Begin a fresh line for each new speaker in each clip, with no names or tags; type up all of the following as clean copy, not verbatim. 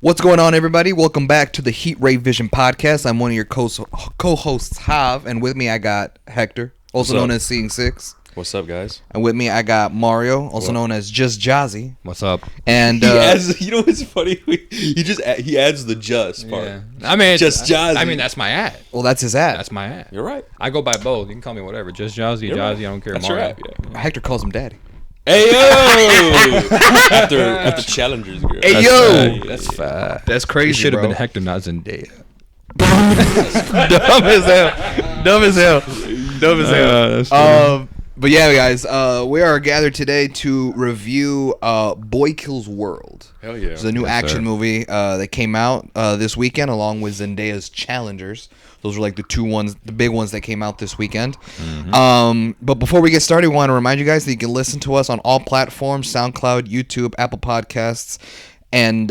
What's going on, everybody? Welcome back to the Heat Ray Vision podcast. I'm one of your co-hosts, Hav, and with me I got Hector, also known as Seeing Six.
What's up, guys?
And with me I got Mario, also known as Just Jazzy.
What's up?
And
he adds, you know what's funny? He adds the just part.
Yeah. I mean,
Just Jazzy.
I mean, that's my ad.
Well, that's his ad.
That's my ad.
You're right.
I go by both. You can call me whatever. Just Jazzy,
You're
Jazzy.
right.
I don't care.
That's
Mario.
right. Yeah.
Hector calls him Daddy.
Hey yo! after Challengers, girl.
Hey
That's
yo!
fat. That's fat.
That's crazy.
It should have
bro.
been Hector, not Zendaya.
Dumb as hell. Dumb as hell. Dumb as hell.
That's funny.
But yeah, guys, we are gathered today to review Boy Kills World.
Hell yeah!
It's a new
Yes,
action
sir.
movie that came out this weekend, along with Zendaya's Challengers. Those were like the big ones that came out this weekend.
Mm-hmm.
But before we get started, we want to remind you guys that you can listen to us on all platforms: SoundCloud, YouTube, Apple Podcasts, and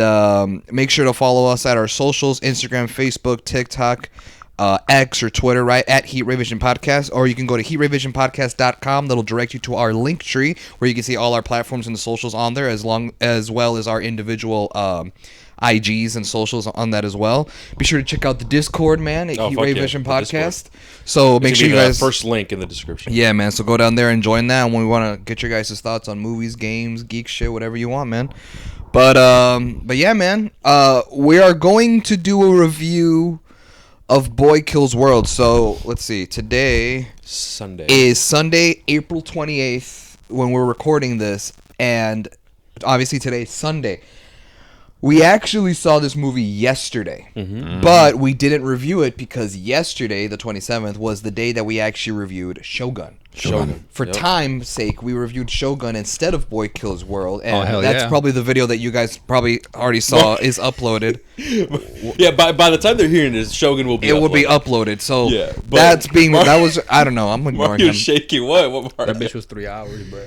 make sure to follow us at our socials: Instagram, Facebook, TikTok, X or Twitter, right, at Heat Ray Vision Podcast, or you can go to heatrayvisionpodcast.com. That'll direct you to our link tree where you can see all our platforms and the socials on there, as well as our individual IGs and socials on that as well. Be sure to check out the Discord, man, at Heat Ray Vision
the
Podcast. So make sure you guys
first link in the description.
Yeah, man. So go down there and join that, and we want to get your guys' thoughts on movies, games, geek shit, whatever you want, man. But yeah, man. We are going to do a review of Boy Kills World. So let's see. Today is Sunday, April 28th, when we're recording this, and obviously today's Sunday. We actually saw this movie yesterday, but we didn't review it because yesterday, the 27th, was the day that we actually reviewed Shogun. For time's sake, we reviewed Shogun instead of Boy Kills World, and that's probably the video that you guys probably already saw is uploaded.
Yeah, by the time they're hearing this, Shogun will be
It will be uploaded, so
Yeah,
that was, I don't know, I'm ignoring
You're
him.
shaking. What part?
That bitch was 3 hours, bro.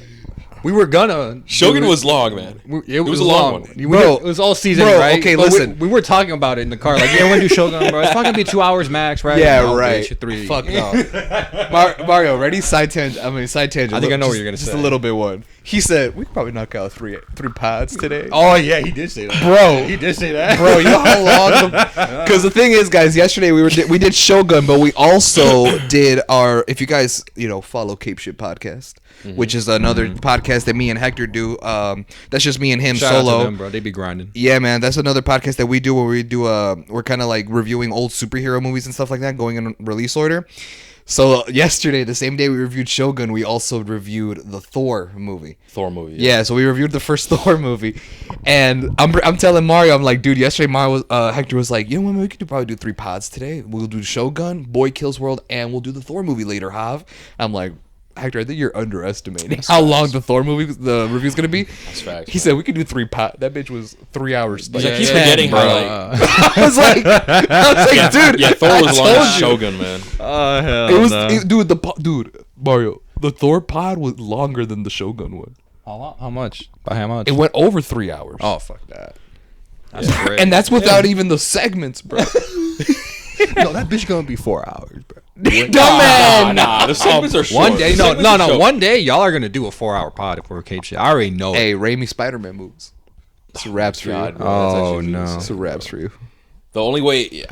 We were gonna.
Shogun was long, man.
It was
a long one.
Bro,
it was all season,
bro,
right?
okay,
But
listen.
We were talking about it in the car. Like, yeah, we're gonna do Shogun, bro. It's probably gonna be 2 hours max, right?
Yeah,
No,
right.
bitch, 3.
Fuck no. Mario, ready? Side tangent. Side tangent.
I think I know what you're gonna
Just
say.
a little bit one. He said we could probably knock out three pods today.
Oh yeah, he did say that,
Bro.
He did say that,
Bro, you know how long? Because the thing is, guys, yesterday we did Shogun, but we also did our. If you guys follow Cape Shit Podcast, which is another podcast that me and Hector do. That's just me and him
Shout out
solo.
to them, bro. They be grinding.
Yeah, man, that's another podcast that we do where we do we're kind of like reviewing old superhero movies and stuff like that, going in release order. So yesterday, the same day we reviewed Shogun, we also reviewed the Thor movie. Yeah, so we reviewed the first Thor movie, and I'm telling Mario, I'm like, dude, yesterday Hector was like, you know what, we could probably do 3 pods today. We'll do Shogun, Boy Kills World, and we'll do the Thor movie later, Hav. I'm like, Hector, I think you're underestimating how long the Thor movie, the review's gonna be.
That's facts.
He said we could do 3 pods. That bitch was 3 hours.
He's like, he's forgetting how
I was like, dude.
Yeah, Thor was long as
you.
Shogun, man.
Oh hell,
It was, dude, Mario. The Thor pod was longer than the Shogun one.
How much? By how much?
It went over 3 hours.
Oh fuck that. That's great.
And that's without even the segments, bro.
No, that bitch gonna be 4 hours, bro.
Dumbass.
Nah, the segments are short.
One day,
The segments are short.
one day, y'all are gonna do a 4-hour pod if we're Cape Shit. I already know.
Hey,
it.
Raimi Spider-Man moves. It's a raps for
God,
you.
bro, that's
Oh
actually
no.
It's a raps for you.
The only way,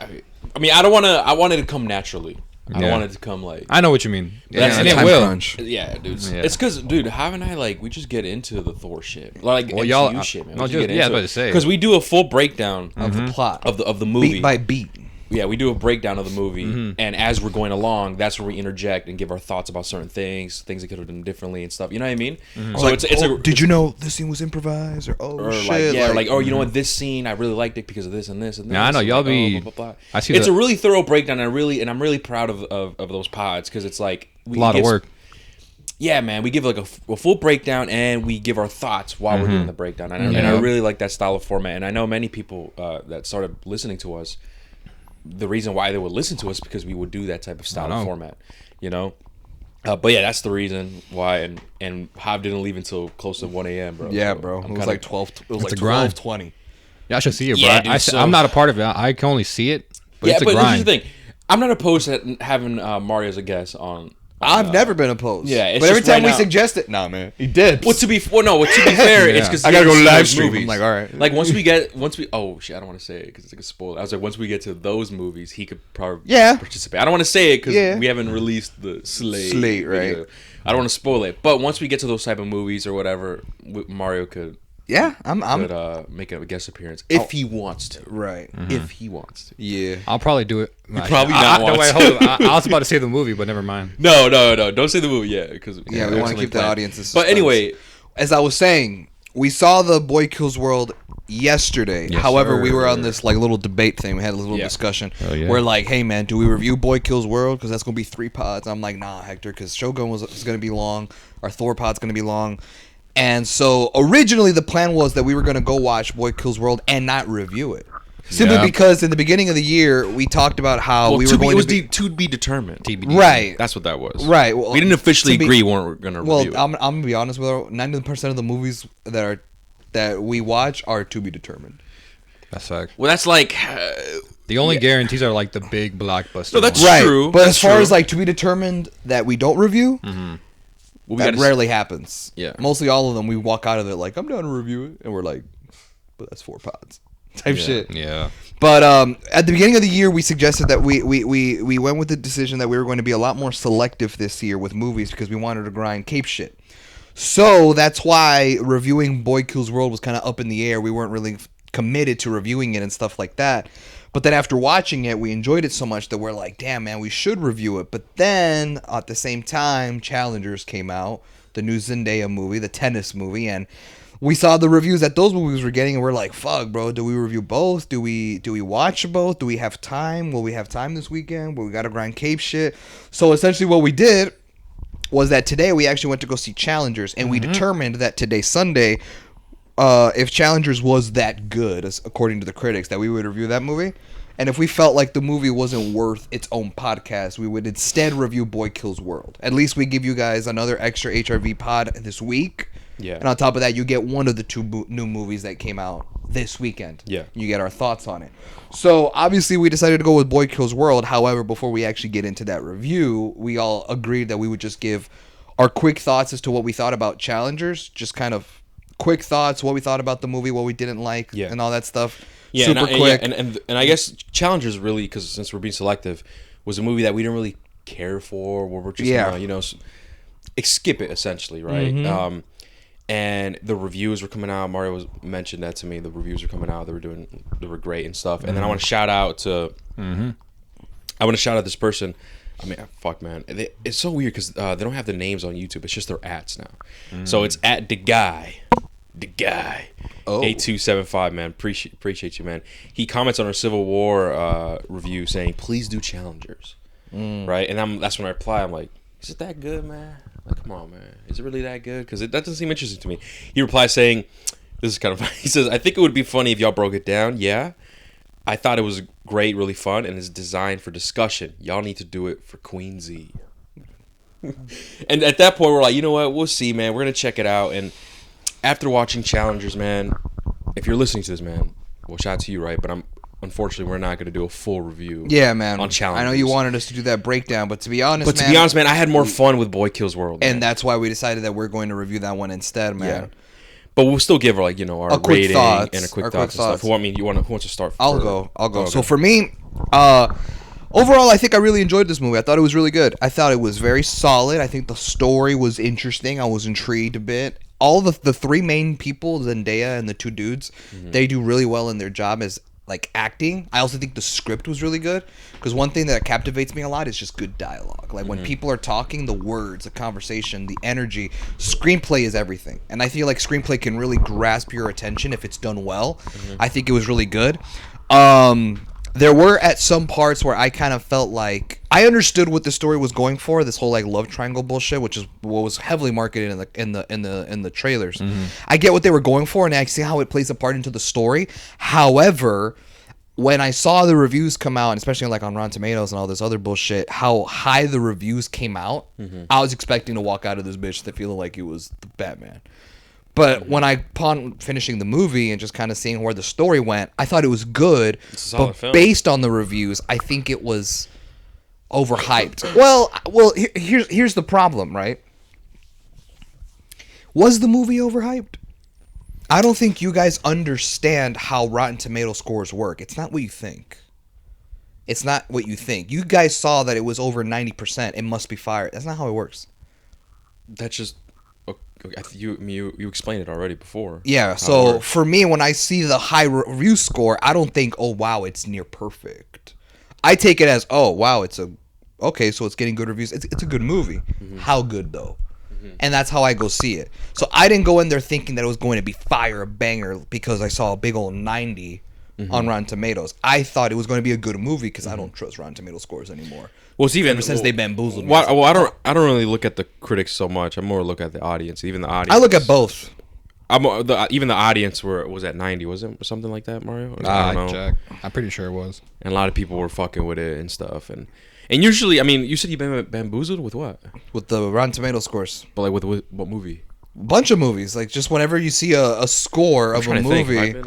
I mean, I wanted to come naturally. I don't
Yeah.
want it to come like.
I know what you mean.
That's-
and it
time
will.
crunch.
Yeah, dude.
Yeah.
It's because, dude, Hav and I we just get into the Thor shit, like
Well,
MCU
y'all-
shit, man.
no,
We
just-
get
yeah, I was
into
about
it.
to say.
Because we do a full breakdown
Of the plot.
of the movie
Beat by beat.
Yeah, we do a breakdown of the movie, and as we're going along, that's where we interject and give our thoughts about certain things that could have done differently and stuff. You know what I mean? So
Like,
it's a.
did you know this scene was improvised? Or
Or
shit.
you know what, this scene I really liked it because of this and this and this.
Yeah, I know,
and
y'all
like,
be-
blah, blah, blah.
I see
it's
the-
a really thorough breakdown, and I'm really proud of those pods because it's like
A lot of work.
Yeah, man, we give like a full breakdown and we give our thoughts while we're doing the breakdown, and I really like that style of format. And I know many people that started listening to us. The reason why they would listen to us because we would do that type of style of format, you know. But yeah, that's the reason why. And Hav didn't leave until close to 1 a.m., bro.
Yeah,
So
bro.
I'm
It was
kinda-
like 12. It was
It's
like
a grind.
12:20.
Y'all should see it, bro.
Yeah, dude,
I'm not a part of it. I can only see it. But
yeah,
it's a
but
grind.
here's the thing. I'm not opposed to having Mario as a guest on
I've never been opposed.
Yeah, it's
but every
just right
time we
now-
suggest it, nah, man, he did.
Well, to be fair, it's because
I gotta go live stream. I'm like, all right.
Like once we oh shit, I don't want to say it because it's like a spoiler. I was like, once we get to those movies, he could probably participate. I don't want to say it because we haven't released the slate,
right?
video. I don't want to spoil it, but once we get to those type of movies or whatever, Mario could.
Yeah, I'm
make a guest appearance if he wants to.
Right.
If he wants to.
Yeah.
I'll probably do it.
Probably not want
wait,
to.
hold on. I was about to say the movie, but never mind.
No. Don't say the movie yet, because
we want to keep the audience.
But anyway,
as I was saying, we saw the Boy Kills World yesterday.
Yes,
However,
sir.
we were on this like little debate thing. We had a little discussion.
Oh, yeah.
We're like, hey man, do we review Boy Kills World? Because that's gonna be 3 pods. I'm like, nah, Hector, because Shogun is gonna be long. Our Thor pod's gonna be long. And so originally the plan was that we were gonna go watch Boy Kills World and not review it. Simply because in the beginning of the year we talked about how we were going
to be determined.
TBD.
Right.
That's what that was.
Right. Well,
we didn't officially agree we weren't going to review it.
I'm gonna be honest with you. 90% of the movies that we watch are to be determined.
That's fact.
Well, that's like
The only guarantees are like the big blockbuster.
No, that's
right.
true.
But
That's
as far
true.
as like to be determined that we don't review,
Well,
that rarely happens.
Yeah.
Mostly all of them, we walk out of it like, I'm down to review it, and we're like, but that's 4 pods type shit.
Yeah.
But at the beginning of the year, we suggested that we went with the decision that we were going to be a lot more selective this year with movies because we wanted to grind cape shit. So that's why reviewing Boy Kills World was kind of up in the air. We weren't really committed to reviewing it and stuff like that. But then after watching it, we enjoyed it so much that we're like, damn, man, we should review it. But then at the same time, Challengers came out, the new Zendaya movie, the tennis movie, and we saw the reviews that those movies were getting, and we're like, fuck, bro, do we review both? Do we watch both? Do we have time? Will we have time this weekend? Well, we got to grind cape shit. So essentially what we did was that today we actually went to go see Challengers, and we determined that today, Sunday, if Challengers was that good, according to the critics, that we would review that movie. And if we felt like the movie wasn't worth its own podcast, we would instead review Boy Kills World. At least we give you guys another extra HRV pod this week.
Yeah.
And on top of that, you get one of the 2 new movies that came out this weekend.
Yeah.
You get our thoughts on it. So obviously we decided to go with Boy Kills World. However, before we actually get into that review, we all agreed that we would just give our quick thoughts as to what we thought about Challengers. Just kind of quick thoughts, what we thought about the movie, what we didn't like, and all that stuff.
Yeah,
super quick.
and I guess Challengers really, because since we're being selective, was a movie that we didn't really care for. Where we're just gonna, skip it essentially, right? And the reviews were coming out. Mario mentioned that to me. The reviews were coming out. They were great and stuff. And then I want to shout out to this person. I mean, fuck, man. It's so weird because they don't have the names on YouTube. It's just their ats now. So it's at the guy. 8275, man. Appreciate you, man. He comments on our Civil War review saying, "Please do Challengers," right? And that's when I reply. I'm like, "Is it that good, man? Like, come on, man. Is it really that good? Because that doesn't seem interesting to me." He replies saying, "This is kind of funny." He says, "I think it would be funny if y'all broke it down. Yeah, I thought it was great, really fun, and it's designed for discussion. Y'all need to do it for Queen Z." And at that point, we're like, you know what? We'll see, man. We're gonna check it out. And after watching Challengers, man, if you're listening to this, man, well, shout out to you, right? But unfortunately, we're not going to do a full review.
Yeah, man.
On Challengers.
I know you wanted us to do that breakdown, but to be honest,
man, I had more fun with Boy Kills World, man.
and that's why we decided that we're going to review that one instead, man.
Yeah. But we'll still give her, like, our
A quick
rating
thoughts.
and a quick
Our
thoughts
quick
and stuff.
thoughts.
Who wants to start?
I'll go.
Okay.
So for me, overall, I think I really enjoyed this movie. I thought it was really good. I thought it was very solid. I think the story was interesting. I was intrigued a bit. All the 3 main people, Zendaya and the 2 dudes, they do really well in their job as like acting. I also think the script was really good because one thing that captivates me a lot is just good dialogue. Like when people are talking, the words, the conversation, the energy, screenplay is everything. And I feel like screenplay can really grasp your attention if it's done well. I think it was really good. There were at some parts where I kind of felt like I understood what the story was going for, this whole like love triangle bullshit, which is what was heavily marketed in the trailers. I get what they were going for, and I see how it plays a part into the story. However, when I saw the reviews come out, and especially like on Rotten Tomatoes and all this other bullshit, how high the reviews came out, I was expecting to walk out of this bitch feeling like it was the Batman. But when upon finishing the movie and just kind of seeing where the story went, I thought it was good.
It's a solid
but
film.
based on the reviews, I think it was overhyped. Well, here's the problem, right? Was the movie overhyped? I don't think you guys understand how Rotten Tomato scores work. It's not what you think. It's not what you think. You guys saw that it was over 90%. It must be fire. That's not how it works.
That's just you explained it already before.
Yeah. So for me, when I see the high review score, I don't think, oh wow, it's near perfect. I take it as, oh wow, okay, so it's getting good reviews. It's a good movie. Mm-hmm. How good though? And that's how I go see it. So I didn't go in there thinking that it was going to be fire, a banger, because I saw a big old 90 on Rotten Tomatoes. I thought it was going to be a good movie because I don't trust Rotten Tomato scores anymore.
Well, it's even
ever since they bamboozled me.
Well, I don't really look at the critics so much. I more look at the audience. Even the audience.
I look at both.
Even the audience was at 90, was it something like that, Mario?
I don't know. Check. I'm pretty sure it was.
And a lot of people were fucking with it and stuff. And usually, I mean, you said you've been bamboozled with what?
With the Rotten Tomato scores.
But like with what movie?
Bunch of movies. Like just whenever you see a score of a movie,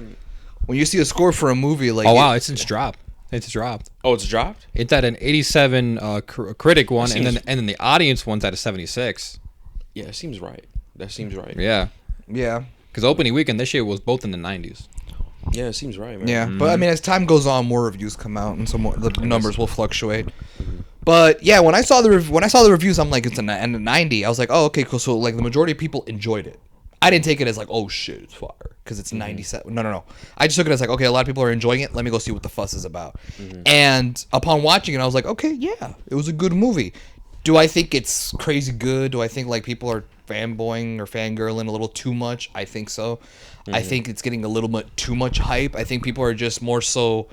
when you see a score for a movie, like
it's dropped. It's dropped.
Oh, it's dropped.
It's at an 87 critic one, and then the audience one's at a 76.
Yeah, it seems right. That seems right.
Yeah.
Yeah.
Because opening weekend this year was both in the 90s.
Yeah, it seems right, man.
Yeah, but I mean, as time goes on, more reviews come out, and the numbers will fluctuate. But yeah, when I saw the reviews, I'm like, it's a 90. I was like, oh, okay, cool. So like the majority of people enjoyed it. I didn't take it as like, oh shit, it's fire, because it's 97. No. I just took it as like, okay, a lot of people are enjoying it. Let me go see what the fuss is about. And upon watching it, I was like, okay, yeah, it was a good movie. Do I think it's crazy good? Do I think like people are fanboying or fangirling a little too much? I think so. I think it's getting a little bit too much hype. I think people are just more so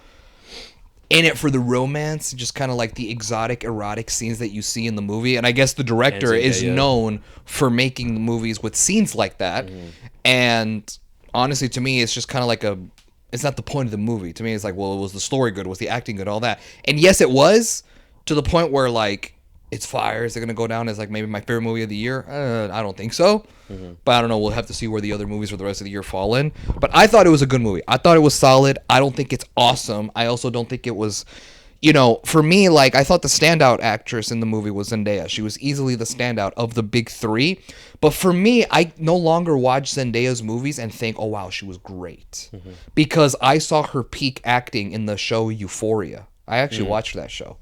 in it for the romance, just kind of like the exotic, erotic scenes that you see in the movie. And I guess the director is known for making the movies with scenes like that. And honestly, to me, it's just kind of like it's not the point of the movie. To me, it's like, well, was the story good? Was the acting good? All that. And yes, it was, to the point where like, it's fire. Is it going to go down as like maybe my favorite movie of the year? I don't think so. But I don't know. We'll have to see where the other movies for the rest of the year fall in. But I thought it was a good movie. I thought it was solid. I don't think it's awesome. I also don't think it was, for me, like I thought the standout actress in the movie was Zendaya. She was easily the standout of the big three. But for me, I no longer watch Zendaya's movies and think, oh wow, she was great. Because I saw her peak acting in the show Euphoria. I actually watched that show.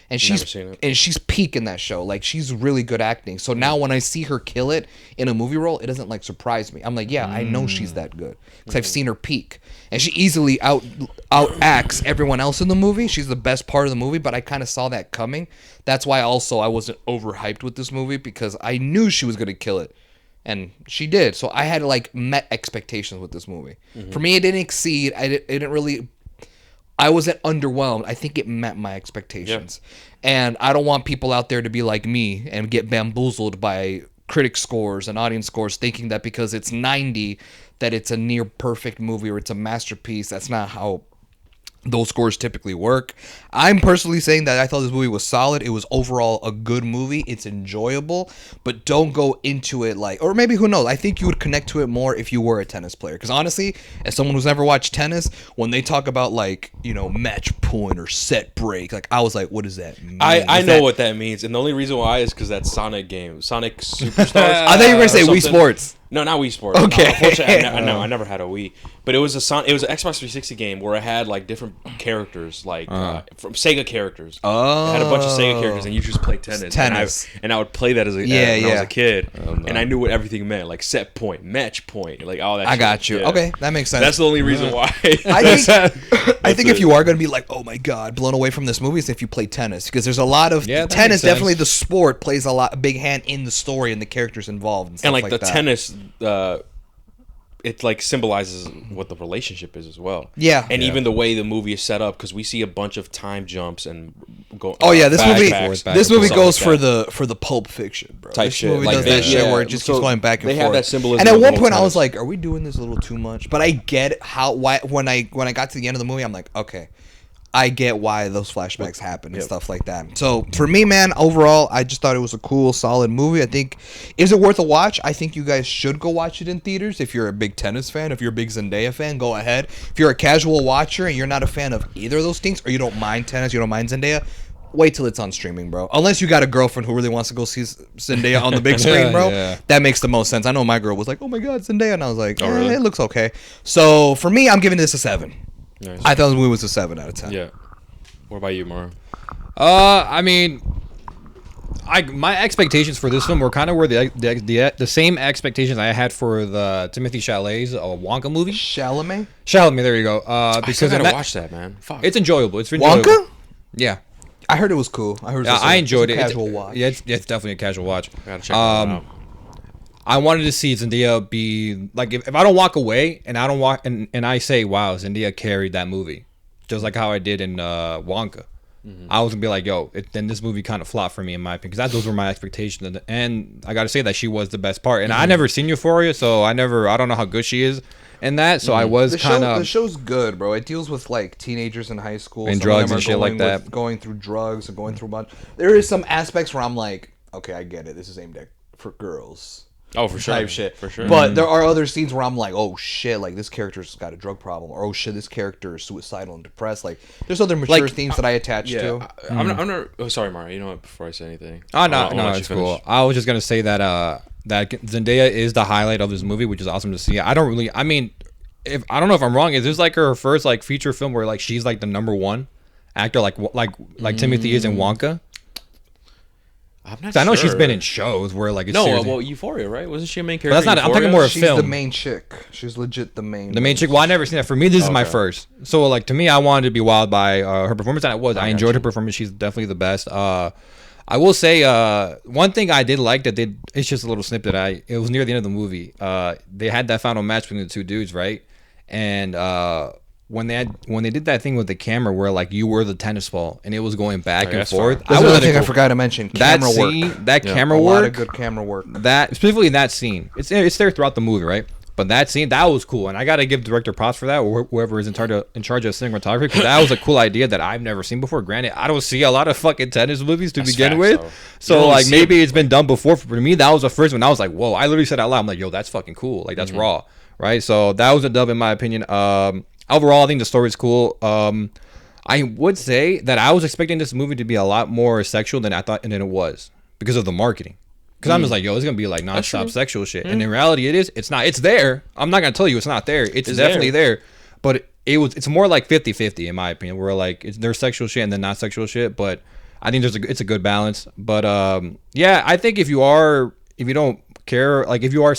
And she's peak in that show. Like, she's really good acting. So now when I see her kill it in a movie role, it doesn't, like, surprise me. I'm like, yeah, I know she's that good. Because I've seen her peak. And she easily out-acts everyone else in the movie. She's the best part of the movie, but I kind of saw that coming. That's why also I wasn't overhyped with this movie, because I knew she was going to kill it. And she did. So I had, like, met expectations with this movie. For me, it didn't exceed. It didn't really... I wasn't underwhelmed. I think it met my expectations. Yeah. And I don't want people out there to be like me and get bamboozled by critic scores and audience scores thinking that because it's 90 that it's a near perfect movie or it's a masterpiece. That's not how those scores typically work. I'm personally saying that I thought this movie was solid. It was overall a good movie. It's enjoyable, but don't go into it like, or maybe who knows? I think you would connect to it more if you were a tennis player. Because honestly, as someone who's never watched tennis, when they talk about like, match point or set break, like I was like, what does that mean?
I know what that means, and the only reason why is because that Sonic game, Sonic Superstars.
I thought you were gonna say Wii Sports.
No, not Wii Sports.
Okay.
Unfortunately, I never had a Wii, but it was an Xbox 360 game where it had like different characters, like from Sega characters.
Oh.
It had a bunch of Sega characters, and you just play tennis. And I would play that when I was a kid, and I knew what everything meant, like set point, match point, like all that.
I got you. Yeah. Okay, that makes sense.
That's the only reason why.
I think if you are going to be like, oh my god, blown away from this movie, is if you play tennis, because there's a lot of tennis. Definitely, the sport plays a big hand in the story and the characters involved and stuff
like the
that.
Tennis. It like symbolizes what the relationship is as well.
Yeah,
and even the way the movie is set up, because we see a bunch of time jumps and go.
Oh yeah, this movie goes for the Pulp Fiction, bro.
Type
this
shit.
movie does that shit where it just keeps going back and forth.
They have that symbolism.
And at one point, I was like, "Are we doing this a little too much?" But I get why when I got to the end of the movie, I'm like, okay. I get why those flashbacks happen and stuff like that. So for me, man, overall, I just thought it was a cool, solid movie. I think, is it worth a watch? I think you guys should go watch it in theaters. If you're a big tennis fan, if you're a big Zendaya fan, go ahead. If you're a casual watcher and you're not a fan of either of those things, or you don't mind tennis, you don't mind Zendaya, wait till it's on streaming, bro. Unless you got a girlfriend who really wants to go see Zendaya on the big screen, bro.
Yeah.
That makes the most sense. I know my girl was like, "Oh my god, Zendaya," and I was like,
really?
It looks okay." So for me, I'm giving this a 7.
Nice.
I thought the movie was a 7 out of 10.
Yeah. What about you, Mara?
I mean, my expectations for this film were kind of where the same expectations I had for the Timothy Chalamet's Wonka movie.
Chalamet?
Chalamet, there you go.
I
Because
still gotta
in
watch that, man. Fuck.
it's enjoyable. It's enjoyable.
Wonka?
Yeah.
I heard it was cool. I heard it was
I enjoyed it.
Casual watch.
Yeah, it's definitely a casual watch.
I gotta check that one out.
I wanted to see Zendaya be like, if I don't walk away and I don't walk and I say, wow, Zendaya carried that movie, just like how I did in Wonka. I was gonna be like, yo, then this movie kind of flopped for me in my opinion, because those were my expectations, and I gotta say that she was the best part. And I never seen Euphoria, so I don't know how good she is in that. So I was kind
The
of
show's good, bro. It deals with like teenagers in high school
And
Some of them
drugs and
are
shit like
going
that.
going through drugs and going through a bunch. There is some aspects where I'm like, okay, I get it. This is aimed at for girls.
Oh, for sure.
Type shit.
For sure.
But there are other scenes where I'm like, oh shit, like this character's got a drug problem, or oh shit, this character is suicidal and depressed. Like there's other mature
Like,
themes that I attach
yeah.
to.
I'm not. Oh, sorry, Mara. You know what? Before I say anything.
oh no,
I'll let you
it's
finish.
cool. I was just gonna say that that Zendaya is the highlight of this movie, which is awesome to see. I mean, if I don't know if I'm wrong, is this like her first like feature film where like she's like the number one actor, like Timothy is in Wonka?
I'm not
'Cause I know she's
sure.
been in shows where like it's
No,
seriously-
well, Euphoria, right? Wasn't she a main
But
character?
that's not.
in
I'm talking
Euphoria?
more of
She's
film.
the main chick. She's legit the main.
The main chick. Well, I never seen that. For me, this is my
Okay.
first. So, like, to me, I wanted to be wowed by her performance, and it was. I enjoyed her performance. She's definitely the best. I will say one thing I did like that they. It's just a little snippet. It was near the end of the movie. They had that final match between the two dudes, right? And when they did that thing with the camera where like you were the tennis ball and it was going back and
that's
forth.
fire.
That's
I
another
was
thing I forgot to mention.
that
Camera work.
scene, that
Yeah.
camera
A lot of
work,
good camera work.
that specifically in that scene, it's there throughout the movie, right? But that scene, that was cool, and I gotta give director props for that, or whoever is in charge of cinematography, because that was a cool idea that I've never seen before. Granted, I don't see a lot of fucking tennis movies to
That's
begin
facts,
with,
though. You
so
only
like
see
maybe it's been done before. For me, that was the first one. I was like, whoa! I literally said out loud, I'm like, yo, that's fucking cool. Like that's raw, right? So that was a dub in my opinion. Overall, I think the story's cool. I would say that I was expecting this movie to be a lot more sexual than I thought, and then it was because of the marketing. Because I'm just like, yo, it's gonna be like nonstop
true.
sexual shit, and in reality, it's not. It's there. I'm not gonna tell you it's not there. It's definitely there, but it's more like 50-50 in my opinion. Where like there's sexual shit and then not sexual shit, but I think it's a good balance. But yeah, I think if you don't care, like if you are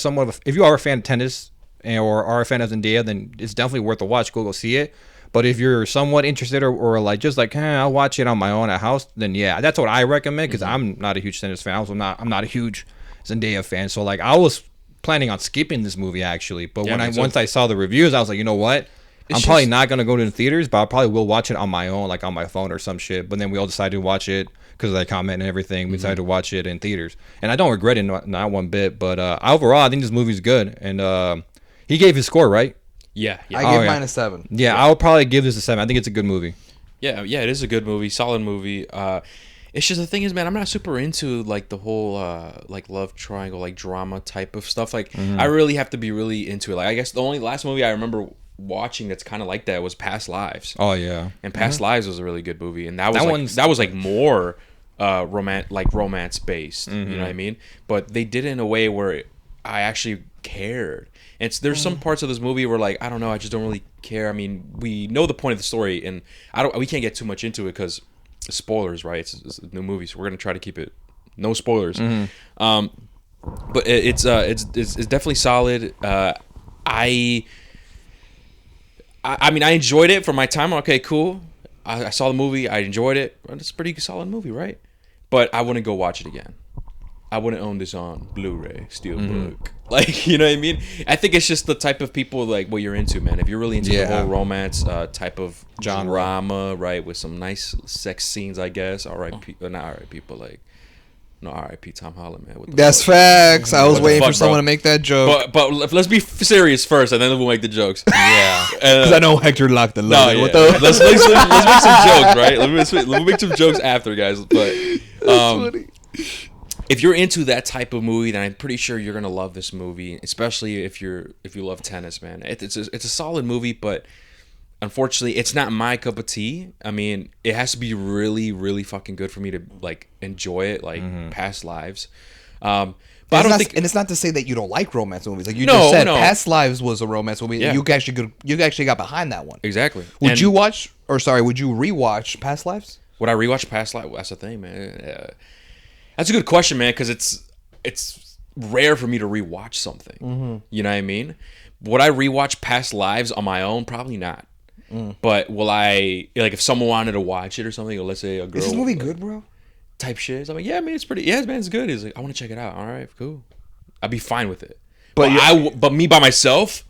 if you are a fan of tennis or are a fan of Zendaya, then it's definitely worth a watch. Go see it. But if you're somewhat interested or like just like, I'll watch it on my own at house, then yeah, that's what I recommend, because I'm not a huge tennis fan. I'm not a huge Zendaya fan. So like I was planning on skipping this movie actually, but
Yeah, me too.
once I saw the reviews, I was like, you know what? I'm probably not gonna go to the theaters, but I probably will watch it on my own, like on my phone or some shit. But then we all decided to watch it because of that comment and everything. We decided to watch it in theaters, and I don't regret it, not one bit. But overall, I think this movie's good, and he gave his score right.
Yeah, yeah.
I give
yeah.
mine a 7.
Yeah, I would probably give this a 7. I think it's a good movie.
Yeah, it is a good movie, solid movie. It's just the thing is, man, I'm not super into like the whole like love triangle, like drama type of stuff. Like I really have to be really into it. Like I guess the only last movie I remember watching that's kind of like that was Past Lives.
Oh yeah,
And Past Lives was a really good movie, and that
one's-
was like more romance based. You know what I mean? But they did it in a way where I actually cared. And there's some parts of this movie where like I don't know, I just don't really care. I mean, we know the point of the story, and we can't get too much into it because spoilers, right? It's a new movie, so we're gonna try to keep it no spoilers. But it's definitely solid. I mean, I enjoyed it for my time. Okay, cool. I saw the movie. I enjoyed it. It's a pretty solid movie, right? But I wouldn't go watch it again. I wouldn't own this on Blu-ray, Steelbook. Like, you know what I mean? I think it's just the type of people, like, what you're into, man. If you're really into the whole romance type of
Genre.
drama, right, with some nice sex scenes, I guess. R.I.P. Not R.I.P., but, like, no, R.I.P. Tom Holland, man. What the
That's
fuck?
facts. I was
What the
waiting
fuck,
for someone
bro?
to make that joke.
But let's be serious first, and then we'll make the jokes.
yeah.
Because I know Hector locked the
No,
line.
yeah.
What the?
let's make some jokes, right? Let's make some jokes after, guys. But if you're into that type of movie, then I'm pretty sure you're gonna love this movie, especially if you love tennis, man. It's a solid movie, but unfortunately, it's not my cup of tea. I mean, it has to be really, really fucking good for me to like enjoy it, like Past Lives. But I don't think,
and it's not to say that you don't like romance movies. Like you
No,
just said,
no.
Past Lives was a romance movie.
Yeah.
You actually got behind that one.
exactly.
Would
And
you rewatch Past Lives?
would I rewatch Past Lives? That's the thing, man. That's a good question, man, because it's rare for me to rewatch something. You know what I mean? Would I rewatch Past Lives on my own? Probably not. But will I, like, if someone wanted to watch it or something, or let's say a girl,
Is this movie good, bro?
type shit, I'm like, yeah, man, it's pretty. Yeah, man, it's good. He's like, I want to check it out. All right, cool. I'd be fine with it. But me by myself,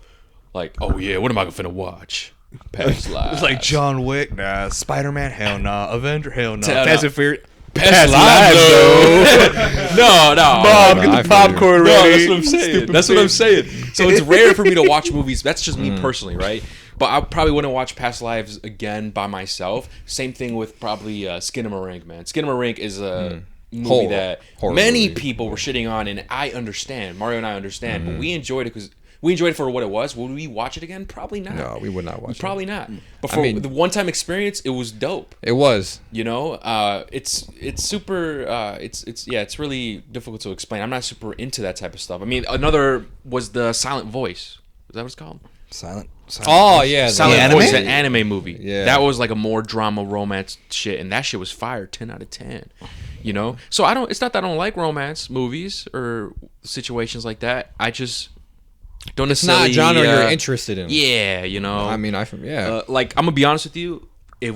like, oh yeah, what am I finna watch? Past Lives.
It's like John Wick, nah. Spider-Man, hell nah. Avenger, hell nah.
Hell
Fast
nah.
and Furious.
Past Lives, though. No.
Mom, get
I
the
feel you.
popcorn
No,
ready.
that's what I'm saying.
Stupid
That's what I'm
bitch.
saying. So it's rare for me to watch movies. That's just me personally, right? But I probably wouldn't watch Past Lives again by myself. Same thing with probably Skinamarink, man. Skinamarink is a movie that
Horror
many
movie.
people were shitting on, and I understand. Mario and I understand, but we enjoyed it because we enjoyed it for what it was. Would we watch it again? Probably not.
No, we would not watch it.
Probably not. But for
mean-
the one-time experience, it was dope.
It was.
You know, it's super. It's really difficult to explain. I'm not super into that type of stuff. I mean, another was the Silent Voice. Is that what it's called?
Silent.
Oh yeah,
Silent
anime?
Voice, an anime movie.
Yeah.
That was like a more drama romance shit, and that shit was fire. 10 out of 10. You know, so I don't. It's not that I don't like romance movies or situations like that. I just don't
it's not
necessarily.
a genre you're interested in.
Yeah, you know.
I mean, yeah.
Like I'm gonna be honest with you, if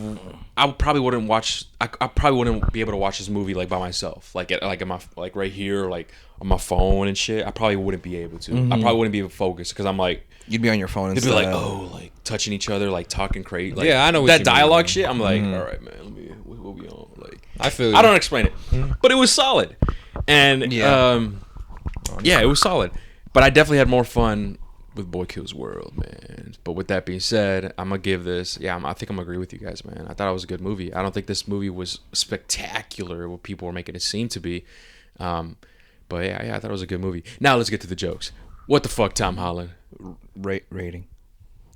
I probably wouldn't watch, I probably wouldn't be able to watch this movie like by myself, like in my like right here, like on my phone and shit. I probably wouldn't be able to. I probably wouldn't be able to focus because I'm like,
You'd be on your phone
they'd
instead.
be like, oh, like touching each other, like talking crazy. Like,
Yeah, I know what
that
you mean.
dialogue shit. I'm like, all right, man, let me. What we on? Like,
I feel you.
I don't explain it, but it was solid, and
Yeah.
yeah, it was solid. But I definitely had more fun with Boy Kills World, man. But with that being said, I'm gonna give this. Yeah, I think I'm gonna agree with you guys, man. I thought it was a good movie. I don't think this movie was spectacular what people were making it seem to be. But yeah, I thought it was a good movie. Now let's get to the jokes. What the fuck, Tom Holland?
Rating.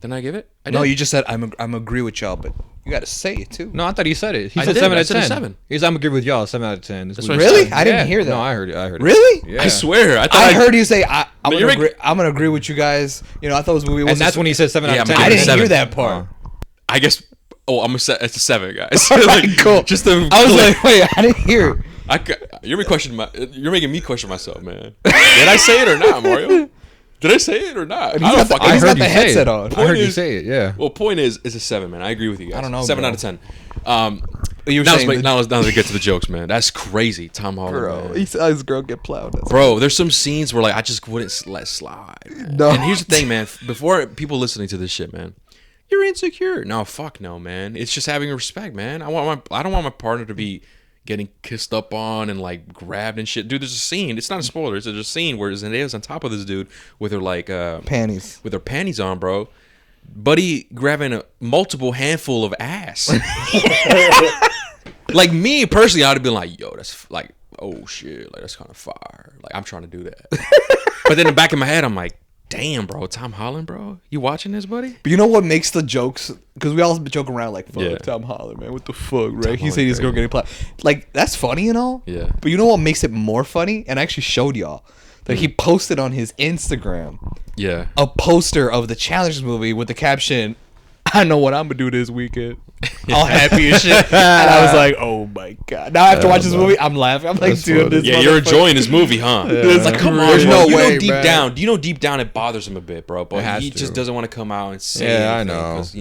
Didn't I give it? I
No,
did.
you just said I'm agree with y'all, but you got to say it too.
No, I thought he said it. He
I
said
did.
7
I
out of
said a
10.
7.
He's I'm agree with y'all. 7 out of 10. This
That's
movie-
what I
Really?
said.
I didn't
Yeah.
hear that.
No, I heard it.
Really?
Yeah.
I swear. I thought
I heard you say I'm
you're
gonna
making-
agree, I'm gonna agree with you guys. You know, I thought this movie was.
And that's when he said 7
Yeah,
out of
I'm
10.
I didn't
Seven.
hear that part.
I guess. Oh, I'm gonna. It's a 7, guys.
All right, cool.
Just to,
I was like, wait, I didn't hear it.
you're making me question myself, man. Did I say it or not, Mario? Did I say it or not? I don't fucking.
he's
I
got
heard
the
you say
headset
it.
on.
I heard you
is-
say it. Yeah.
Well, point is, it's a 7, man. I agree with you guys.
I don't know,
7
bro.
out of 10.
You were
Now
saying,
let's get to the jokes, man. That's crazy, Tom Holland.
bro,
man.
he saw his girl get plowed. That's
Bro, there's some scenes where like I just wouldn't let slide. Man.
No.
And here's the thing, man. Before people listening to this shit, man, you're insecure. No, fuck no, man. It's just having respect, man. I don't want my partner to be getting kissed up on and like grabbed and shit. Dude, there's a scene. It's not a spoiler. It's just a scene where Zendaya's on top of this dude with her like
panties.
with her panties on, bro. Buddy grabbing a multiple handful of ass. Like me personally, I'd have been like, yo, that's like, oh shit, like that's kind of fire. Like I'm trying to do that. But then in the back of my head, I'm like, damn, bro, Tom Holland, bro, you watching this, buddy?
But you know what makes the jokes? Because we all joke around like, "Fuck
Yeah.
Tom Holland, man, what the fuck?" Right? He
Holland
said his girl
crazy.
getting plowed. Like that's funny and all.
Yeah.
But you know what makes it more funny? And I actually showed y'all that he posted on his Instagram
Yeah.
a poster of the Challengers movie with the caption, "I know what I'm gonna do this weekend." All happy and shit. And I was like, "Oh my god!" Now after watching this movie, I'm laughing. I'm like,
That's
"Dude,
funny.
this
Yeah, you're
motherfucker-"
enjoying this movie, huh?
It's
Like, come on,
There's
bro.
no
you
way,
know deep
man.
down. Do you know deep down it bothers him a bit, bro? But
It has
he
to.
just doesn't want to come out and say
Yeah, I
anything
know.
because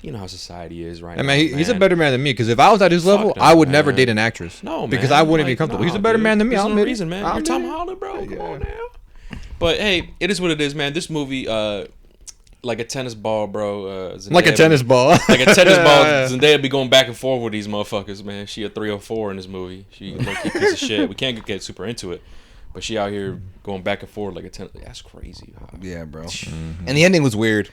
you know how society is right
I
now.
mean, he's a
man.
better man than me because if I was at his level,
no,
I would never
man.
date an actress.
No,
because
man.
I wouldn't be
Like,
comfortable.
nah,
He's a better
dude.
man than me.
There's
I'll
no
admit it.
reason, man.
I'll
You're Tom
admit it.
Holland, bro. Come on now. But hey, it is what it is, man. This movie, like a tennis ball, bro.
Like a
Zendaya
tennis
be-
ball.
Like a tennis ball. Zendaya be going back and forth with these motherfuckers, man. She a 304 in this movie. She a low-key piece of shit. We can't get super into it, but she out here going back and forth like a tennis. That's crazy. Huh?
Yeah, bro. And the ending was weird.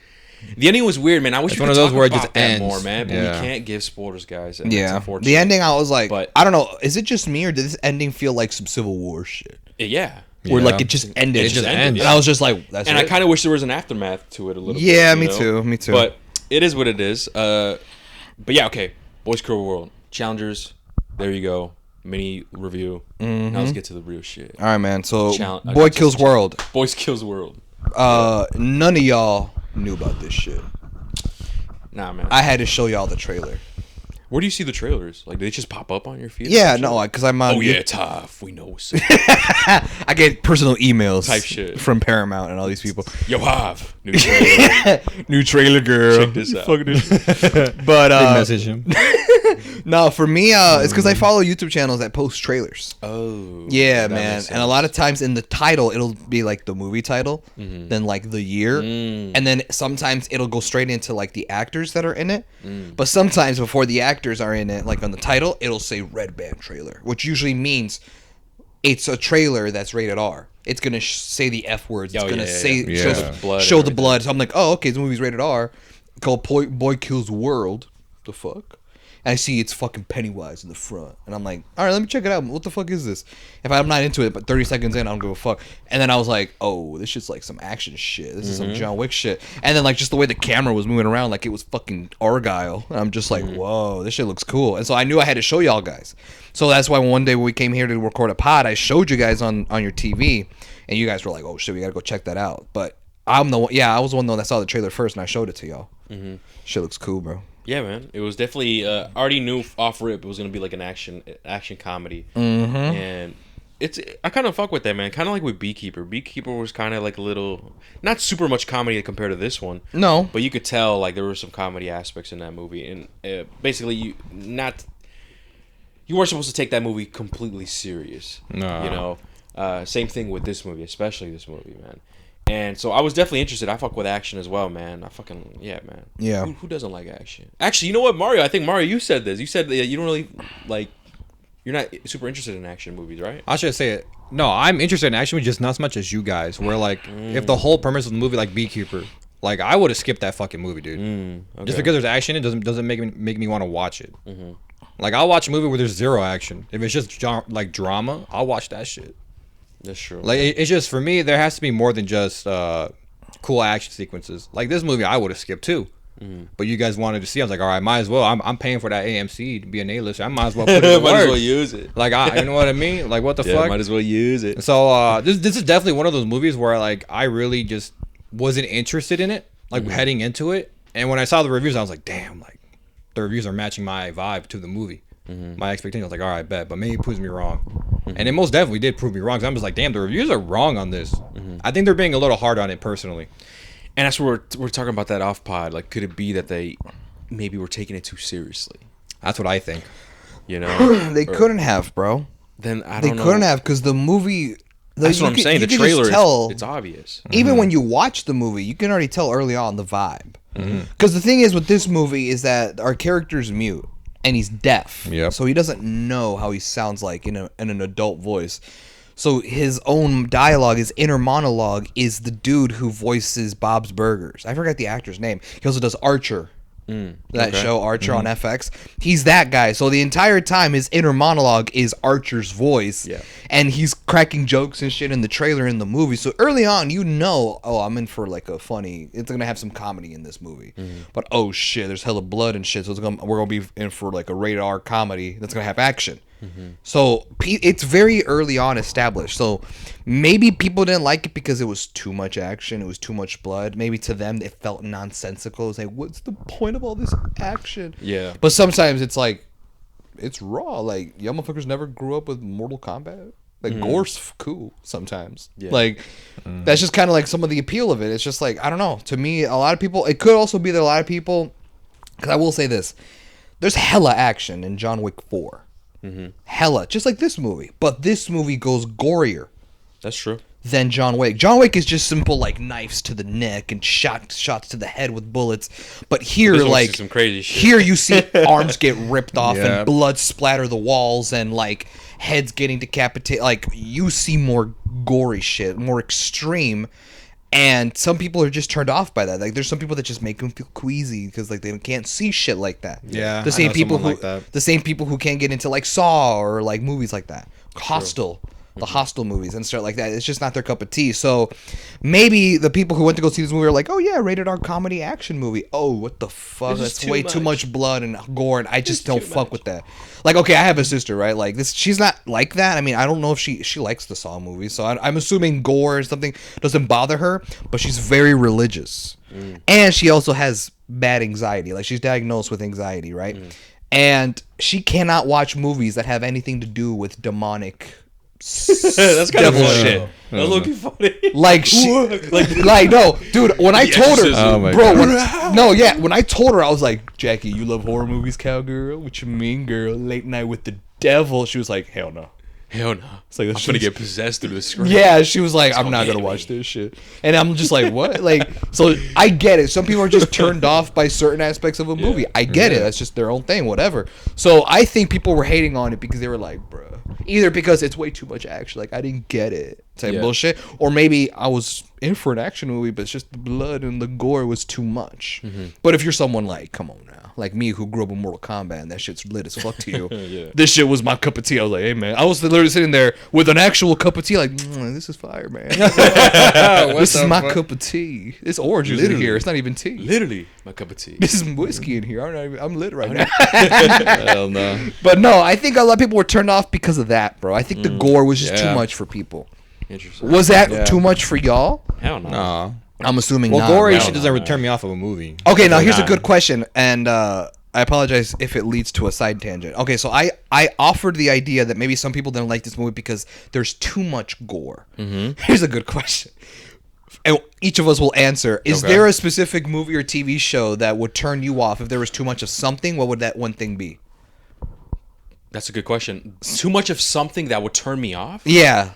The ending was weird, man. I wish
It's
we
one
could
of those
talk
where it
about
just
that
ends.
more, man. But
Yeah.
we can't give spoilers, guys. And that's
Yeah.
unfortunate.
The ending, I was like,
But-
I don't know. Is it just me or did this ending feel like some Civil War shit?
Yeah.
Where
Yeah.
like it just ended.
It just ended,
And
yeah.
I was just like, that's
And
it.
I kind of wish there was an aftermath to it a little bit.
Yeah,
you
me
know?
too. Me too.
But it is what it is. But yeah, okay. Boys Cruel World Challengers. There you go. Mini review. Now let's get to the real shit.
All right, man. So, Boy Kills World.
Boys Kills World.
None of y'all knew about this shit.
Nah, man.
I had to show y'all the trailer.
Where do you see the trailers? Like, they just pop up on your feed?
Yeah, no, because I'm on.
Oh yeah, tough. We know what's up.
I get personal emails
Type shit
from Paramount and all these people.
Yo, Hav. New trailer.
New trailer, girl.
Check this out.
But
Big message him.
no, for me, it's because I follow YouTube channels that post trailers.
Oh.
Yeah,
that
man.
makes
And a lot of times in the title, it'll be like the movie title, then like the year, and then sometimes it'll go straight into like the actors that are in it. But sometimes before the actors are in it, like on the title, it'll say Red Band trailer, which usually means it's a trailer that's rated R. It's gonna say the F words. It's gonna say show the blood. Show the blood. So I'm like, oh, okay, this movie's rated R. Called Boy Kills World. The fuck? And I see it's fucking Pennywise in the front, and I'm like, all right, let me check it out. What the fuck is this? If I'm not into it, but 30 seconds in, I don't give a fuck. And then I was like, oh, this shit's like some action shit. This is some John Wick shit. And then like just the way the camera was moving around, like it was fucking Argyle. And I'm just like, whoa, this shit looks cool. And so I knew I had to show y'all guys. So that's why one day when we came here to record a pod, I showed you guys on your TV, and you guys were like, oh shit, we gotta go check that out. But I'm the one. Yeah, I was the one that saw the trailer first, and I showed it to y'all. Shit looks cool, bro.
Yeah, man. It was definitely already knew off rip it was gonna be like an action comedy, and I kind of fuck with that, man. Kind of like with Beekeeper. Beekeeper was kind of like a little, not super much comedy compared to this one.
No,
but you could tell like there were some comedy aspects in that movie, and basically you weren't supposed to take that movie completely serious.
No,
you know. Same thing with this movie, especially this movie, man. And so I was definitely interested. I fuck with action as well, man. Man.
Yeah.
Who doesn't like action? Actually, you know what, Mario? I think Mario, you said this. You said that you don't really like. You're not super interested in action movies, right?
I should say it. No, I'm interested in action movies, just not as much as you guys. Where like, if the whole premise of the movie, like Beekeeper, like I would have skipped that fucking movie, dude. Okay. Just because there's action, it doesn't make me want to watch it. Like I'll watch a movie where there's zero action. If it's just like drama, I'll watch that shit.
That's true.
Like it's just for me, there has to be more than just cool action sequences. Like this movie, I would have skipped too. But you guys wanted to see. I was like, all right, might as well. I'm paying for that AMC to be an A-lister. I might as well put it to
might
work.
as well use it.
Like you know what I mean? Like what the fuck?
Might as well use it.
So this is definitely one of those movies where like I really just wasn't interested in it, like heading into it. And when I saw the reviews, I was like, damn, like the reviews are matching my vibe to the movie. My expectations. I was like, all right, bet, but maybe it proves me wrong. And it most definitely did prove me wrong. Cause I'm just like, damn, the reviews are wrong on this. I think they're being a little hard on it personally.
And that's where we're talking about that off pod. Like, could it be that they maybe were taking it too seriously?
That's what I think.
You know,
they couldn't have, bro.
Then I don't know.
They couldn't have because the movie.
That's what I'm saying. The trailer, it's obvious.
Even when you watch the movie, you can already tell early on the vibe. Because the thing is with this movie is that our character's mute and he's deaf.
Yep.
So he doesn't know how he sounds like in an adult voice. So his own dialogue, his inner monologue, is the dude who voices Bob's Burgers. I forgot the actor's name. He also does Archer. That show, Archer, on FX. He's that guy. So the entire time, his inner monologue is Archer's voice.
Yeah.
And he's cracking jokes and shit in the trailer in the movie. So early on, you know, oh, I'm in for like a funny... It's going to have some comedy in this movie. But oh shit, there's hella blood and shit. So we're going to be in for like a rated R comedy that's going to have action. So it's very early on established. So maybe people didn't like it because it was too much action. It was too much blood. Maybe to them it felt nonsensical. It's like, what's the point of all this action?
Yeah.
But sometimes it's like, it's raw. Like, y'all motherfuckers never grew up with Mortal Kombat. Like, gore's cool sometimes. Yeah. Like, that's just kind of like some of the appeal of it. It's just like, I don't know. To me, a lot of people, it could also be that a lot of people, because I will say this, there's hella action in John Wick 4. Hella, just like this movie, but this movie goes gorier.
That's true.
Than John Wick. John Wick is just simple like knives to the neck and shots to the head with bullets. But here, like
some crazy shit.
Here you see arms get ripped off and blood splatter the walls and like heads getting decapitated. Like you see more gory shit, more extreme. And some people are just turned off by that. Like, there's some people that just make them feel queasy because like they can't see shit like that.
Yeah,
the same people who can't get into like Saw or like movies like that. Hostile. the Hostel movies and stuff like that. It's just not their cup of tea. So maybe the people who went to go see this movie are like, oh yeah, rated R comedy action movie. Oh, what the fuck? That's way too much blood and gore, and I just don't fuck with that. Like, okay, I have a sister, right? Like this, she's not like that. I mean, I don't know if she likes the Saw movies, so I'm assuming gore or something doesn't bother her. But she's very religious, and she also has bad anxiety. Like she's diagnosed with anxiety, right? And she cannot watch movies that have anything to do with demonic.
That's kind of shit. That's looking funny.
Like no, dude. When I told her, bro, when I told her, I was like, Jackie, you love horror movies, cowgirl? What you mean, girl? Late night with the devil. She was like, hell no.
Hell no.
It's like,
I'm gonna get possessed through the screen.
Yeah, she was like, I'm not gonna watch this shit. And I'm just like, what? Like, so I get it. Some people are just turned off by certain aspects of a movie. I get it. That's just their own thing, whatever. So I think people were hating on it because they were like, bruh. Either because it's way too much action, like I didn't get it type bullshit, or maybe I was in for an action movie, but it's just the blood and the gore was too much. But if you're someone like, come on now, like me who grew up in Mortal Kombat and that shit's lit as fuck to you, this shit was my cup of tea. I was like, hey man, I was literally sitting there with an actual cup of tea, like, this is fire, man. This is my cup of tea. It's orange juice in here. It's not even tea.
Literally my cup of tea.
This is whiskey in here. I'm lit right now. Hell no. But no, I think a lot of people were turned off because of that, bro. I think the gore was just too much for people.
Interesting.
Was that too much for y'all?
Hell no.
No.
I'm assuming
Well,
not.
gory shit doesn't turn me off of a movie.
Okay, now here's a good question, and I apologize if it leads to a side tangent. Okay, so I offered the idea that maybe some people didn't like this movie because there's too much gore. Here's a good question. And each of us will answer. Is there a specific movie or TV show that would turn you off if there was too much of something? What would that one thing be?
That's a good question. Too much of something that would turn me off?
Yeah.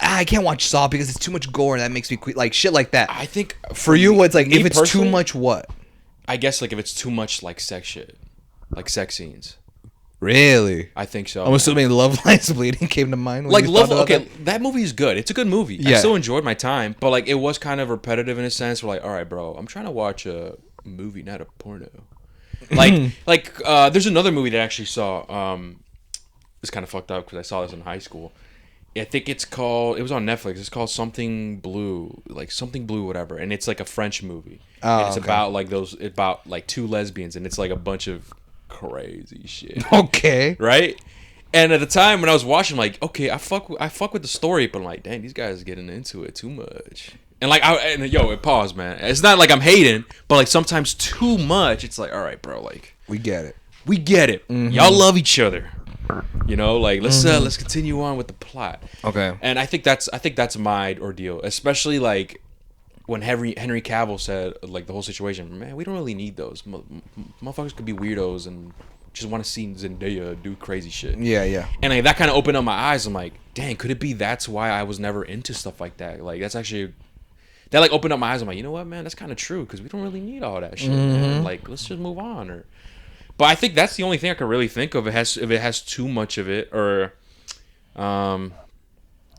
I can't watch Saw because it's too much gore and that makes me like shit like that.
I think
for you, it's like if it's too much what?
I guess like if it's too much like sex shit, like sex scenes.
Really?
I think so.
I'm assuming Love Lines Bleeding came to mind. When
like
you
Love,
thought
okay,
that?
that movie is good. It's a good movie. Yeah. I still enjoyed my time, but like it was kind of repetitive in a sense. We're like, all right, bro, I'm trying to watch a movie, not a porno. Like there's another movie that I actually saw. It's kind of fucked up because I saw this in high school. I think it was on Netflix. It's called Something Blue, like Something Blue, whatever. And it's like a French movie. And it's about like two lesbians, and it's like a bunch of crazy shit.
Okay.
Right? And at the time when I was watching, I'm like, okay, I fuck with the story, but I'm like, dang, these guys are getting into it too much. And like, pause, man. It's not like I'm hating, but like sometimes too much. It's like, all right, bro, like
we get it.
Mm-hmm. Y'all love each other. You know, like let's continue on with the plot.
Okay.
And I think that's my ordeal, especially like when Henry Cavill said like the whole situation. Man, we don't really need those. Motherfuckers could be weirdos and just want to see Zendaya do crazy shit.
Yeah.
And like that kind of opened up my eyes. I'm like, dang, could it be that's why I was never into stuff like that? Like that's actually that like opened up my eyes. I'm like, you know what, man, that's kind of true because we don't really need all that shit. Man. Like let's just move on. But I think that's the only thing I can really think of. If it has too much of it, or,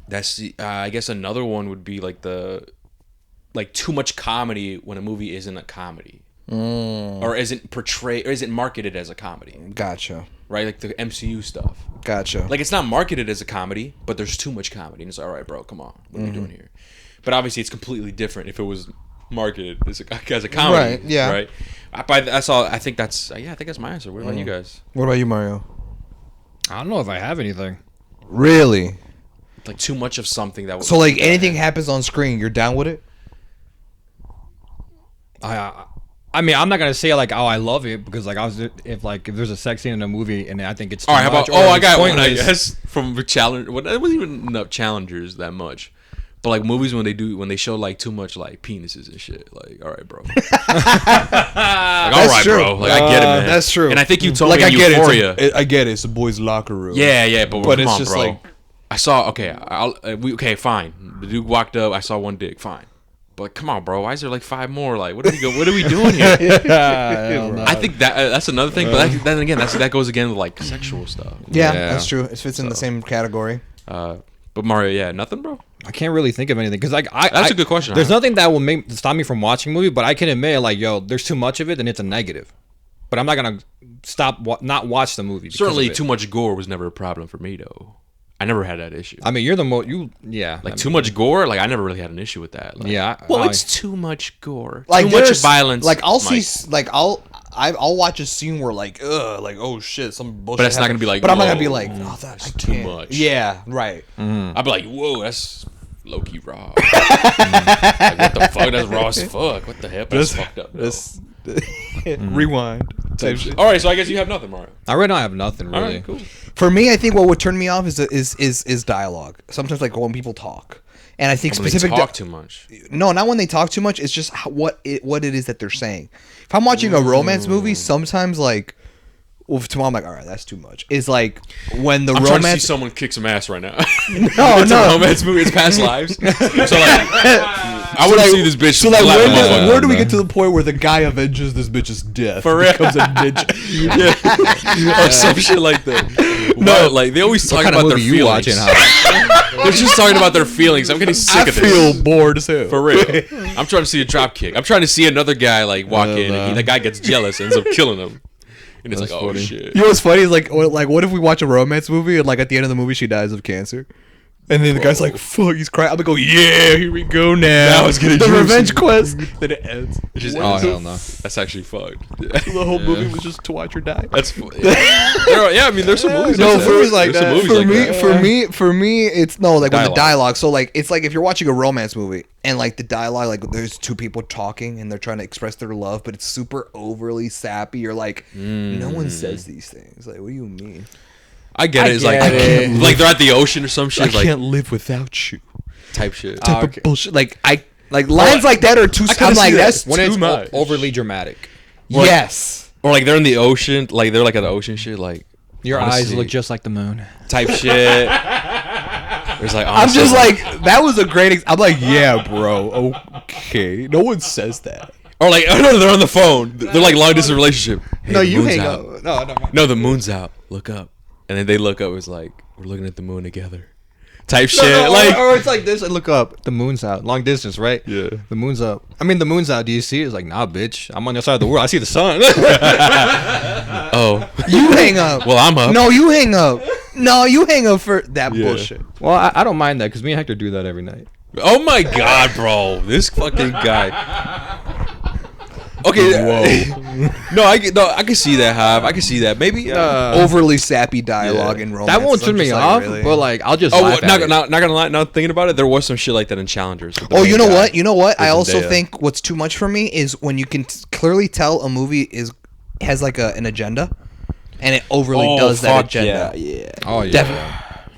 that's the, I guess another one would be like too much comedy when a movie isn't a comedy, or isn't marketed as a comedy.
Gotcha.
Right, like the MCU stuff.
Gotcha.
Like it's not marketed as a comedy, but there's too much comedy, and it's like, all right, bro, come on, what are we doing here? But obviously, it's completely different if it was marketed as a comedy.
Right. Yeah.
Right. That's all. I think that's my answer. What about you guys?
What about you, Mario?
I don't know if I have anything.
Really?
Like too much of something that was.
So like anything happens on screen, you're down with it?
I mean, I'm not gonna say like, oh, I love it because like if there's a sex scene in a movie and I think it's too
all right. How
much,
about I got
pointless.
one. I guess from the challenge. Well, it wasn't even enough challengers that much. But like movies when they show like too much like penises and shit, like all right, bro. Like, all right,
true.
bro. Like I get it, man.
That's true.
And I think you told
like
me
I get
Euphoria.
I get it. It's a boys' locker room.
Yeah, but come
it's
on,
just
bro.
like
I saw. Okay, fine. The dude walked up. I saw one dick. Fine. But like, come on, bro. Why is there like 5 more? Like, what are we doing here? I think that's another thing. But then again, that goes again with like sexual stuff.
Yeah, that's true. It fits in the same category.
But Mario, yeah, nothing, bro.
I can't really think of anything because like
that's a good question.
There's nothing that will stop me from watching a movie, but I can admit like, yo, there's too much of it and it's a negative. But I'm not gonna not watch the movie.
Certainly, too much gore was never a problem for me though. I never had that issue.
I mean, you're the most yeah.
Like too much gore. Like I never really had an issue with that. Like,
Yeah.
Well, it's too much gore.
Like
too much violence.
Like I'll
Mike.
see, like I'll watch a scene where like oh shit, some bullshit.
But it's not
happened.
gonna be like,
But I'm not gonna be
whoa,
like, oh, that I
too
can't.
much.
Yeah, right.
I'd be like, whoa, that's low-key raw. Like, what the fuck? That's raw as fuck. What the hell? That's fucked up.
Rewind. Type shit.
All right, so I guess you have nothing, Mario.
I really don't have nothing really.
All right, cool.
For me, I think what would turn me off is dialogue. Sometimes like when people talk, and I think
When they
specific
talk too much.
No, not when they talk too much. It's just what it is that they're saying. If I'm watching a romance movie, sometimes like, well, tomorrow I'm like, all right, that's too much. It's like when the
I'm trying to see
romance.
someone kick some ass right now.
No,
It's a romance movie. It's past lives. So like, I want to see this bitch.
So like,
slap him on.
where do we get to the point where the guy avenges this bitch's death?
For real?
Becomes a ninja.
Yeah. Or some shit like that. No, like they always talk
What kind of
about their
movie you
feelings.
watching? How?
They're just talking about their feelings. I'm getting sick
I
of this.
feel bored as hell.
For real. I'm trying to see a drop kick. I'm trying to see another guy like walk in and the guy gets jealous and ends up killing him. And it's
That's
like, oh
funny.
shit.
You know what's funny is like what if we watch a romance movie and like at the end of the movie she dies of cancer? And then the guy's like, fuck, he's crying. I'm like, oh, yeah, here we go now.
Now it's getting
the
juicy.
revenge quest. Then it ends.
It just
Oh
ends.
hell no.
That's actually fucked.
The whole movie was just to watch her die.
That's yeah. I mean, there's some movies.
No,
like
for
that.
like
There's some
that.
movies
For
like
me,
that.
for me, it's no like with the
Dialogue.
dialogue. So like it's like if you're watching a romance movie and like the dialogue, like there's two people talking and they're trying to express their love, but it's super overly sappy. You're like, no one says these things. Like, what do you mean?
I get it. It's like
get it.
like they're at the ocean or some shit.
I
Like
can't live without you.
type shit.
Type of bullshit. Like lines like that are too.
I
I'm
couldn't
like
see that.
that's
When
too
it's
much.
overly dramatic.
Yes.
Or like they're in the ocean. Like they're like at the ocean shit. Like
Your
honestly,
eyes look just like the moon.
type shit. It's like
I'm
honestly,
just like that was a great. I'm like, yeah, bro. Okay, no one says that.
or like oh no, they're on the phone. They're like long distance relationship. Hey,
No,
the
you
moon's
hang
out.
up. No, no.
No, the moon's out. Look up. And then they look up. It's like we're looking at the moon together. Type shit.
No,
like
or it's like this. I look up. The moon's out. Long distance, right?
Yeah.
The moon's up. I mean, the moon's out. Do you see it? It's like, nah, bitch. I'm on the other side of the world. I see the sun.
oh.
You hang up.
Well, I'm up.
No, you hang up. No, you hang up for that
Yeah.
bullshit.
Well, I don't mind that because me and Hector do that every night.
Oh my god, bro! This fucking guy. Okay. No, I can see that, Hive. I can see that. Maybe.
Overly sappy dialogue
Yeah.
in romance.
That won't
I'm
turn me
just like,
off,
really?
but like I'll just
Oh,
laugh
not,
at it.
not gonna lie. Now thinking about it, there was some shit like that in Challengers. with the
Oh,
main
you know
guy.
what? You know what? I
With
also
Zendaya.
think what's too much for me is when you can clearly tell a movie has like an agenda, and it overly does that agenda.
Yeah.
Oh yeah.
Definitely.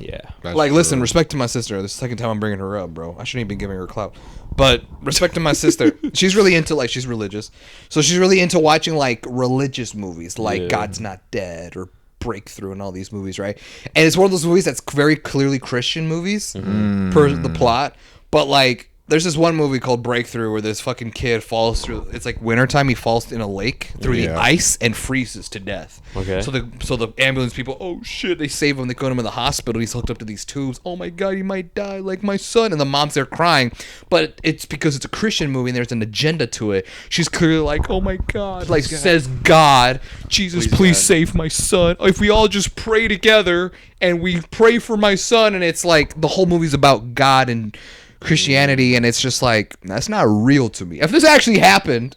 Yeah.
That's
Like,
true.
listen, respect to my sister. This is the second time I'm bringing her up, bro. I shouldn't even be giving her clout. But respect to my sister. She's really into, like, she's religious. So she's really into watching, like, religious movies, like
Yeah.
God's Not Dead or Breakthrough and all these movies, right? And it's one of those movies that's very clearly Christian movies per the plot. But, like, there's this one movie called Breakthrough where this fucking kid falls through. It's like wintertime. He falls in a lake through the
Yeah.
ice and freezes to death.
Okay.
So the ambulance people, oh shit, they save him. They put him in the hospital. He's hooked up to these tubes. Oh my god, he might die like my son. And the mom's there crying, but it's because it's a Christian movie and there's an agenda to it. She's clearly like, oh my god, like says God, Jesus, please
God.
save my son. If we all just pray together and we pray for my son, and it's like the whole movie's about God and Christianity, and it's just like that's not real to me. If this actually happened,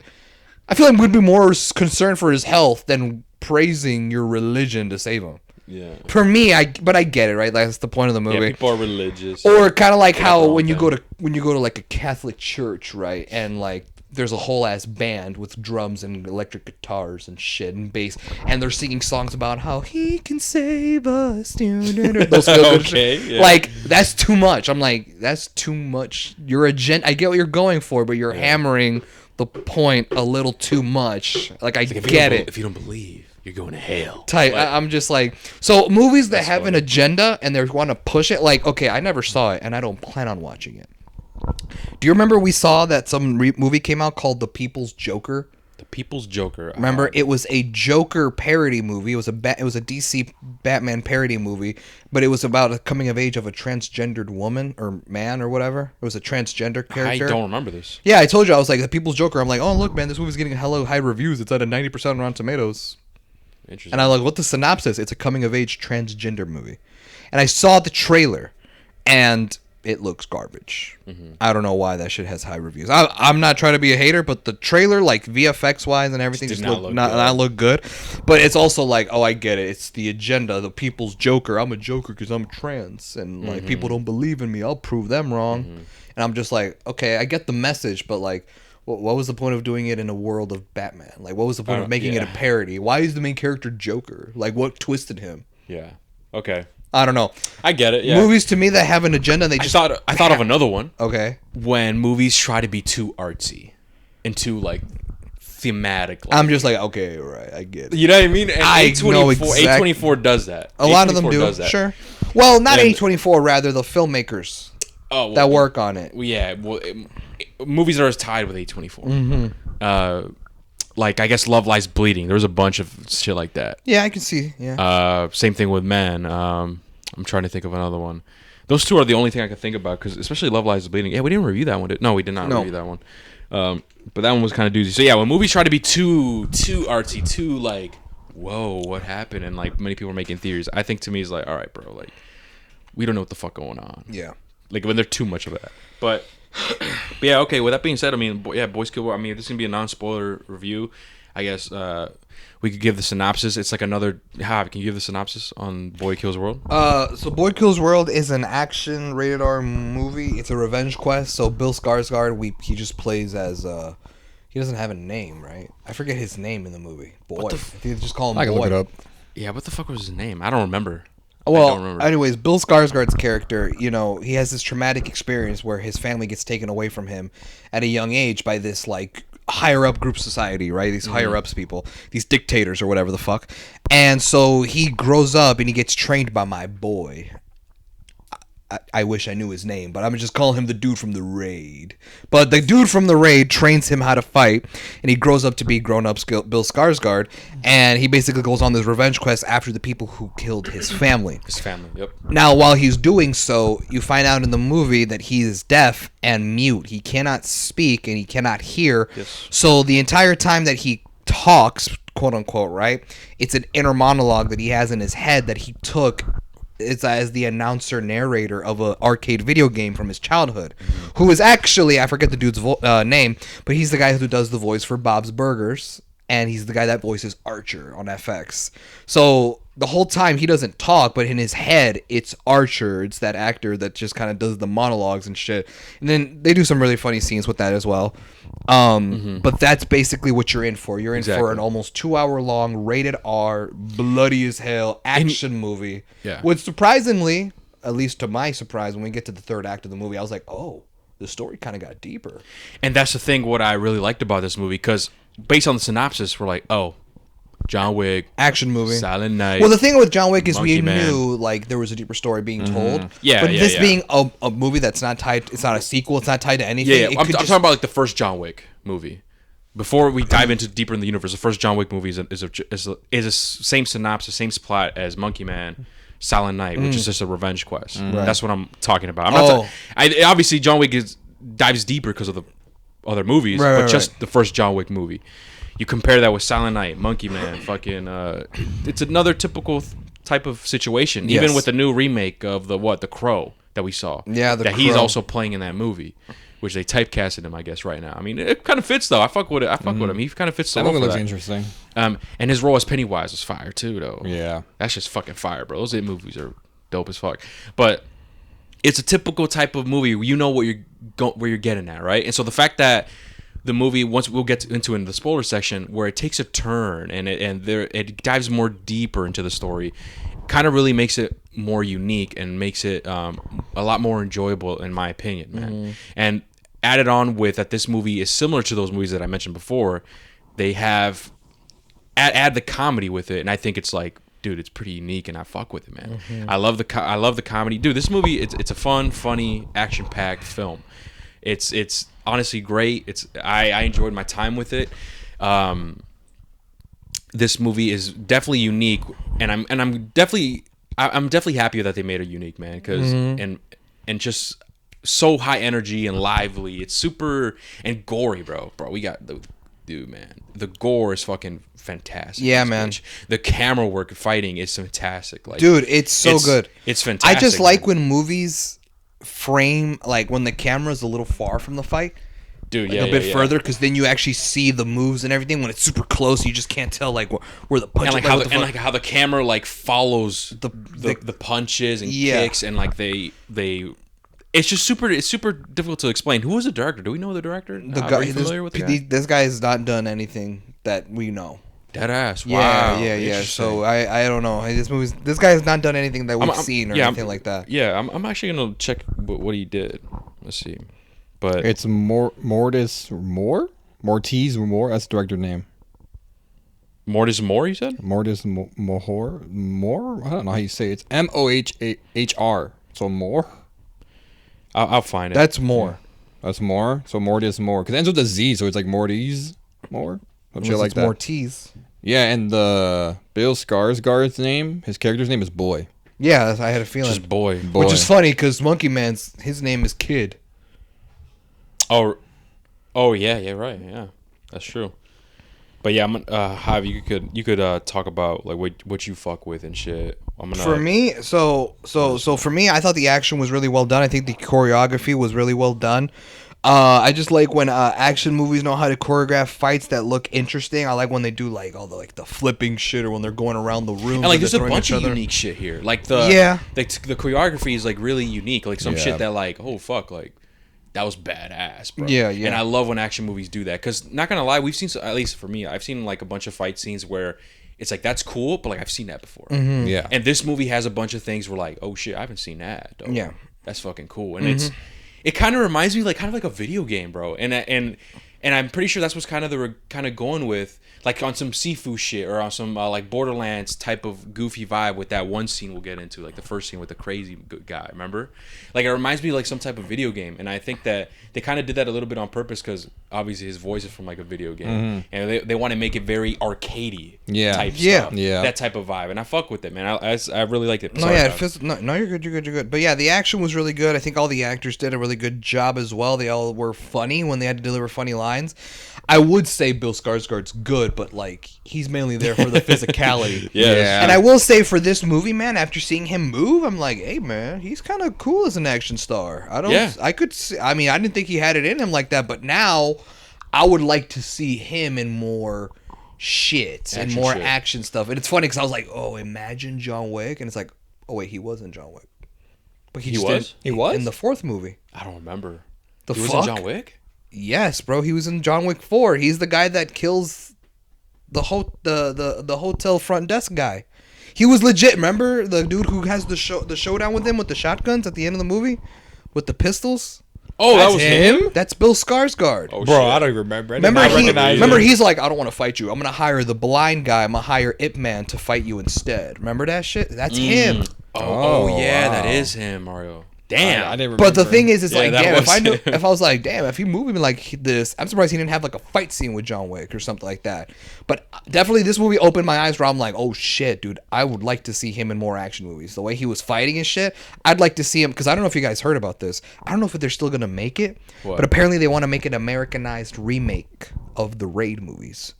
I feel like we'd be more concerned for his health than praising your religion to save him.
Yeah.
For me, but I get it, right? Like, that's the point of the
Yeah.
movie.
People are religious.
Or kind of like how
wrong
when you
with
go
that.
to like a Catholic church, right? And like there's a whole ass band with drums and electric guitars and shit and bass, and they're singing songs about how he can save us. Those feel-good
Okay,
shit.
yeah.
Like that's too much. I'm like, that's too much. You're a I get what you're going for, but you're hammering the point a little too much. Like I
If you
get
don't
it.
If you don't believe, you're going to hell.
Tight.
Like,
I'm just like, so movies that have an
funny.
agenda and they want to push it. Like, okay, I never saw it and I don't plan on watching it. Do you remember we saw that some movie came out called The People's Joker?
The People's Joker.
Remember, it was a Joker parody movie. It was a DC Batman parody movie, but it was about a coming of age of a transgendered woman or man or whatever. It was a transgender
I
character.
don't remember this.
Yeah, I told you I was like The People's Joker. I'm like, oh look, man, this movie's getting hella high reviews. It's at a 90% on Rotten Tomatoes.
Interesting.
And I like, what the synopsis? It's a coming of age transgender movie. and I saw the trailer, and it looks garbage. I don't know why that shit has high reviews. I'm not trying to be a hater, but the trailer, like VFX wise and everything, just not look good. But it's also like, oh, I get it. It's the agenda, the people's Joker. I'm a Joker because I'm trans, and like people don't believe in me. I'll prove them wrong. And I'm just like, okay, I get the message, but like, what was the point of doing it in a world of Batman? Like, what was the point of making it a parody? Why is the main character Joker? Like, what twisted him?
Yeah. Okay.
I don't know.
I get it. Yeah.
Movies to me that have an agenda, they just.
I thought of another one.
Okay.
When movies try to be too artsy and too like thematic. Like,
I'm just like, okay, right, I get it.
you know what I mean? And
I know exactly.
A24 does that.
A lot of them do. Sure. Well, not
And-
A24, rather the filmmakers that work on it.
Yeah. Well, movies are tied with A24. Like I guess Love Lies Bleeding. There was a bunch of shit like that.
Yeah, I can see. Yeah.
Same thing with Man. I'm trying to think of another one. Those two are the only thing I can think about because especially Love Lies Bleeding. Yeah, we didn't review that one. No, we did not review that one. But that one was kind of doozy. So yeah, when movies try to be too artsy, too like, whoa, what happened? And like many people are making theories. I think to me is like, all right, bro, like we don't know what the fuck going on.
Yeah.
Like when there's too much of that. But yeah, okay. With that being said, I mean, Boys Kill World. I mean, this is gonna be a non-spoiler review. I guess we could give the synopsis. It's like another. Can you give the synopsis on Boy Kills World?
So Boy Kills World is an action rated R movie. It's a revenge quest. So Bill Skarsgård, he just plays as he doesn't have a name, right? I forget his name in the movie. Boy, I think they just call him Boy.
I can look it up.
Yeah, what the fuck was his name? I don't remember.
Well, anyways, Bill Skarsgård's character, he has this traumatic experience where his family gets taken away from him at a young age by this, like, higher-up group society, right? These higher-ups people, these dictators or whatever the fuck. And so he grows up and he gets trained by my boy. I wish I knew his name, but I'm gonna just call him the dude from the raid. But the dude from the raid trains him how to fight, and he grows up to be grown-up Bill Skarsgård, and he basically goes on this revenge quest after the people who killed his family.
Yep.
Now, while he's doing so, you find out in the movie that he is deaf and mute. He cannot speak and he cannot hear.
Yes.
So the entire time that he talks, quote unquote, right, it's an inner monologue that he has in his head that he took. It's as the announcer narrator of an arcade video game from his childhood, who is actually, I forget the dude's name, but he's the guy who does the voice for Bob's Burgers, and he's the guy that voices Archer on FX. So the whole time he doesn't talk, but in his head it's Archer. It's that actor that just kind of does the monologues and shit. And then they do some really funny scenes with that as well. But that's basically what you're in for. You're in for an almost 2-hour long rated R, bloody as hell action movie.
Yeah.
Which surprisingly, at least to my surprise, when we get to the third act of the movie, I was like, oh, the story kind of got deeper.
And that's the thing. What I really liked about this movie, because based on the synopsis, we're like, oh, John Wick,
action movie,
Silent Night.
Well, the thing with John Wick is
Monkey
we
Man.
knew like there was a deeper story being told.
Yeah,
but
yeah,
this
yeah.
being a movie that's not tied, it's not a sequel, it's not tied to anything.
Yeah,
It
I'm
could
talking about like the first John Wick movie. Before we dive into deeper in the universe, the first John Wick movie is a same synopsis, same plot as Monkey Man, Silent Night, which is just a revenge quest. That's what I'm talking about. Obviously, John Wick dives deeper because of the other movies, but just the first John Wick movie. You compare that with Silent Night, Monkey Man, fucking. It's another typical type of situation. Even with the new remake of the Crow that we saw.
Yeah,
that he's also playing in that movie, which they typecasted him, I guess, right now. I mean, it kind of fits though. I fuck with it. I fuck with him. He kind of fits.
That
well
one
for
looks
that.
interesting.
And his role as Pennywise was fire too, though.
Yeah,
that's just fucking fire, bro. Those It movies are dope as fuck. But it's a typical type of movie. You know what where you're getting at, right? And so the fact that the movie, once we'll get into in the spoiler section, where it takes a turn and it dives more deeper into the story, kind of really makes it more unique and makes it a lot more enjoyable, in my opinion, man. And added on with that, this movie is similar to those movies that I mentioned before. They have add the comedy with it, and I think it's like, dude, it's pretty unique, and I fuck with it, man. I love the comedy, dude. This movie, it's a fun, funny, action-packed film. It's honestly great. I enjoyed my time with it. This movie is definitely unique, and I'm definitely happy that they made it unique, man. Because and just so high energy and lively. It's super and gory, bro. We got dude, man, the gore is fucking fantastic.
Yeah,
This
man.
bitch. The camera work fighting is fantastic. Like,
Dude, it's so good.
It's fantastic.
I just like
man.
when movies frame, like when the camera's a little far from the fight.
dude,
Like
yeah,
a bit
yeah,
further, because then you actually see the moves and everything. When it's super close, you just can't tell like where the punch.
And like how the camera like follows
The-
the punches and
Yeah.
kicks, and like they it's just super difficult to explain. Who was the director? Do we know the director?
the
Are
guy,
you familiar with the guy?
this guy has not done anything that we know.
Dead ass.
Yeah,
Wow.
yeah.
Interesting.
So I don't know. This guy has not done anything that we've seen or
yeah,
anything like that.
Yeah, I'm actually gonna check what he did. Let's see, but
It's Mortis Moore. That's the director name.
Mortis Moore, you said?
Mortis Moore. I don't know how you say it. It's Mohr. So Moore.
I'll find it.
That's more.
That's Moore. So Mortis Moore, because it ends with a Z, so it's like Mortis Moore. Some shit like
It's
that.
more teas.
Yeah, and the Bill Skarsgård's name, his character's name is Boy.
Yeah, I had a feeling.
just boy.
Which is funny because Monkey Man's his name is Kid.
Oh yeah, right, yeah, that's true. But yeah, I'm Hive, you could talk about like what you fuck with and shit. I'm gonna
For me, so for me, I thought the action was really well done. I think the choreography was really well done. I just like when action movies know how to choreograph fights that look interesting. I like when they do like all the flipping shit, or when they're going around the room.
And like there's a bunch of unique shit here. Like the choreography is like really unique. Like some shit that like, oh fuck, like that was badass, bro.
Yeah.
And I love when action movies do that, because not gonna lie, we've seen, at least for me, I've seen like a bunch of fight scenes where it's like that's cool, but like I've seen that before.
Mm-hmm.
Yeah.
And this movie has a bunch of things where like, oh shit, I haven't seen that. Though.
Yeah.
That's fucking cool. And it kind of reminds me like kind of like a video game, bro. And I'm pretty sure that's what's kind of they're kind of going with, like on some Sifu shit, or on some like Borderlands type of goofy vibe with that one scene we'll get into, like the first scene with the crazy guy, remember? Like it reminds me of like some type of video game, and I think that they kind of did that a little bit on purpose, because obviously his voice is from like a video game, and they want to make it very arcadey type stuff, that type of vibe, and I fuck with it, man. I really liked it.
No, yeah, you're good, you're good. But yeah, the action was really good. I think all the actors did a really good job as well. They all were funny when they had to deliver funny lines. I would say Bill Skarsgård's good, but like he's mainly there for the physicality.
Yeah.
And I will say for this movie, man, after seeing him move, I'm like, hey, man, he's kind of cool as an action star. I didn't think he had it in him like that, but now I would like to see him in more shit and more action stuff. And it's funny because I was like, oh, imagine John Wick, and it's like, oh wait, he was in John Wick, but he was in the fourth movie.
I don't remember.
He
was in John Wick?
Yes, bro. He was in John Wick 4. He's the guy that kills the hotel front desk guy. He was legit. Remember the dude who has the showdown with him with the shotguns at the end of the movie with the pistols?
Oh, that was him?
That's Bill Skarsgård.
Oh,
Bro,
shit.
I don't even remember.
Remember, he's like, I don't want to fight you. I'm gonna hire the blind guy. I'm gonna hire Ip Man to fight you instead. Remember that shit? That's him.
Oh yeah,
wow.
that is him, Mario. Damn.
I didn't remember.
But the thing is, it's like,
that
damn,
was
if I was like, damn, if he moved me like this, I'm surprised he didn't have like a fight scene with John Wick or something like that. But definitely this movie opened my eyes where I'm like, oh shit, dude, I would like to see him in more action movies. The way he was fighting and shit, I'd like to see him, because I don't know if you guys heard about this. I don't know if they're still going to make it,
What?
but apparently they want to make an Americanized remake of the Raid movies.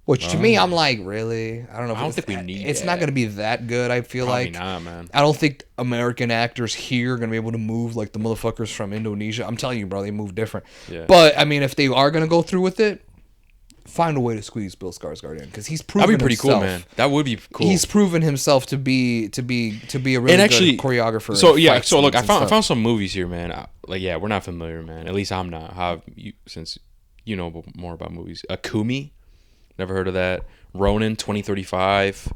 Which to me, I'm like, really? I don't know.
I don't think we need
It's
that.
not going to be that good. I feel
Probably
like
not, man.
I don't think American actors here are going to be able to move like the motherfuckers from Indonesia. I'm telling you, bro, they move different.
Yeah.
But I mean, if they are going to go through with it, find a way to squeeze Bill Skarsgård in, because he's proven
That'd be pretty
himself.
cool, man. That would be cool.
He's proven himself to be a really
and actually,
good choreographer.
So
and
yeah,
fight
so look, I
scenes and
found
stuff.
some movies here, man. We're not familiar, man. At least I'm not. How you, since you know more about movies? Akumi, never heard of that. Ronin 2035,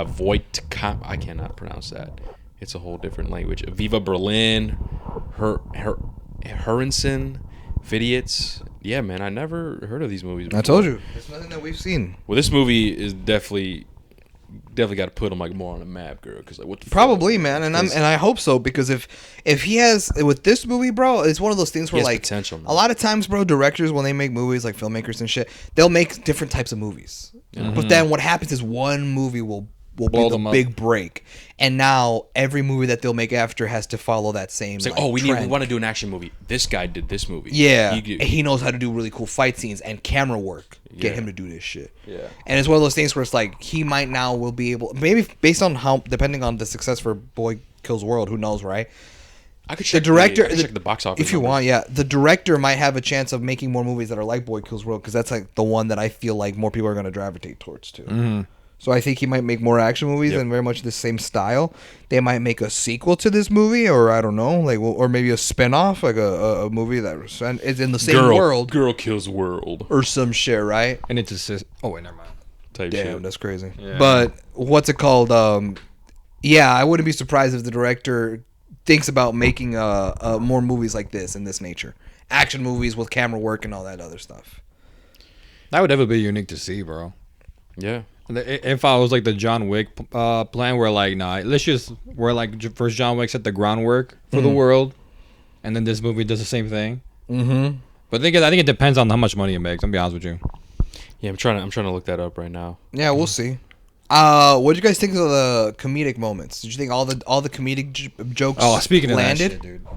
Voight. I cannot pronounce that. It's a whole different language. Viva Berlin, Herrensen, Vidiots. Yeah, man, I never heard of these movies before.
I told you, it's nothing that we've seen.
Well, this movie is definitely got to put him like more on the map, girl. Because like, what the
Probably,
fuck?
man, and I hope so, because if he has with this movie, bro, it's one of those things where
has
like
potential, man.
a lot of times, bro, directors when they make movies, like filmmakers and shit, they'll make different types of movies. But then what happens is one movie will will
Blow
be the
them up.
big break. And now every movie that they'll make after has to follow that same.
It's like,
like,
we
trend.
want to do an action movie. This guy did this movie.
Yeah,
He-
he knows how to do really cool fight scenes and camera work. Get
Yeah.
him to do this shit.
Yeah.
And it's one of those things where it's like he might now will be able, maybe based on how, depending on the success for Boy Kills World, who knows, right?
I could
The
check
director,
I could check the box office
if you
numbers.
want, yeah. The director might have a chance of making more movies that are like Boy Kills World because that's like the one that I feel like more people are going to gravitate towards too.
Mm-hmm.
So I think he might make more action movies
Yep.
and very much the same style. They might make a sequel to this movie, or I don't know, like, or maybe a spin-off, like a movie that is in the same world
Girl Kills World
or some shit, right?
And it's a oh wait, never mind.
type
Damn,
shit.
that's crazy.
Yeah.
But what's it called? Yeah, I wouldn't be surprised if the director thinks about making more movies like this in this nature, action movies with camera work and all that other stuff.
That would definitely be unique to see, bro.
Yeah.
If I was like the John Wick plan, where like, nah, where like first John Wick set the groundwork for the world, and then this movie does the same thing.
Mm-hmm.
But I think it depends on how much money it makes. I'm be honest with you.
Yeah, I'm trying to look that up right now.
Yeah, we'll see. What did you guys think of the comedic moments? Did you think all the comedic jokes
Speaking
landed?
of that shit, dude.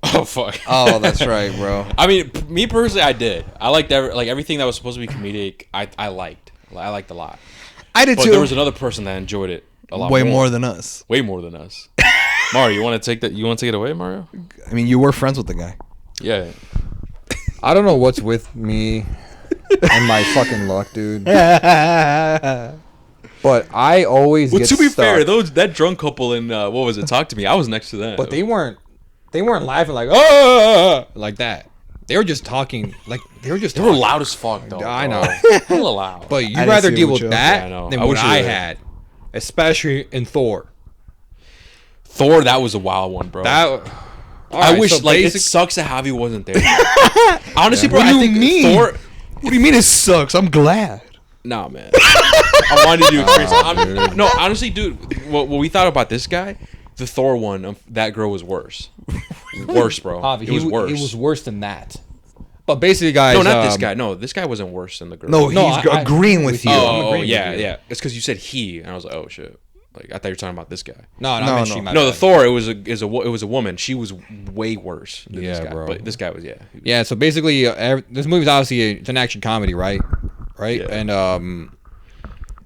Oh fuck.
Oh, that's right, bro.
I mean, me personally, I did. I liked everything that was supposed to be comedic. I liked a lot.
I did
But
too.
there was another person that enjoyed it a lot
Way more than us.
way more than us. Mario, you want to take that? You want to take it away, Mario?
I mean, you were friends with the guy.
Yeah.
I don't know what's with me and my fucking luck, dude. But I always
Well,
get
to be
stuck.
fair, that drunk couple in what was it? Talk to Me. I was next to them.
But they weren't laughing like oh like that. They were just talking like they were
They were loud as fuck, though.
I
bro.
know.
Hella loud.
But you
didn't
rather
see it
deal
with
with
you.
that
Yeah, I know.
than
I
what
wish you
I
did.
had, especially in Thor.
Thor, that was a wild one, bro.
That
I wish it sucks that Javi wasn't there. Honestly, bro,
What do
I
you
think
mean?
Thor.
What do you mean it sucks? I'm glad.
Nah, man. I wanted to experience. No, honestly, dude. What we thought about this guy, the Thor one, that girl was worse. Worse, bro.
Javi,
It was worse.
It was worse than that. But basically, guys.
No, not this guy. No, this guy wasn't worse than the girl.
No,
No,
he's
I-
agreeing with you.
I'm
Oh,
agreeing with
yeah,
you.
yeah. It's because you said he, and I was like, oh shit. Like I thought you were talking about this guy.
No,
No,
no,
no.
she might
No, the
be.
Thor. It was a woman. She was way worse than this
Yeah,
guy.
bro.
But this guy was
Yeah, so basically, this movie's obviously it's an action comedy, right? Right,
Yeah.
and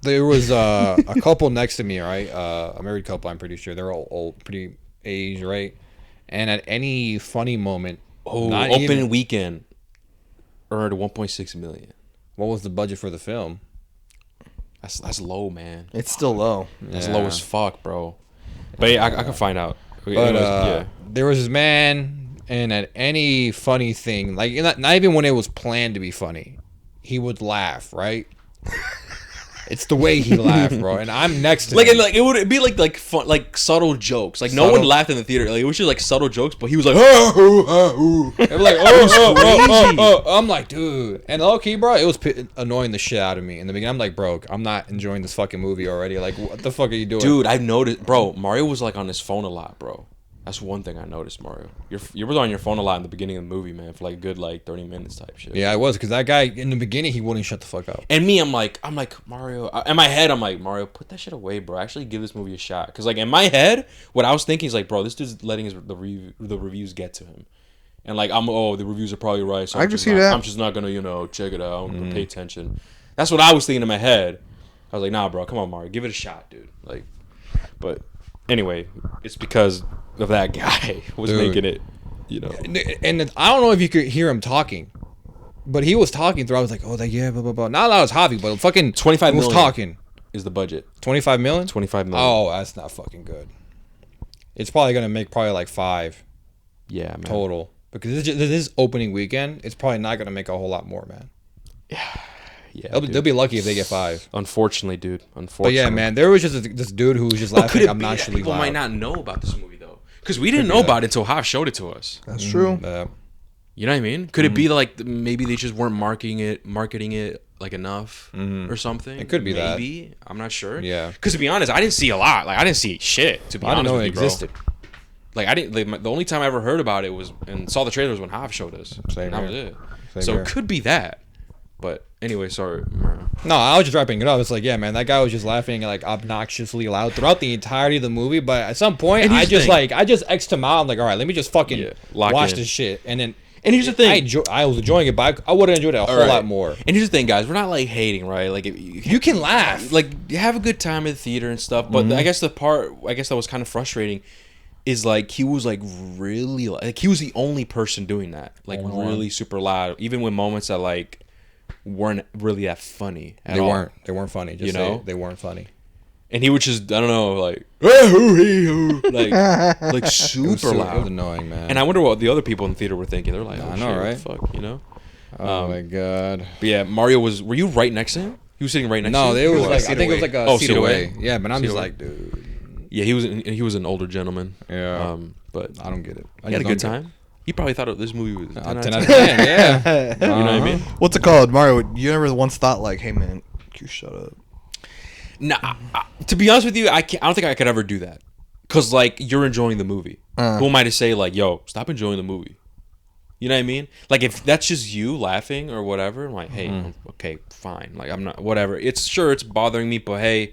there was a couple next to me, right? A married couple, I'm pretty sure they're all old, pretty aged, right? And at any funny moment,
Oh,
not
opening
even-
weekend earned 1.6 million.
what was the budget for the film?
That's low, man.
It's still low.
That's
Yeah.
low as fuck, bro. But yeah, I can find out.
But
Anyways,
there was this man, and at any funny thing, like not even when it was planned to be funny, he would laugh, right? It's the way he laughed, bro. And I'm next to him.
It would be like fun, like subtle jokes. Like no
Subtle-
one laughed in the theater. Like it was just like subtle jokes, but he was like, oh,
They were like, oh. I'm like, dude. And low key, bro, it was annoying the shit out of me in the beginning. I'm like, bro, I'm not enjoying this fucking movie already. Like, what the fuck are you doing?
dude. I noticed, bro. Mario was like on his phone a lot, bro. That's one thing I noticed, Mario. You were on your phone a lot in the beginning of the movie, man, for like a good 30 minutes type shit.
Yeah, I was, because that guy, in the beginning, he wouldn't shut the fuck up.
And me, I'm like Mario. In my head, I'm like, Mario, put that shit away, bro. Actually, give this movie a shot. Because like in my head, what I was thinking is like, bro, this dude's letting the reviews get to him. And like the reviews are probably right. So
I can see that.
I'm just not gonna check it out, pay attention. That's what I was thinking in my head. I was like, nah, bro, come on, Mario, give it a shot, dude. Like, but anyway, it's because of that guy was
Dude.
making it, you know.
And I don't know if you could hear him talking, but he was talking through. I was like, oh, like, yeah, blah, blah, blah. Not that was Javi, but fucking
25
he was
million.
talking.
Is the budget
25 million?
25 million?
Oh, that's not fucking good. It's probably going to make like 5
yeah, man.
total. Because this is opening weekend. It's probably not going to make a whole lot more, man.
Yeah,
They'll
dude.
be lucky if they get 5.
Unfortunately, dude.
But
Unfortunately.
yeah, man, there was just this dude who was just
But
laughing
could it be that
obnoxiously
people
loud.
might not know about this movie though? Because we didn't
be
know
that.
about it until Hav showed it to us.
That's true.
You know what I mean? Could it be like maybe they just weren't marketing it like enough or something?
It could be that.
Maybe I'm not sure.
Yeah.
Because to be honest, I didn't see a lot. Like I didn't see shit. To be
I didn't
honest
know
with
it
you, bro.
existed.
Like I didn't. Like, the only time I ever heard about it was and saw the trailer was when Hav showed us.
Same
and that
here.
was it.
Same
So
here.
it could be that. But anyway, sorry.
No, I was just wrapping it up. It's like, yeah, man, that guy was just laughing like obnoxiously loud throughout the entirety of the movie. But at some point,
And
I
here's the
just
thing.
I just X'd him out. I'm like, all right, let me just fucking
lock
watch
in.
this shit. And then,
And here's the thing.
I was enjoying it, but I would have enjoyed it a whole lot more.
And here's the thing, guys. We're not like hating, right? Like
You can laugh.
like you have a good time at the theater and stuff. But I guess that was kind of frustrating is like he was like really like he was the only person doing that, like really super loud, even when moments that like weren't really that funny at
They
all.
weren't. They weren't funny. Just they weren't funny.
And he would just, I don't know, like like super loud.
It was annoying, man.
And I wonder what the other people in the theater were thinking. They're like, oh,
I know,
shit,
right?
What the fuck, you know?
Oh my god.
But yeah, Mario were you right next to him? He was sitting right next to you?
No, they was
like
like
a
I think it was like a
seat
seat
away.
away. Yeah, but I'm
Seat
just
away.
like, dude.
Yeah, he was an older gentleman.
Yeah.
But
I don't get it.
he had a good time. He probably thought this movie was 10 out of
10
10.
out of 10. Yeah.
You know what I mean?
What's it called, Mario? You never once thought like, hey man, you shut up.
Nah, to be honest with you, I don't think I could ever do that. Cause like you're enjoying the movie. Who am I to say like, yo, stop enjoying the movie? You know what I mean? Like if that's just you laughing or whatever, I'm like, hey, okay, fine. Like I'm not whatever. It's bothering me, but hey,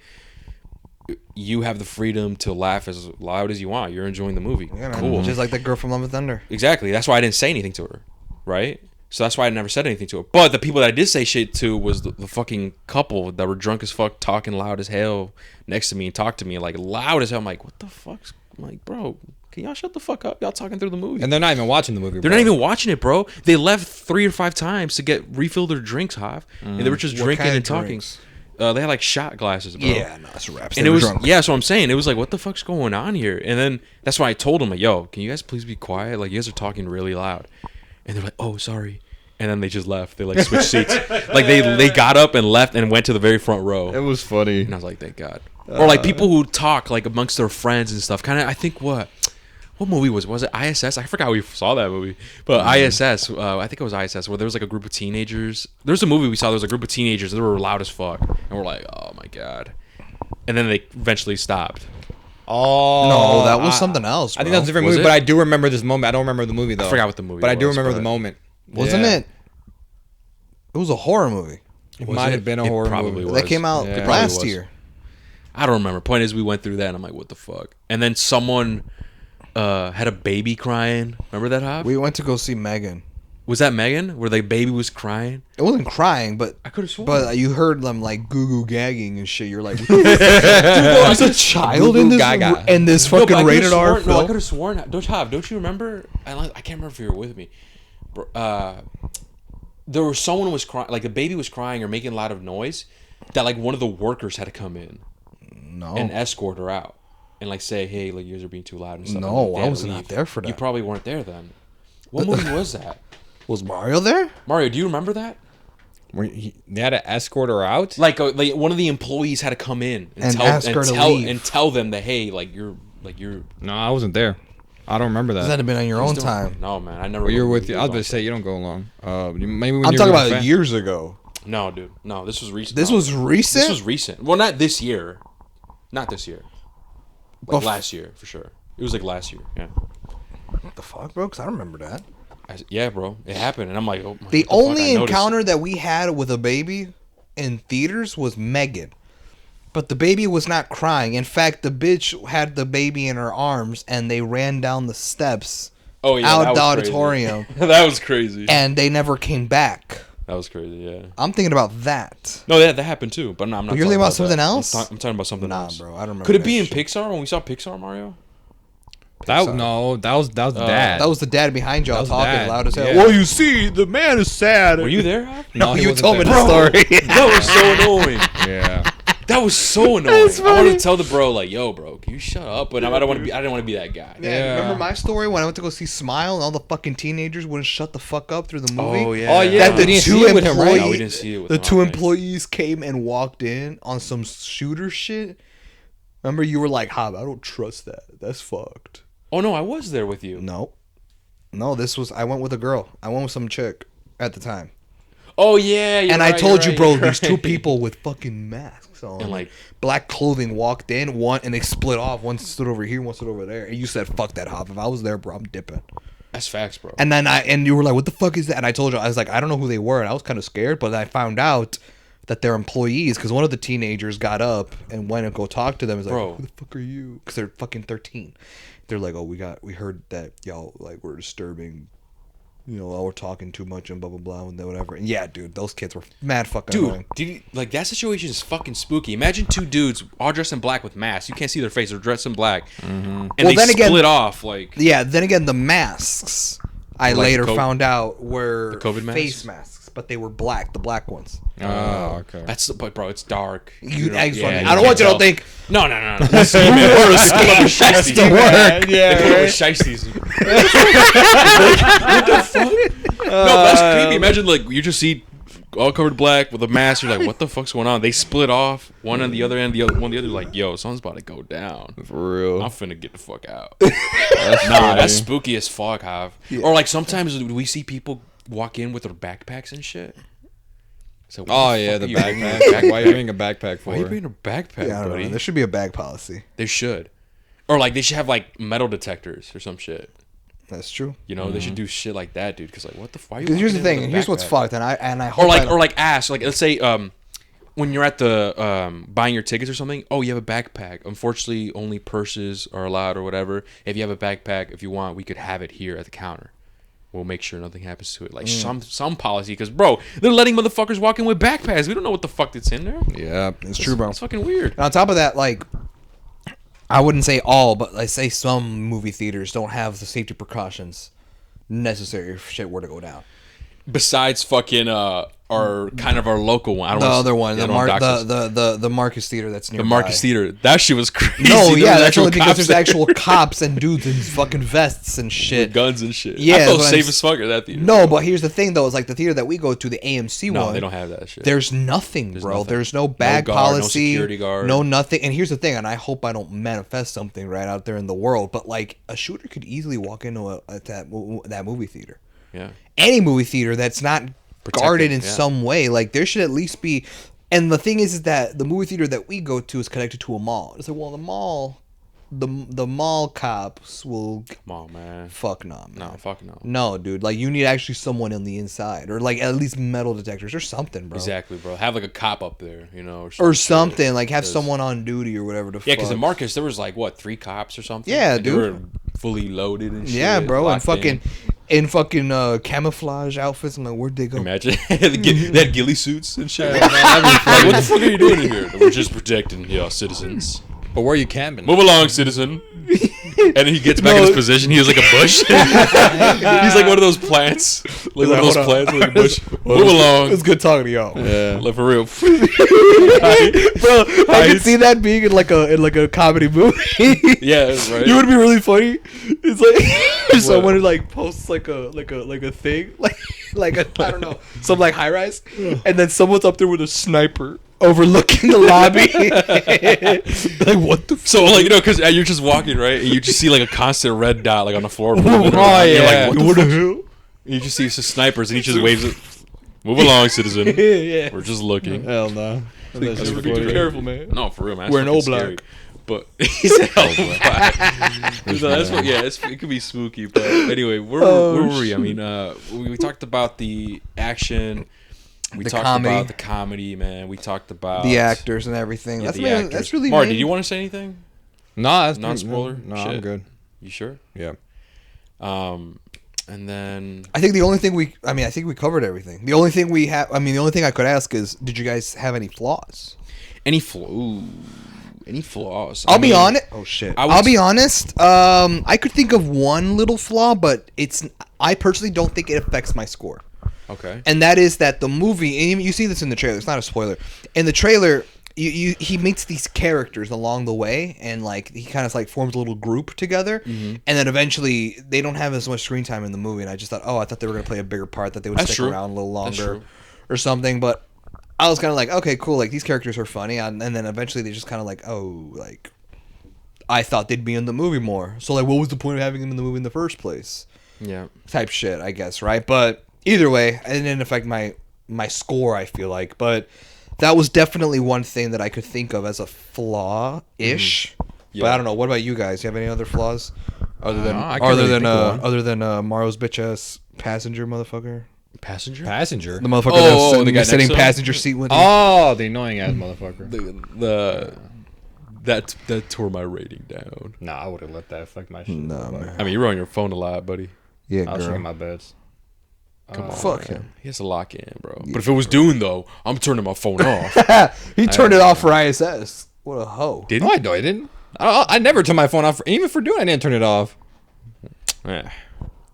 you have the freedom to laugh as loud as you want. You're enjoying the movie.
Yeah, man.
Cool.
Just like that girl from Love and Thunder.
Exactly. That's why I didn't say anything to her. Right? So that's why I never said anything to her. But the people that I did say shit to was the fucking couple that were drunk as fuck, talking loud as hell next to me and talk to me like loud as hell. I'm like, what the fuck's... I'm like, bro, can y'all shut the fuck up? Y'all talking through the movie.
And they're not even watching the movie.
They're not even watching it, bro. They left 3 or 5 times to get refill their drinks, Hav. And they were just
What
drinking
kind
and
of
talking.
drinks?
They had like shot glasses, bro.
Yeah, no, it's raps.
And it was that's what I'm saying. It was like, what the fuck's going on here? And then that's why I told them, like, yo, can you guys please be quiet? Like, you guys are talking really loud. And they're like, oh, sorry. And then they just left. They like switched seats. Like they got up and left and went to the very front row.
It was funny.
And I was like, thank God. Or like people who talk like amongst their friends and stuff. Kind of, I think what movie was it? Was it ISS? I forgot we saw that movie. But ISS, I think it was ISS, where there was like a group of teenagers. There was a movie we saw. There was a group of teenagers. They were loud as fuck, and we're like, oh my God. And then they eventually stopped.
Oh
No, that was something else.
I think that was a different
Was
movie,
it?
but I do remember this moment. I don't remember the movie though.
I forgot what the movie
but I do
was,
remember
but-
the moment.
wasn't
Yeah.
it? It was a horror movie
It
Was
might
it?
have been a
It
horror
probably
movie.
was.
that came out
Yeah. It
probably
last
was.
year.
I don't remember. Point is, we went through that, and I'm like, what the fuck? And then someone had a baby crying. Remember that, Hav?
We went to go see Megan.
Was that Megan? Where the baby was crying?
It wasn't crying, but
I could have sworn.
but you heard them like goo goo gagging and shit. You're like, there's a child in
Goo-goo
this
gaga.
in this
No, but
fucking
I could've
rated R
sworn- No, I
film.
could have sworn. Don't you remember? I can't remember if you were with me. There was someone was crying, like the baby was crying or making a lot of noise. That like one of the workers had to come in
No,
and escort her out and like say, hey, like you guys are being too loud and stuff.
No,
and they
I
had to
was not
leave.
there for
You
that.
probably weren't there then. What movie was that?
was Mario there?
Mario, do you remember that?
They had to escort her out.
Like one of the employees had to come in
And ask her to leave.
and tell them that hey, like you're
No, I wasn't there. I don't remember that.
That had been on your own
Still-
time.
No, man, I never.
Well, you're
remember
with you. I was about to say you don't go along. Maybe when
I'm
you
talking
were
about
a fan.
years ago.
No, dude. No, this was recent.
This
No.
was recent.
This was recent. Well, not this year. Not this year. Like
Bef-
last year, for sure. It was like last year. Yeah.
What the fuck, bro? Because I don't remember that.
Yeah, bro. It happened, and I'm like, oh my.
The
what fuck?
only
I noticed.
encounter that we had with a baby in theaters was Megan. But the baby was not crying. In fact, the bitch had the baby in her arms and they ran down the steps
Oh yeah,
out
that
the
was crazy.
auditorium
That was crazy.
and they never came back.
That was crazy. Yeah.
I'm thinking about that.
No, that happened too. But no, I'm not.
But you're
talking
thinking about something
that.
else?
I'm talking about something
Nah,
else.
bro, I don't remember.
Could it
that
be in
shit.
Pixar when we saw Pixar Mario?
That
Pixar.
no, that was dad.
That was the dad behind y'all
That was
talking
dad.
loud as hell.
Yeah.
Well, you see, the man is sad.
Were you there? Hap?
no, he
you
wasn't
told me
there.
the story.
That was so annoying.
Yeah.
That was so annoying.
That's
I wanted
funny.
to tell the bro like, "Yo, bro, can you shut up?" But I don't want to be. I didn't want to be that guy.
Yeah,
Yeah.
remember my story when I went to go see Smile and all the fucking teenagers wouldn't shut the fuck up through the movie?
Oh yeah.
Oh, yeah.
That
we
the
didn't
two
see it with him, right?
employees,
No, we didn't see it with
the
him, I
two
don't think.
employees came and walked in on some shooter shit. Remember, you were like, "Hob, I don't trust that. That's fucked."
Oh no, I was there with you.
No, this was I went with a girl. I went with some chick at the time,
Oh yeah.
and I told you, bro, these two people with fucking masks on
And, like-
black clothing walked in, and they split off. One stood over here, one stood over there, and you said, "Fuck that, Hob. If I was there, bro, I'm dipping."
That's facts, bro.
And then you were like, "What the fuck is that?" And I told you, I was like, "I don't know who they were," and I was kind of scared. But I found out that they're employees because one of the teenagers got up and went and go talk to them. He's like,
Bro.
"Who the fuck are you?" Because they're fucking 13. They're like, "Oh, we heard that y'all like were disturbing." We're talking too much and blah blah blah and whatever. And yeah, dude, those kids were mad fucking annoying.
Dude, like that situation is fucking spooky. Imagine two dudes all dressed in black with masks. You can't see their face. They're dressed in black, and they split off. Like,
yeah. Then again, the masks I
Like
later
the
found out were
The COVID
face
masks?
masks, but they were black. The black ones.
Oh, okay.
but bro, it's dark.
I don't want you to think.
No. That's the word.
Yeah,
They put shiesties. What the fuck? No, that's creepy. Imagine like you just see all covered black with a mask. You're like, what the fuck's going on? They split off. One on the other end, the other like, yo, something's about to go down.
For real.
I'm finna get the fuck out. That's spooky as fuck, Hav. Yeah. Or like sometimes we see people walk in with their backpacks and shit. So
the backpack. Why are you bringing a backpack for?
Why are you bringing a backpack,
Yeah, I don't
buddy?
know. There should be a bag policy.
They should. Or like they should have like metal detectors or some shit.
That's true.
They should do shit like that, dude. Because like, what the fuck?
Because here's the thing. Here's what's fucked, and I hope
or like ask like let's say when you're at the buying your tickets or something. Oh, you have a backpack. Unfortunately, only purses are allowed or whatever. If you have a backpack, if you want, we could have it here at the counter. We'll make sure nothing happens to it. Like some policy, because bro, they're letting motherfuckers walk in with backpacks. We don't know what the fuck that's in there.
Yeah,
it's true, bro.
It's fucking weird.
And on top of that, like, I wouldn't say all, but I say some movie theaters don't have the safety precautions necessary if shit were to go down.
Besides fucking our local one. I don't
The
wanna,
other one,
yeah,
the Marcus Theater that's nearby.
the Marcus Theater. That shit was crazy.
No,
There
yeah,
was
that's only because
cops
there's
there.
actual cops and dudes in fucking vests and shit.
With guns and shit.
Yeah,
I felt
that's what
safe
I'm
as fuck at that theater.
No, but here's the thing though, is like the theater that we go to, the AMC
No,
one.
they don't have that shit.
There's nothing, bro.
nothing.
There's no bag
guard, no
policy,
security guard.
no nothing. And here's the thing, and I hope I don't manifest something right out there in the world, but like a shooter could easily walk into that movie theater.
Yeah.
Any movie theater that's not guarded in
yeah.
some way, like there should at least be. And the thing is that the movie theater that we go to is connected to a mall. It's like, well, the mall, the mall cops will.
Come on, man.
Fuck no, man.
No, fuck no.
No, dude. Like you need actually someone on the inside, or like at least metal detectors or something, bro.
Exactly, bro. Have like a cop up there,
or something. Like have someone on duty or whatever.
Yeah, because in Marcus there was like what 3 cops or something.
Yeah,
and
dude.
They were fully loaded and shit.
Yeah, bro, and
locked
in fucking camouflage outfits. I'm like, where'd they go?
Imagine they had ghillie suits and shit. Like, what the fuck are you doing in here? We're just protecting citizens.
But where are you camping?
Move along, citizen. And then he gets back in his position. He was like a bush. He's like one of those plants. Like one of those plants, like a bush. Move along.
It's good talking to y'all.
Yeah.
Like for real.
Bro, I could see that being in like a comedy movie.
Yeah, right.
You would be really funny. It's like someone who like posts like a thing, like a I don't know, some like high rise, and then someone's up there with a sniper overlooking the lobby. Like what the?
So like because you're just walking right, and you just see like a constant red dot like on the floor.
Oh
You're
yeah.
like, what the hell? And you just see some snipers, and he just waves it. Move along, citizen.
Yeah.
We're just looking.
Hell no.
That's
Be
pretty
careful, man.
No, for real, man.
We're an
That's
old
fucking
black.
scary. But he said old black. So that's what. Yeah, it could be spooky. But anyway, where were we? I mean, we talked about the action. We
The
talked
comedy.
about the comedy, man. We talked about
The actors and everything.
Yeah,
That's
the
really,
actors.
that's really.
Mark,
main-
did you want to say anything?
No, that's
Non-spoiler?
No,
Shit.
I'm good.
You sure?
Yeah.
And then
I think the only thing I think we covered everything. The only thing I could ask is, did you guys have any flaws?
any flaws?
I'll be honest. Oh shit!
I would
I'll be honest. I could think of one little flaw, but I personally don't think it affects my score.
Okay.
And that is that the movie, and you see this in the trailer. It's not a spoiler. In the trailer, he meets these characters along the way, and like he kind of like forms a little group together, and then eventually they don't have as much screen time in the movie. And I just thought, I thought they were gonna play a bigger part, that they would
That's
stick
true.
around a little
That's
longer,
true.
or something. But I was kind of like, okay, cool. Like these characters are funny, and then eventually they just kind of like, like I thought they'd be in the movie more. So like, what was the point of having them in the movie in the first place?
Yeah.
Type shit, I guess, right? But either way, it didn't affect my score, I feel like. But that was definitely one thing that I could think of as a flaw-ish.
Yeah.
But I don't know. What about you guys? You have any other flaws? Other than
I can't really think of one.
other than Mario's bitch ass passenger motherfucker.
Passenger.
The motherfucker
the guy
that's sitting
next to him?
passenger seat with him.
Oh, the annoying ass motherfucker.
That tore my rating down.
Nah, I would have let that affect my shit.
Nah, man.
I mean, you're on your phone a lot, buddy.
Yeah,
I was
girl.
checking my beds.
Come on,
Fuck
man.
him.
He has to lock in, bro. But if it was Dune, though, I'm turning my phone off.
He turned it off for ISS. What a hoe.
Did
No, I didn't. I never turn my phone off. Even for doing, I didn't turn it off.
Yeah.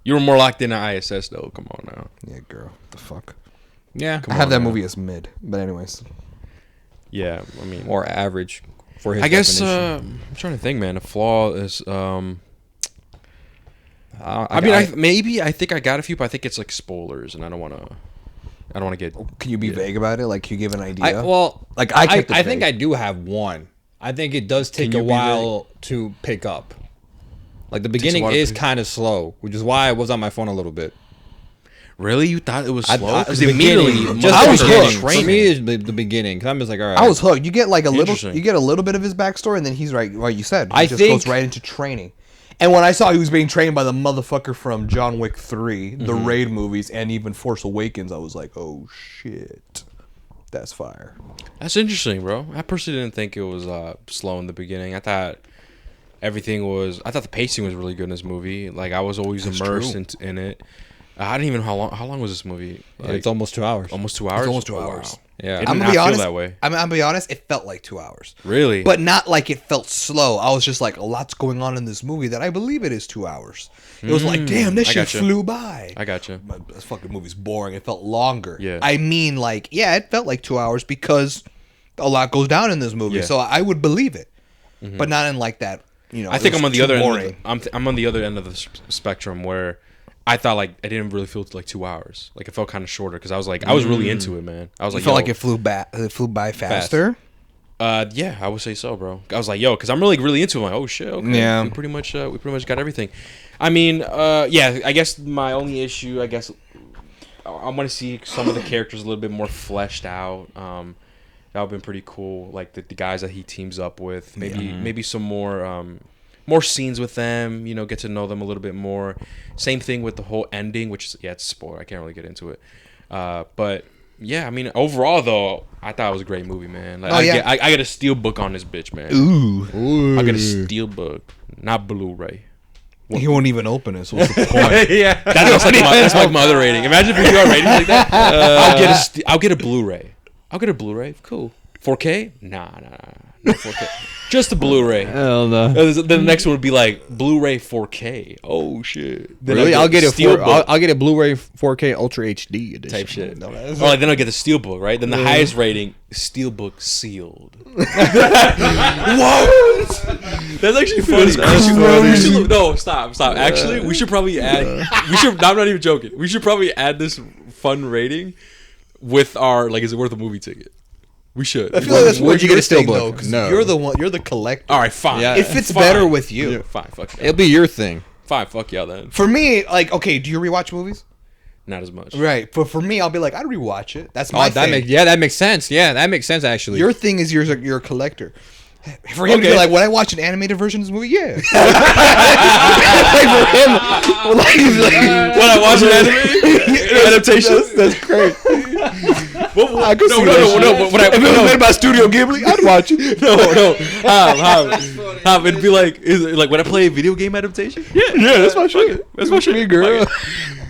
You were more locked in at ISS, though. Come on now.
Yeah, girl. The fuck.
Yeah,
I have that
man.
movie as mid, but anyways.
Yeah, I mean,
or average for his.
I guess
definition.
I'm trying to think, man. A flaw is. I think I got a few, but I think it's like spoilers, and I don't want to get.
Can you be vague about it? Like, can you give an idea?
I
kept it
I think
vague.
I do have one. I think it does take
Can
a
you be
while to pick up. Like the beginning
while to
is
pick-
kind of slow, which is why I was on my phone a little bit.
Really, you thought it was slow?
I,
Because
the
immediately,
beginning,
motherfuckers
just
I
the
was
are
beginning.
hooked.
training.
For me, is the beginning because I'm just like, all right.
I was hooked. You get like a little.
Interesting.
You get a little bit of his backstory, and then he's right. Like you said, he
I
just
think-
goes right into training. And when I saw he was being trained by the motherfucker from John Wick 3, the Raid movies, and even Force Awakens, I was like, oh shit, that's fire.
That's interesting, bro. I personally didn't think it was slow in the beginning. I thought the pacing was really good in this movie. Like I was always immersed in it. I didn't even know how long was this movie? Like,
it's almost 2 hours.
almost 2 hours.
almost 2
Oh,
hours.
Wow.
Yeah.
It
I'm
did
gonna be
not
honest.
feel that way.
I'm gonna be honest. It felt like 2 hours,
Really?
but not like it felt slow. I was just like, a lot's going on in this movie that I believe it is 2 hours. It was like, damn, this
I
shit
gotcha.
flew by.
I gotcha.
But this fucking movie's boring. It felt longer.
Yeah.
I mean, like, yeah, it felt like 2 hours because a lot goes down in this movie.
Yeah.
So I would believe it, but not in like that. You know,
I think
it
I'm
was
on the
too
other
boring.
end. I'm on the other end of the spectrum where I thought like I didn't really feel like 2 hours. Like it felt kind of shorter because I was like I was really into it, man. I was
You
like,
felt
yo,
like it flew by faster.
yeah, I would say so, bro. I was like, yo, because I'm really into it. I'm like, oh shit, okay.
Yeah.
We pretty much got everything. I mean, yeah. I guess my only issue, I want to see some of the characters a little bit more fleshed out. That would have been pretty cool. Like the guys that he teams up with, maybe some more scenes with them. You know, get to know them a little bit more. Same thing with the whole ending, which is it's a spoiler. I can't really get into it. But yeah, I mean, overall though, I thought it was a great movie, man. Like, I get a steel book on this bitch, man.
Ooh.
I get a steel book, not Blu-ray.
He won't even open it. So what's the point?
Yeah, that's like my other rating. Imagine if we do our ratings like that. I'll get a Blu-ray. I'll get a Blu-ray. Cool. 4K? Nah, no 4K. Just a Blu-ray.
Hell no.
Then the next one would be like Blu-ray 4K. Oh shit. Then
Really? I'll get a
Steelbook
I'll get a Bluray 4K Ultra HD edition.
type shit.
No,
Then I'll get the Steelbook, right? Then the highest rating, Steelbook sealed. What? That's actually funny. No, stop. Actually, we should probably add. I'm not even joking. We should probably add this fun rating with our is it worth a movie ticket? We should.
I feel like that's
Where'd
what
you
you
get
get
a
a
steelbook?
though, 'cause
No.
you're the one. You're the collector.
All right, fine.
Yeah.
It fits
Fine.
better with you.
Fine, fuck y'all.
It'll be your thing.
Fine, fuck y'all then.
For me, like, okay, do you rewatch movies?
Not as much.
Right. But for me, I'll be like, I'd rewatch it. That's my thing.
That makes sense. Yeah, that makes sense actually.
Your thing is you're a collector. For him to be like, would I watch an animated version of this movie? Yeah. Like for him,
When I watch an anime adaptation,
that's great.
I
could see that shit.
When
If it was made by Studio Ghibli, I'd watch it.
no. It'd be like when I play a video game adaptation.
Yeah, that's my shit.
That's my shit,
girl.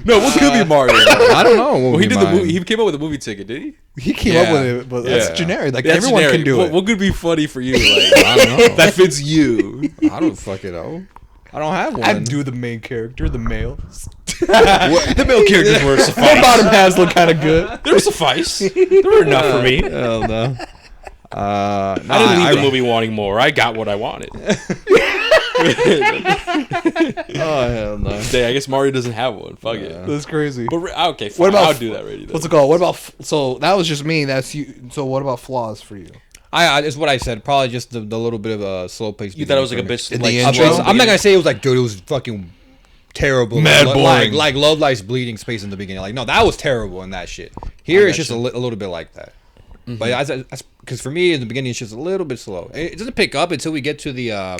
No, what could be Mario?
I don't know.
Well, he did the movie. He came up with a movie ticket, did he?
He came up with it, but that's generic. Like
That's
everyone
generic.
can do it.
What could be funny for you? Like,
I don't know.
that fits you.
I don't fucking know. I don't have one.
I'd do the main character, the male.
The male characters were
The
suffice.
bottom halves look kind of good.
They were suffice. They were enough for me.
Hell no.
I didn't leave the movie wanting more. I got what I wanted.
Oh hell no.
Dang, I guess Mario doesn't have one. Fuck it.
That's crazy.
But okay, fine.
What about
I'll do that rating.
What's it called? What about so that was just me. That's you. So what about flaws for you?
I it's what I said. Probably just the little bit of a slow pace.
You thought it was like a bit
In
like
the
I'm
intro?
not gonna say it was like, dude, it was fucking terrible.
Mad boring.
Like Love Lies Bleeding Space in the beginning. Like, no, that was terrible in that shit. Here it's just a little bit like that. But because for me in the beginning it's just a little bit slow. It doesn't pick up until we get to the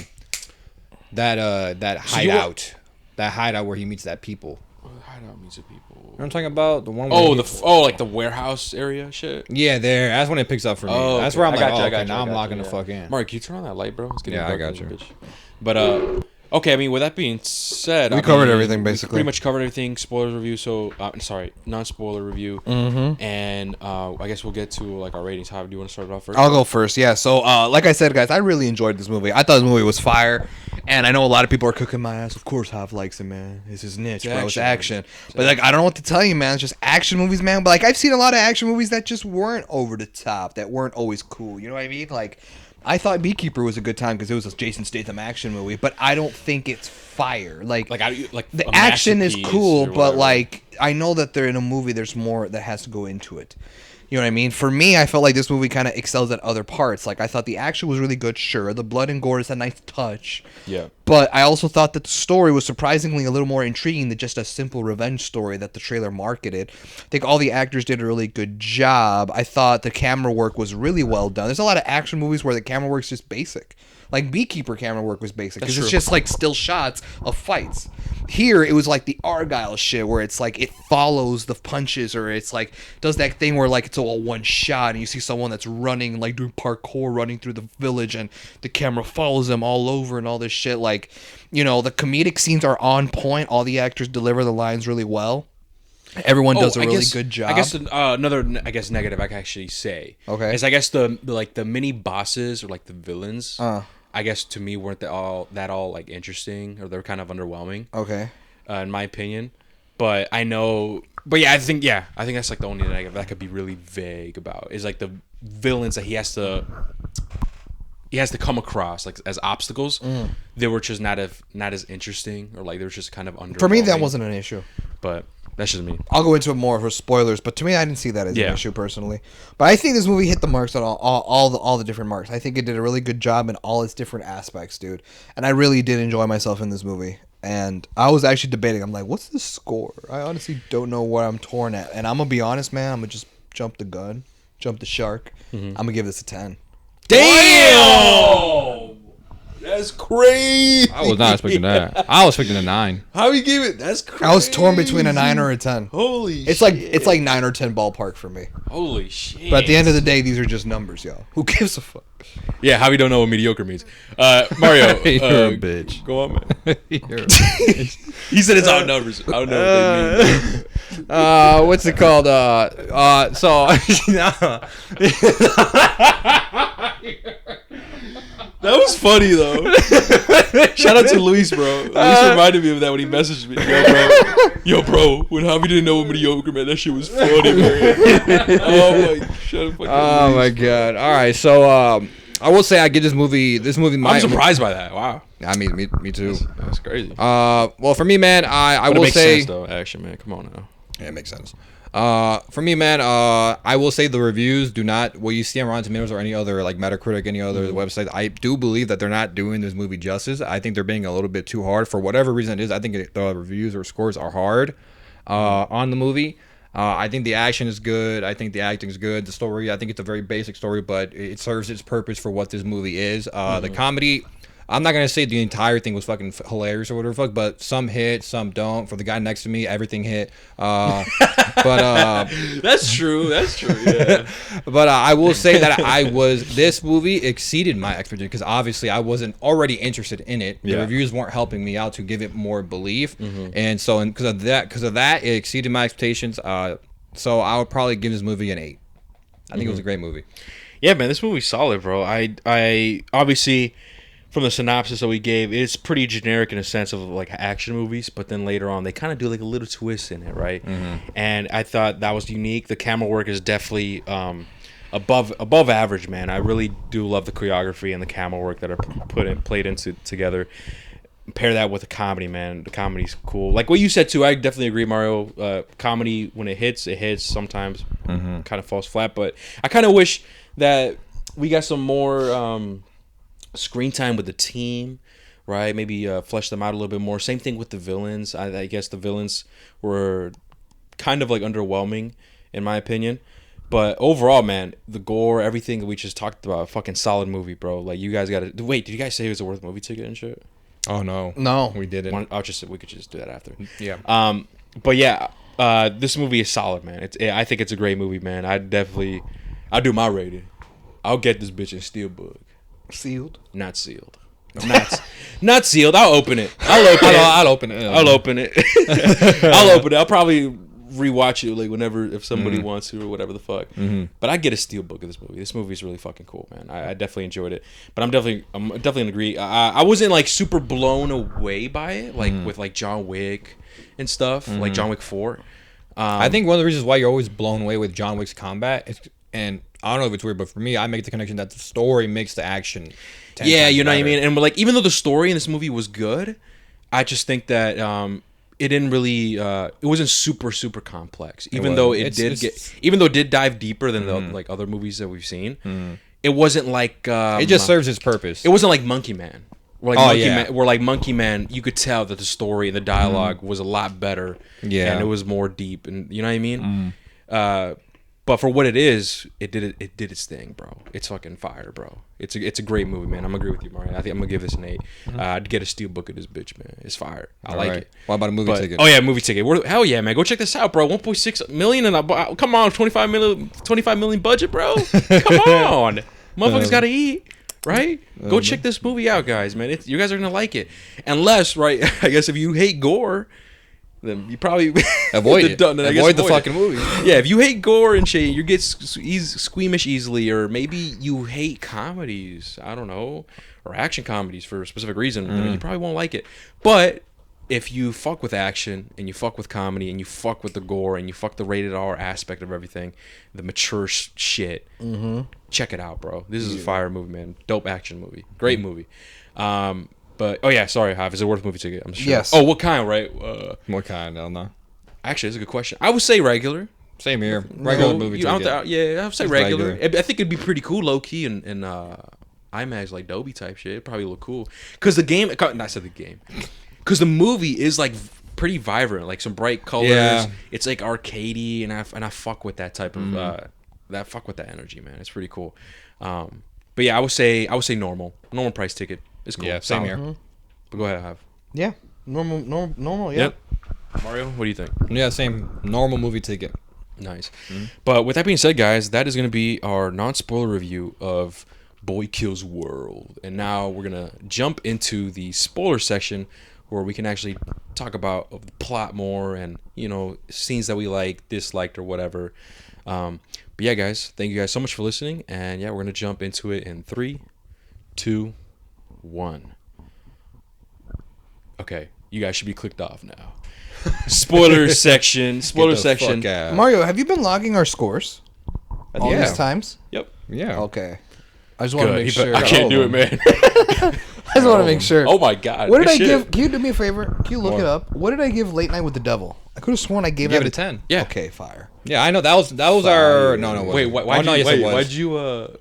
that hideout. that hideout where he meets that people.
Hideout meets the people.
You know what I'm talking about? The one.
Oh, like the warehouse area shit.
Yeah, there. That's when it picks up for me.
Oh,
that's
okay.
where I'm
I
like,
got you,
oh,
I got
okay,
you,
now
I
I'm
got
locking
you,
the
yeah.
fuck in.
Mark, can you turn on that light, bro? It's getting
Yeah,
dark
I got
in
you.
this bitch. But okay. I mean, with that being said,
We covered everything, basically.
We pretty much covered everything. Spoilers review. So sorry, non-spoiler review.
Mm-hmm.
And I guess we'll get to like our ratings. How do you want to start it off first?
I'll go first. Yeah. So, like I said, guys, I really enjoyed this movie. I thought this movie was fire, and I know a lot of people are cooking my ass. Of course, Half likes it, man. It's his niche, bro. It's action. But like, I don't know what to tell you, man. It's just action movies, man. But like, I've seen a lot of action movies that just weren't over the top, that weren't always cool. You know what I mean? Like, I thought Beekeeper was a good time because it was a Jason Statham action movie, but I don't think it's fire. Like the action is cool, but like I know that they're in a movie. There's more that has to go into it. You know what I mean? For me, I felt like this movie kind of excels at other parts. Like, I thought the action was really good, sure. The blood and gore is a nice touch.
Yeah.
But I also thought that the story was surprisingly a little more intriguing than just a simple revenge story that the trailer marketed. I think all the actors did a really good job. I thought the camera work was really well done. There's a lot of action movies where the camera work's just basic. Like, Beekeeper camera work was basic because it's just like still shots of fights. Here, it was like the Argyle shit where it's like it follows the punches, or it's like does that thing where like it's all one shot and you see someone that's running, like doing parkour, running through the village, and the camera follows them all over and all this shit. Like, you know, the comedic scenes are on point. All the actors deliver the lines really well. Everyone does a really good job.
I guess another negative I can actually say.
Okay.
Is I guess the mini bosses or like the villains. I guess to me weren't that all like interesting, or they're kind of underwhelming.
Okay.
In my opinion, but I think that's like the only negative that could be really vague about is like the villains that he has to come across like as obstacles. They were just not as interesting, or like they were just kind of underwhelming.
For me, that wasn't an issue.
But that's just me.
I'll go into it more for spoilers, but to me, I didn't see that as an issue personally. But I think this movie hit the marks on all the different marks. I think it did a really good job in all its different aspects, dude. And I really did enjoy myself in this movie. And I was actually debating. I'm like, what's the score? I honestly don't know where I'm torn at. And I'm gonna be honest, man. I'm gonna just jump the gun, jump the shark. I'm gonna give this a 10.
Damn! That's crazy.
I was not expecting that. I was expecting a 9.
How you give it? That's crazy.
I was torn between a 9 or a 10.
Holy
It's like 9 or 10 ballpark for me.
Holy shit.
But at the end of the day, these are just numbers, yo. Who gives a fuck?
Yeah, Javi don't know what mediocre means. Mario,
You're a bitch.
Go on, man.
You're a bitch.
He said it's odd numbers. I don't know what they mean.
What's it called?
That was funny though. Shout out to Luis, bro. Luis reminded me of that when he messaged me. Yo, bro. When Javi didn't know what mediocre meant, that shit was funny, man.
Oh my god. All right, so I will say I give this movie.
I'm surprised by that. Wow.
I mean, me too.
That's crazy.
Well, for me, man, I
But
will
it makes
say.
sense, though. Action, man. Come on now.
Yeah, it makes sense. For me, man, I will say the reviews do not, what you see on Rotten Tomatoes or any other, like Metacritic, any other website, I do believe that they're not doing this movie justice. I think they're being a little bit too hard for whatever reason it is. I think the reviews or scores are hard on the movie. I think the action is good. I think the acting is good. The story, I think it's a very basic story, but it serves its purpose for what this movie is. The comedy, I'm not gonna say the entire thing was fucking hilarious or whatever, but some hit, some don't. For the guy next to me, everything hit. But
That's true. Yeah.
but I will say that this movie exceeded my expectations because obviously I wasn't already interested in it. The reviews weren't helping me out to give it more belief, and so because of that, it exceeded my expectations. So I would probably give this movie an 8. I think it was a great movie.
Yeah, man, this movie's solid, bro. I obviously, from the synopsis that we gave, it's pretty generic in a sense of like action movies, but then later on they kind of do like a little twist in it, right? And I thought that was unique. The camera work is definitely above average, man. I really do love the choreography and the camera work that are played into together. Pair that with the comedy, man. The comedy's cool. Like what you said too, I definitely agree, Mario. Comedy, when it hits. Sometimes kind of falls flat, but I kind of wish that we got some more screen time with the team, right? Maybe flesh them out a little bit more. Same thing with the villains. I guess the villains were kind of like underwhelming in my opinion, but overall, man, the gore, everything that we just talked about, fucking solid movie, bro. Like you guys gotta wait. Did you guys say it was a worth movie ticket and shit?
Oh no,
No.
we didn't.
We could just do that after.
Yeah.
But yeah, this movie is solid, man. I think it's a great movie, man. I'll do my rating. I'll get this bitch in steelbook,
Sealed.
not sealed. Not sealed. I'll open it. I'll open it.
I'll open it.
I'll open it. I'll probably rewatch it like whenever if somebody wants to or whatever the fuck. But I get a steelbook of this movie. This movie is really fucking cool, man. I definitely enjoyed it. But I'm definitely gonna agree. I wasn't like super blown away by it, like with like John Wick and stuff, like John Wick 4.
I think one of the reasons why you're always blown away with John Wick's combat is, and I don't know if it's weird, but for me, I make the connection that the story makes the action. 10
yeah,
times
you know
better.
what I mean. And like, even though the story in this movie was good, I just think that it didn't really. It wasn't super complex. Even though it did dive deeper than the like other movies that we've seen, it wasn't like.
It just serves its purpose.
It wasn't like Monkey Man. Where like Monkey Man, you could tell that the story and the dialogue was a lot better.
Yeah,
and it was more deep, and you know what I mean. But for what it is, it did its thing, bro. It's fucking fire, bro. It's a great movie, man. I'm gonna agree with you, Mario. I think I'm gonna give this an 8. I'd get a steelbook of this bitch, man. It's fire. I like it.
What about a movie ticket?
Oh yeah, movie ticket. Hell yeah, man. Go check this out, bro. 1.6 million and come on, 25 million budget, bro. Come on, motherfuckers gotta eat. Right? Go check this movie out, guys, man. You guys are going to like it. Unless, right, I guess if you hate gore, then you probably
avoid it. Avoid the fucking movie.
Yeah, if you hate gore and shit, you get squeamish easily, or maybe you hate comedies, I don't know, or action comedies for a specific reason, then you probably won't like it. But if you fuck with action and you fuck with comedy and you fuck with the gore and you fuck the rated R aspect of everything, the mature shit, check it out, bro. This is a fire movie, man. Dope action movie. Great movie. But oh yeah, sorry, Hav. Is it worth a movie ticket? I'm sure.
Yes.
Oh, what kind? Right.
What kind? I don't know.
Actually, that's a good question. I would say regular.
Same here. Regular movie ticket.
Yeah, I would say
Just
regular.
regular.
I think it'd be pretty cool, low key, and IMAX like Dolby type shit. It'd probably look cool. Cause the game. I said the game. Cause the movie is like pretty vibrant, like some bright colors.
Yeah.
It's like arcadey, and I fuck with that type of fuck with that energy, man. It's pretty cool. But yeah, I would say normal price ticket. It's cool.
Yeah, same
Solid.
here.
But go ahead, Hav.
Yeah. Normal. Yeah.
Yep. Mario, what do you think?
Yeah, same. Normal movie ticket.
Nice. But with that being said, guys, that is going to be our non-spoiler review of Boy Kills World. And now we're going to jump into the spoiler section where we can actually talk about the plot more and, you know, scenes that we like, disliked, or whatever. But yeah, guys, thank you guys so much for listening. And yeah, we're going to jump into it in 3, 2, 1. Okay, you guys should be clicked off now. Spoiler section.
Mario, have you been logging our scores all
Yeah.
these times?
Yep.
Yeah.
Okay. I just want to
Good.
make sure.
I can't do it, man.
I just want to make sure.
Oh my god.
What did I
Shit.
give? Can you do me a favor? Can you look
What?
it up? What did I give Late Night with the Devil? I could have sworn I gave
Give
that
it a 10.
Yeah.
Okay, fire.
Yeah, I know that was our no.
Wait,
why
why'd
no,
you,
yes, it was.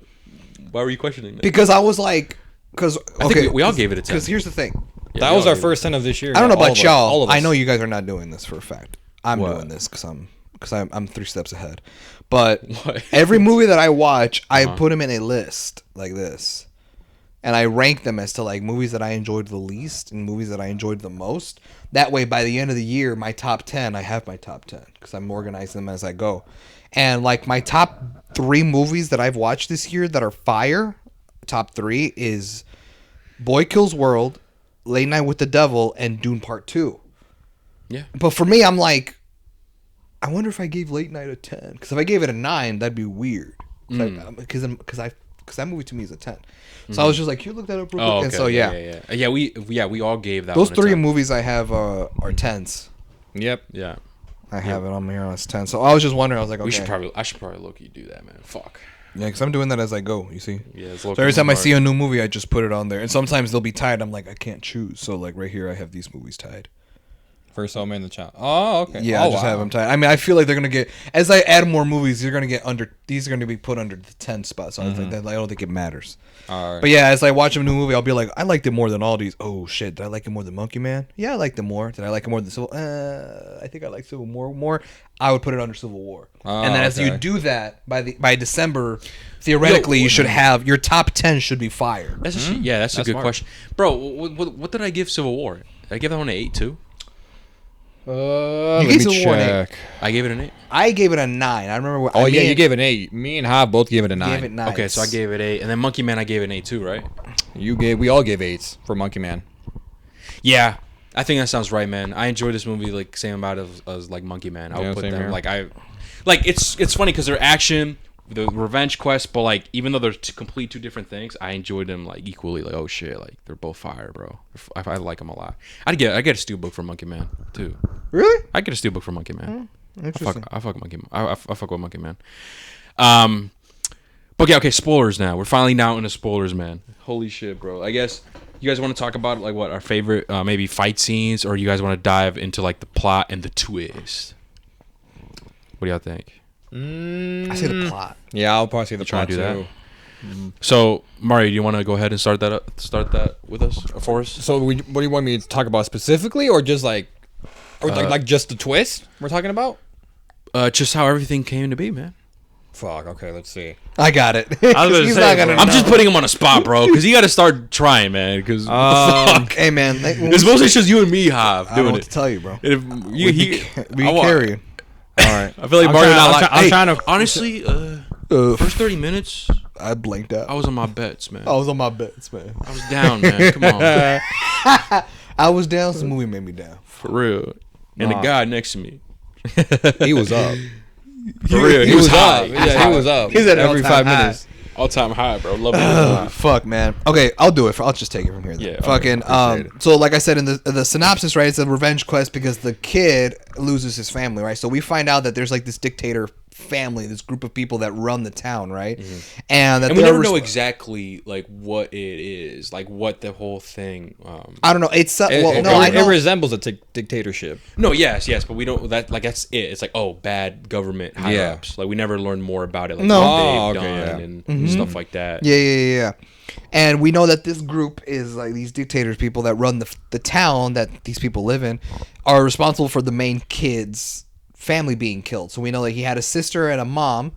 why were you questioning that?
Because I was like,
I think we all gave it a 10.
Because here's the thing.
Yeah,
That
we
was
all
our
gave
first 10 of this year.
I don't know
All
about
of us.
y'all.
All of us.
I know you guys are not doing this for a fact. I'm
What?
doing this because I'm 3 steps ahead. But
What?
every movie that I watch, I put them in a list like this, and I rank them as to like movies that I enjoyed the least and movies that I enjoyed the most. That way, by the end of the year, my top 10, I have my top 10 because I'm organizing them as I go. And like my top 3 movies that I've watched this year that are fire, top 3 is Boy Kills World, Late Night with the Devil, and Dune Part 2.
Yeah.
But for me, I'm like, I wonder if I gave Late Night a 10. Because if I gave it a 9, that'd be weird. Because that movie to me is a 10. So I was just like, can you look that up real quick?
Oh, okay.
And so
yeah. We all gave that.
those
one a
3
10.
movies I have are 10s.
Yep.
Yeah.
I have it on here as 10. So I was just wondering. I was like, okay.
I should probably low-key do that, man. Fuck.
Yeah, because I'm doing that as I go. You see.
Yeah. It's
So every time I see a new movie, I just put it on there. And sometimes they'll be tied. I'm like, I can't choose. So like right here, I have these movies tied.
First Soulmate in the channel. Oh, okay.
Yeah,
oh,
I just have them tied. I mean, I feel like they're gonna get as I add more movies. They're gonna get under. These are gonna be put under the 10 spot. So I think that I don't think it matters.
All right.
But yeah, as I watch a new movie, I'll be like, I liked it more than all these. Oh shit, did I like it more than Monkey Man? Yeah, I liked it more. Did I like it more than Civil? I think I like Civil War more. I would put it under Civil War.
Oh,
and then as
okay.
you do that by December, theoretically, you should have your top 10 should be fire.
That's a that's a good
smart.
question, bro. What did I give Civil War? Did I give that one an 8 too?
Let
gave
me
Civil War an
check.
I gave it an 8.
I gave it a 9. I remember.
Oh yeah, you gave it an 8. Me and Hav both gave it a 9.
Gave it 9.
Okay, so I gave it 8, and then Monkey Man I gave it an 8 too, right?
We all gave 8s for Monkey Man.
Yeah, I think that sounds right, man. I enjoyed this movie like same amount as like Monkey Man. I would
Yeah,
put
same
them
here.
like it's funny because they're action, the revenge quest, but like even though they're two different things, I enjoyed them like equally. Like oh shit, like they're both fire, bro. I like them a lot. I get a steelbook for Monkey Man too.
Really?
I get a steelbook for Monkey Man.
Interesting.
I fuck Monkey. I fuck with Monkey Man. But yeah, okay. Spoilers now. We're finally now into spoilers, man. Holy shit, bro. I guess you guys want to talk about like what our favorite maybe fight scenes, or you guys want to dive into like the plot and the twist. What do y'all think?
I say the plot.
Yeah, I'll probably say the
Trying
plot
to do
too.
that. So Mario, do you want to go ahead and start that with us for us?
So what do you want me to talk about specifically, or just like, like just the twist we're talking about?
Just how everything came to be, man.
Fuck. Okay, let's see.
I got it.
I was
He's
gonna
not
say,
gonna
I'm
know.
just putting him on a spot, bro, because you got to start trying, man. Because
Hey man,
it's mostly just you and me, Hav,
I don't know
doing
what
it.
to tell you, bro.
If
We carry.
All right.
I feel like
I'm
Mario
trying-
not
I'm
like.
try- I'm
Hey,
trying to-
honestly, first 30 minutes,
I blinked out.
I was on my bets, man.
I was on my bets, man.
I was down, man. Come on,
I was down. So the movie made me down.
for real. And the guy next to me,
He was up.
for real,
He was
high.
up. Yeah, he was up.
He's at an
every
all-time
5
high.
minutes.
All time high, bro. Love it.
Oh, fuck, man. Okay, I'll do it. I'll just take it from here. Then.
Yeah, okay,
Fucking.
appreciate
So, like I said in the synopsis, right? It's a revenge quest because the kid loses his family, right? So we find out that there's like this dictator family, this group of people that run the town, right? And that
And we
they're
never know
resp-
exactly like what it is, like what the whole thing.
I don't know. It's well,
It,
no, I
it
know.
resembles a dictatorship.
No, yes, but we don't. That's it. It's like bad government high
Yeah.
ups. Like we never learn more about it. Like
No.
what
Oh,
they've
okay,
done
yeah.
and stuff like that.
Yeah. And we know that this group is like these dictators, people that run the town that these people live in, are responsible for the main kid's family being killed. So we know that he had a sister and a mom,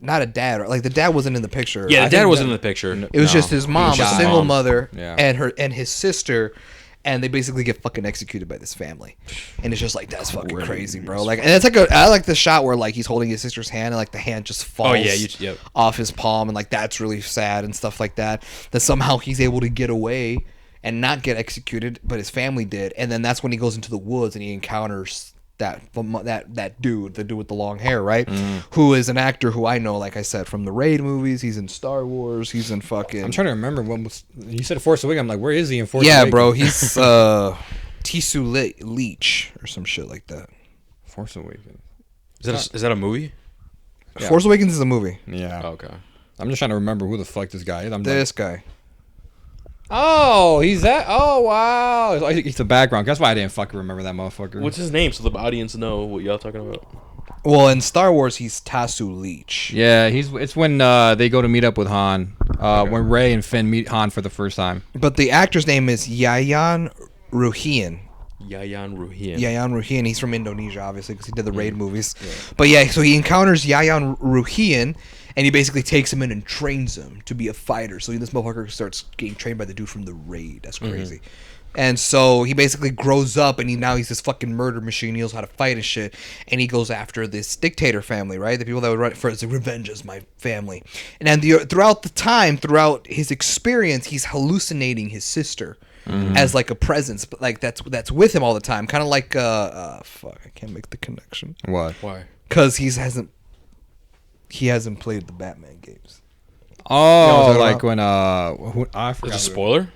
not a dad. Like the dad wasn't in the picture.
Yeah,
I
the dad
think
wasn't
that-
in the picture.
It was just his mom, a
shot.
single
Mom.
mother,
Yeah.
and his sister, and they basically get fucking executed by this family, and it's just like that's fucking crazy, bro. Like, and it's like I like the shot where like he's holding his sister's hand and like the hand just falls
yep.
off his palm, and like that's really sad and stuff like that. That somehow he's able to get away and not get executed, but his family did, and then that's when he goes into the woods and he encounters that dude, the dude with the long hair, right? Who is an actor who I know, like I said, from the Raid movies. He's in Star Wars. He's in fucking.
I'm trying to remember when was you said Force Awakens. I'm like, where is he in Force
Yeah,
Awakens?
bro. He's Tisu Leech or some shit like that.
Force Awakens.
Is that a movie?
Yeah.
Force Awakens is a movie.
Yeah.
Okay.
I'm just trying to remember who the fuck this guy is. I'm like,
This guy.
oh, he's that. Oh, wow. He's the background. That's why I didn't fucking remember that motherfucker.
What's his name so the audience know what y'all talking about?
Well, in Star Wars, he's Tasu Leech.
Yeah, it's when they go to meet up with Han. When Rey and Finn meet Han for the first time.
But the actor's name is Yayan Ruhian.
Yayan Ruhian.
Yayan Ruhian. He's from Indonesia, obviously, because he did the Raid movies. Yeah. But yeah, so he encounters Yayan Ruhian, and he basically takes him in and trains him to be a fighter. So this motherfucker starts getting trained by the dude from the Raid. That's crazy. And so he basically grows up, and he's this fucking murder machine. He knows how to fight and shit. And he goes after this dictator family, right? The people that would run for his revenge is my family. And then throughout his experience, he's hallucinating his sister. As like a presence, but like that's with him all the time, kind of like fuck, I can't make the connection.
What?
Why?
Because he hasn't played the Batman games.
Oh,
Yeah,
like when I forgot.
Is it a spoiler?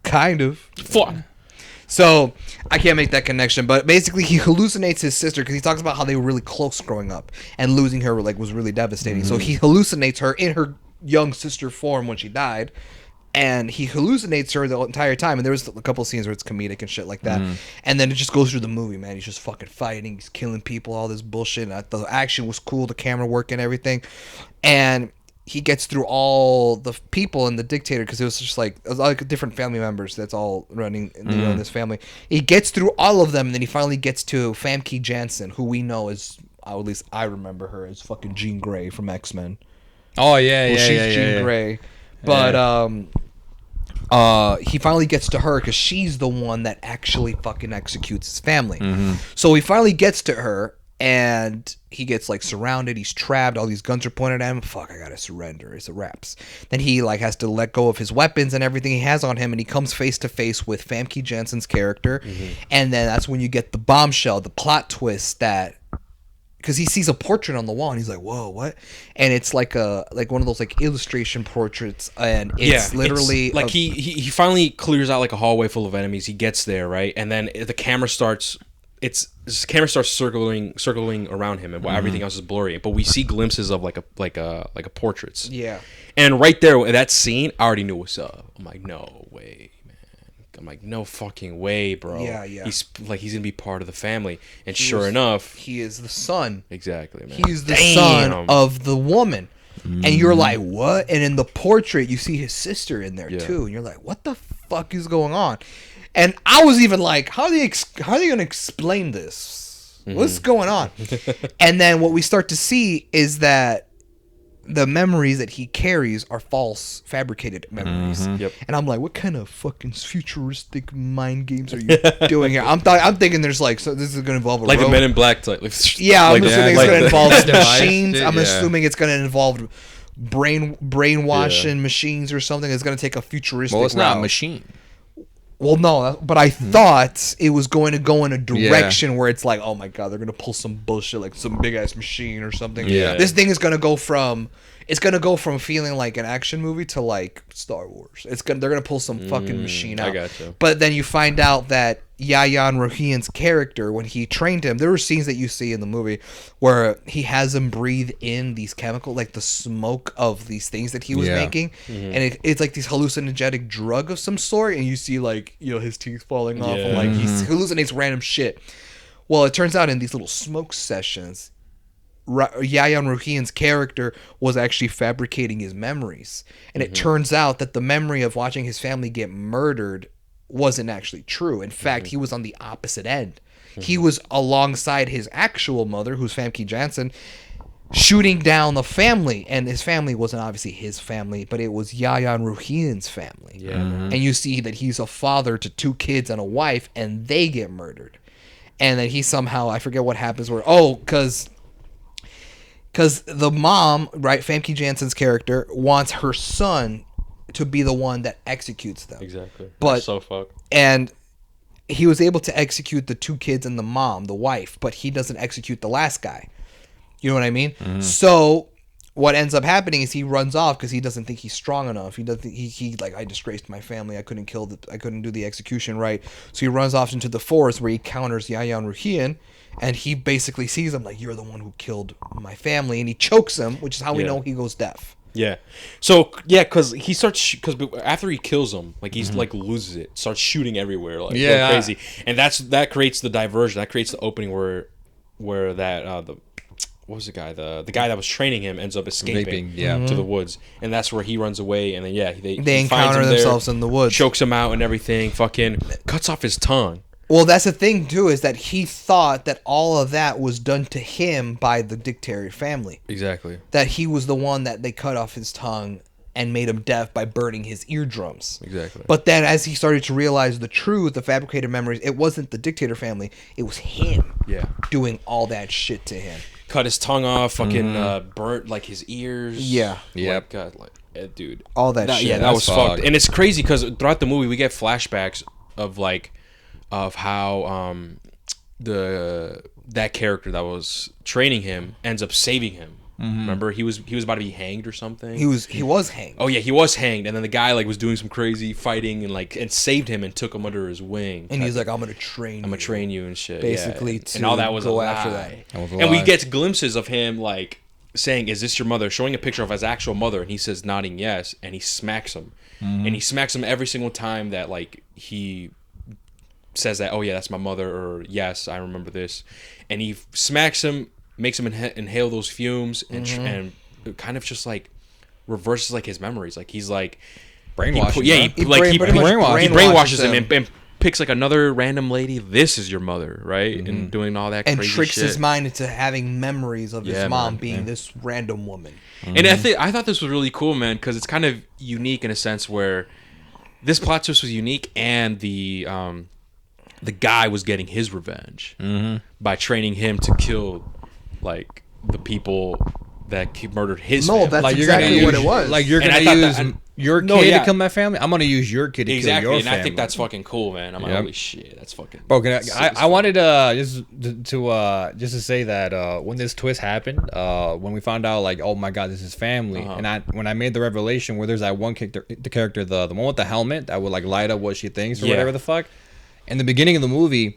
Kind of.
Fuck.
So I can't make that connection, but basically he hallucinates his sister because he talks about how they were really close growing up, and losing her like was really devastating. So he hallucinates her in her young sister form when she died. and he hallucinates her the entire time. And there was a couple scenes where it's comedic and shit like that. And then it just goes through the movie, man. He's just fucking fighting, he's killing people, all this bullshit. And the action was cool, the camera work and everything. And he gets through all the people in the dictator, because it was just like, it was like different family members that's all running in this family. He gets through all of them, and then he finally gets to Famke Janssen, who we know is, at least I remember her as fucking Jean Grey from X-Men.
Oh yeah,
Well, she's Jean Grey, but he finally gets to her because she's the one that actually fucking executes his family. So he finally gets to her, and he gets like surrounded. He's trapped. All these guns are pointed at him. Fuck, I gotta surrender. It's a wraps. Then he like has to let go of his weapons and everything he has on him, and he comes face to face with Famke Janssen's character. And then that's when you get the bombshell, the plot twist that. Because he sees a portrait on the wall and he's like, "Whoa, what?" And it's like one of those like illustration portraits, and it's literally
it's like he finally clears out like a hallway full of enemies. He gets there, right, and then the camera starts. The camera starts circling around him, and while everything else is blurry. But we see glimpses of like a portraits.
Yeah.
And right there, that scene, I already knew what's up. I'm like, no way. I'm like, no fucking way, bro.
Yeah.
He's gonna be part of the family, and sure enough,
he is the son.
Exactly, man.
He's the son of the woman, and you're like, what? And in the portrait, you see his sister in there too, and you're like, what the fuck is going on? And I was even like, how are they gonna explain this? What's going on? And then what we start to see is that the memories that he carries are false, fabricated memories.
Yep.
And I'm like, what kind of fucking futuristic mind games are you doing here? I'm thinking there's like, so this is going to involve a
like
robot.
the Men in Black type.
Yeah, I'm assuming it's going to involve
device
machines.
shit,
I'm
yeah.
assuming it's going to involve brainwashing machines or something. It's going to take a futuristic
Well, it's not a
route.
machine.
Well, no, but I thought it was going to go in a direction where it's like, oh my god, they're going to pull some bullshit, like some big ass machine or something.
Yeah.
This thing is going to go from, feeling like an action movie to like Star Wars. They're going to pull some fucking machine out.
I gotcha.
But then you find out that Yayan Rohian's character, when he trained him, there were scenes that you see in the movie where he has him breathe in these chemicals, like the smoke of these things that he was making, and it's like these hallucinogenic drug of some sort, and you see like, you know, his teeth falling off, and like he hallucinates random shit. Well, it turns out in these little smoke sessions, Yayan Rohian's character was actually fabricating his memories, and it turns out that the memory of watching his family get murdered wasn't actually true. In fact, he was on the opposite end. He was alongside his actual mother, who's Famke Janssen, shooting down the family, and his family wasn't obviously his family, but it was Yayan Rohian's family.
Yeah.
And you see that he's a father to 2 kids and a wife, and they get murdered. And then he somehow, I forget what happens, where because the mom, right, Famke Janssen's character, wants her son to be the one that executes them.
Exactly.
But
That's so fucked.
And he was able to execute the 2 kids and the mom, the wife, but he doesn't execute the last guy. You know what I mean? So what ends up happening is he runs off because he doesn't think he's strong enough. He doesn't. He like, I disgraced my family. I couldn't do the execution right. So he runs off into the forest where he counters Yayan Rohian, and he basically sees him like, you're the one who killed my family, and he chokes him, which is how we know he goes deaf.
Yeah. So because he starts because after he kills him, like he's like loses it, starts shooting everywhere, like going crazy, and that creates the diversion. That creates the opening where that what was the guy the guy that was training him ends up escaping to the woods, and that's where he runs away, and then they
encounter themselves in the woods,
chokes him out and everything, fucking cuts off his tongue.
Well, that's the thing, too, is that he thought that all of that was done to him by the dictator family.
Exactly.
That he was the one that they cut off his tongue and made him deaf by burning his eardrums.
Exactly.
But then as he started to realize the truth, the fabricated memories, it wasn't the dictator family, it was him doing all that shit to him.
Cut his tongue off, fucking burnt, like, his ears.
Yeah.
Yep. God, dude.
All that shit.
Yeah, that was fucked. And it's crazy because throughout the movie, we get flashbacks of, like, of how that character that was training him ends up saving him. Remember, he was about to be hanged or something.
He was hanged.
Oh yeah, he was hanged, and then the guy like was doing some crazy fighting and saved him and took him under his wing.
And he's like, I'm gonna train you
and shit.
basically,
and all that was
go
a
after
lie.
that.
And we get glimpses of him like saying, "Is this your mother?" Showing a picture of his actual mother, and he says nodding yes, and he smacks him, and he smacks him every single time that like he says that, "Oh yeah, that's my mother," or "Yes, I remember this," and he smacks him, makes him inhale those fumes, and it kind of just like reverses like his memories, like he's like
brainwashing.
he brainwashes him
him.
and picks like another random lady. This is your mother, right? And doing all that
And
crazy
tricks
shit.
his mind into having memories of his
Yeah,
mom
man.
being this random woman.
And I thought this was really cool, man, because it's kind of unique in a sense where this plot twist was unique, and the guy was getting his revenge by training him to kill like the people that murdered his
No,
family.
that's
Like, you're
exactly
gonna
what
use,
it was.
Like, you're
And
gonna
I thought
use
that-
your
No,
kid
yeah.
to kill my family. I'm gonna use your kid to
exactly,
kill your
and
family.
I think that's fucking cool, man. I'm like,
Yep.
holy shit, that's fucking.
Bro,
sick
I
as
wanted just to say that when this twist happened, when we found out like, oh my god, this is family, and when I made the revelation where there's that one character, the one with the helmet that would like light up what she thinks or
Yeah.
whatever the fuck. In the beginning of the movie,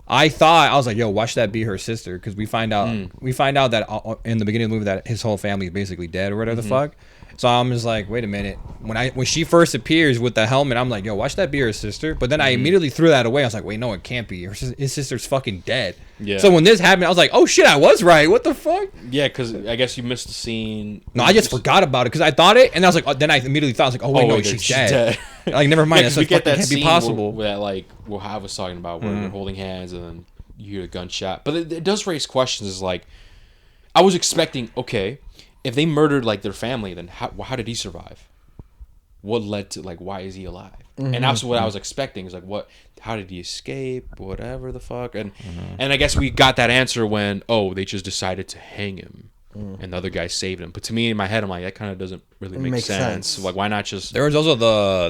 I was like, yo, watch that be her sister, because we find out that in the beginning of the movie that his whole family is basically dead or whatever the fuck. So I'm just like, wait a minute. When she first appears with the helmet, I'm like, yo, watch that be her sister. But then I immediately threw that away. I was like, wait, no, it can't be. His sister's fucking dead.
Yeah.
So when this happened, I was like, oh shit, I was right. What the fuck?
Yeah, because I guess you missed the scene.
No, I just forgot about it because I thought it, and I was like, then I immediately thought, I was like, oh wait, no, she's dead. Like, never mind.
Yeah,
That's
'cause we get that
can't be
scene
possible.
Where, that like what I was talking about, where they're holding hands and then you hear a gunshot. But it does raise questions. Is like, I was expecting, okay, if they murdered like their family, then how did he survive? What led to like why is he alive? And that's what I was expecting. Is like how did he escape? Whatever the fuck. And I guess we got that answer when they just decided to hang him. And the other guy saved him. But to me, in my head, I'm like, that kind of doesn't really make sense. Like, why not just...
There was also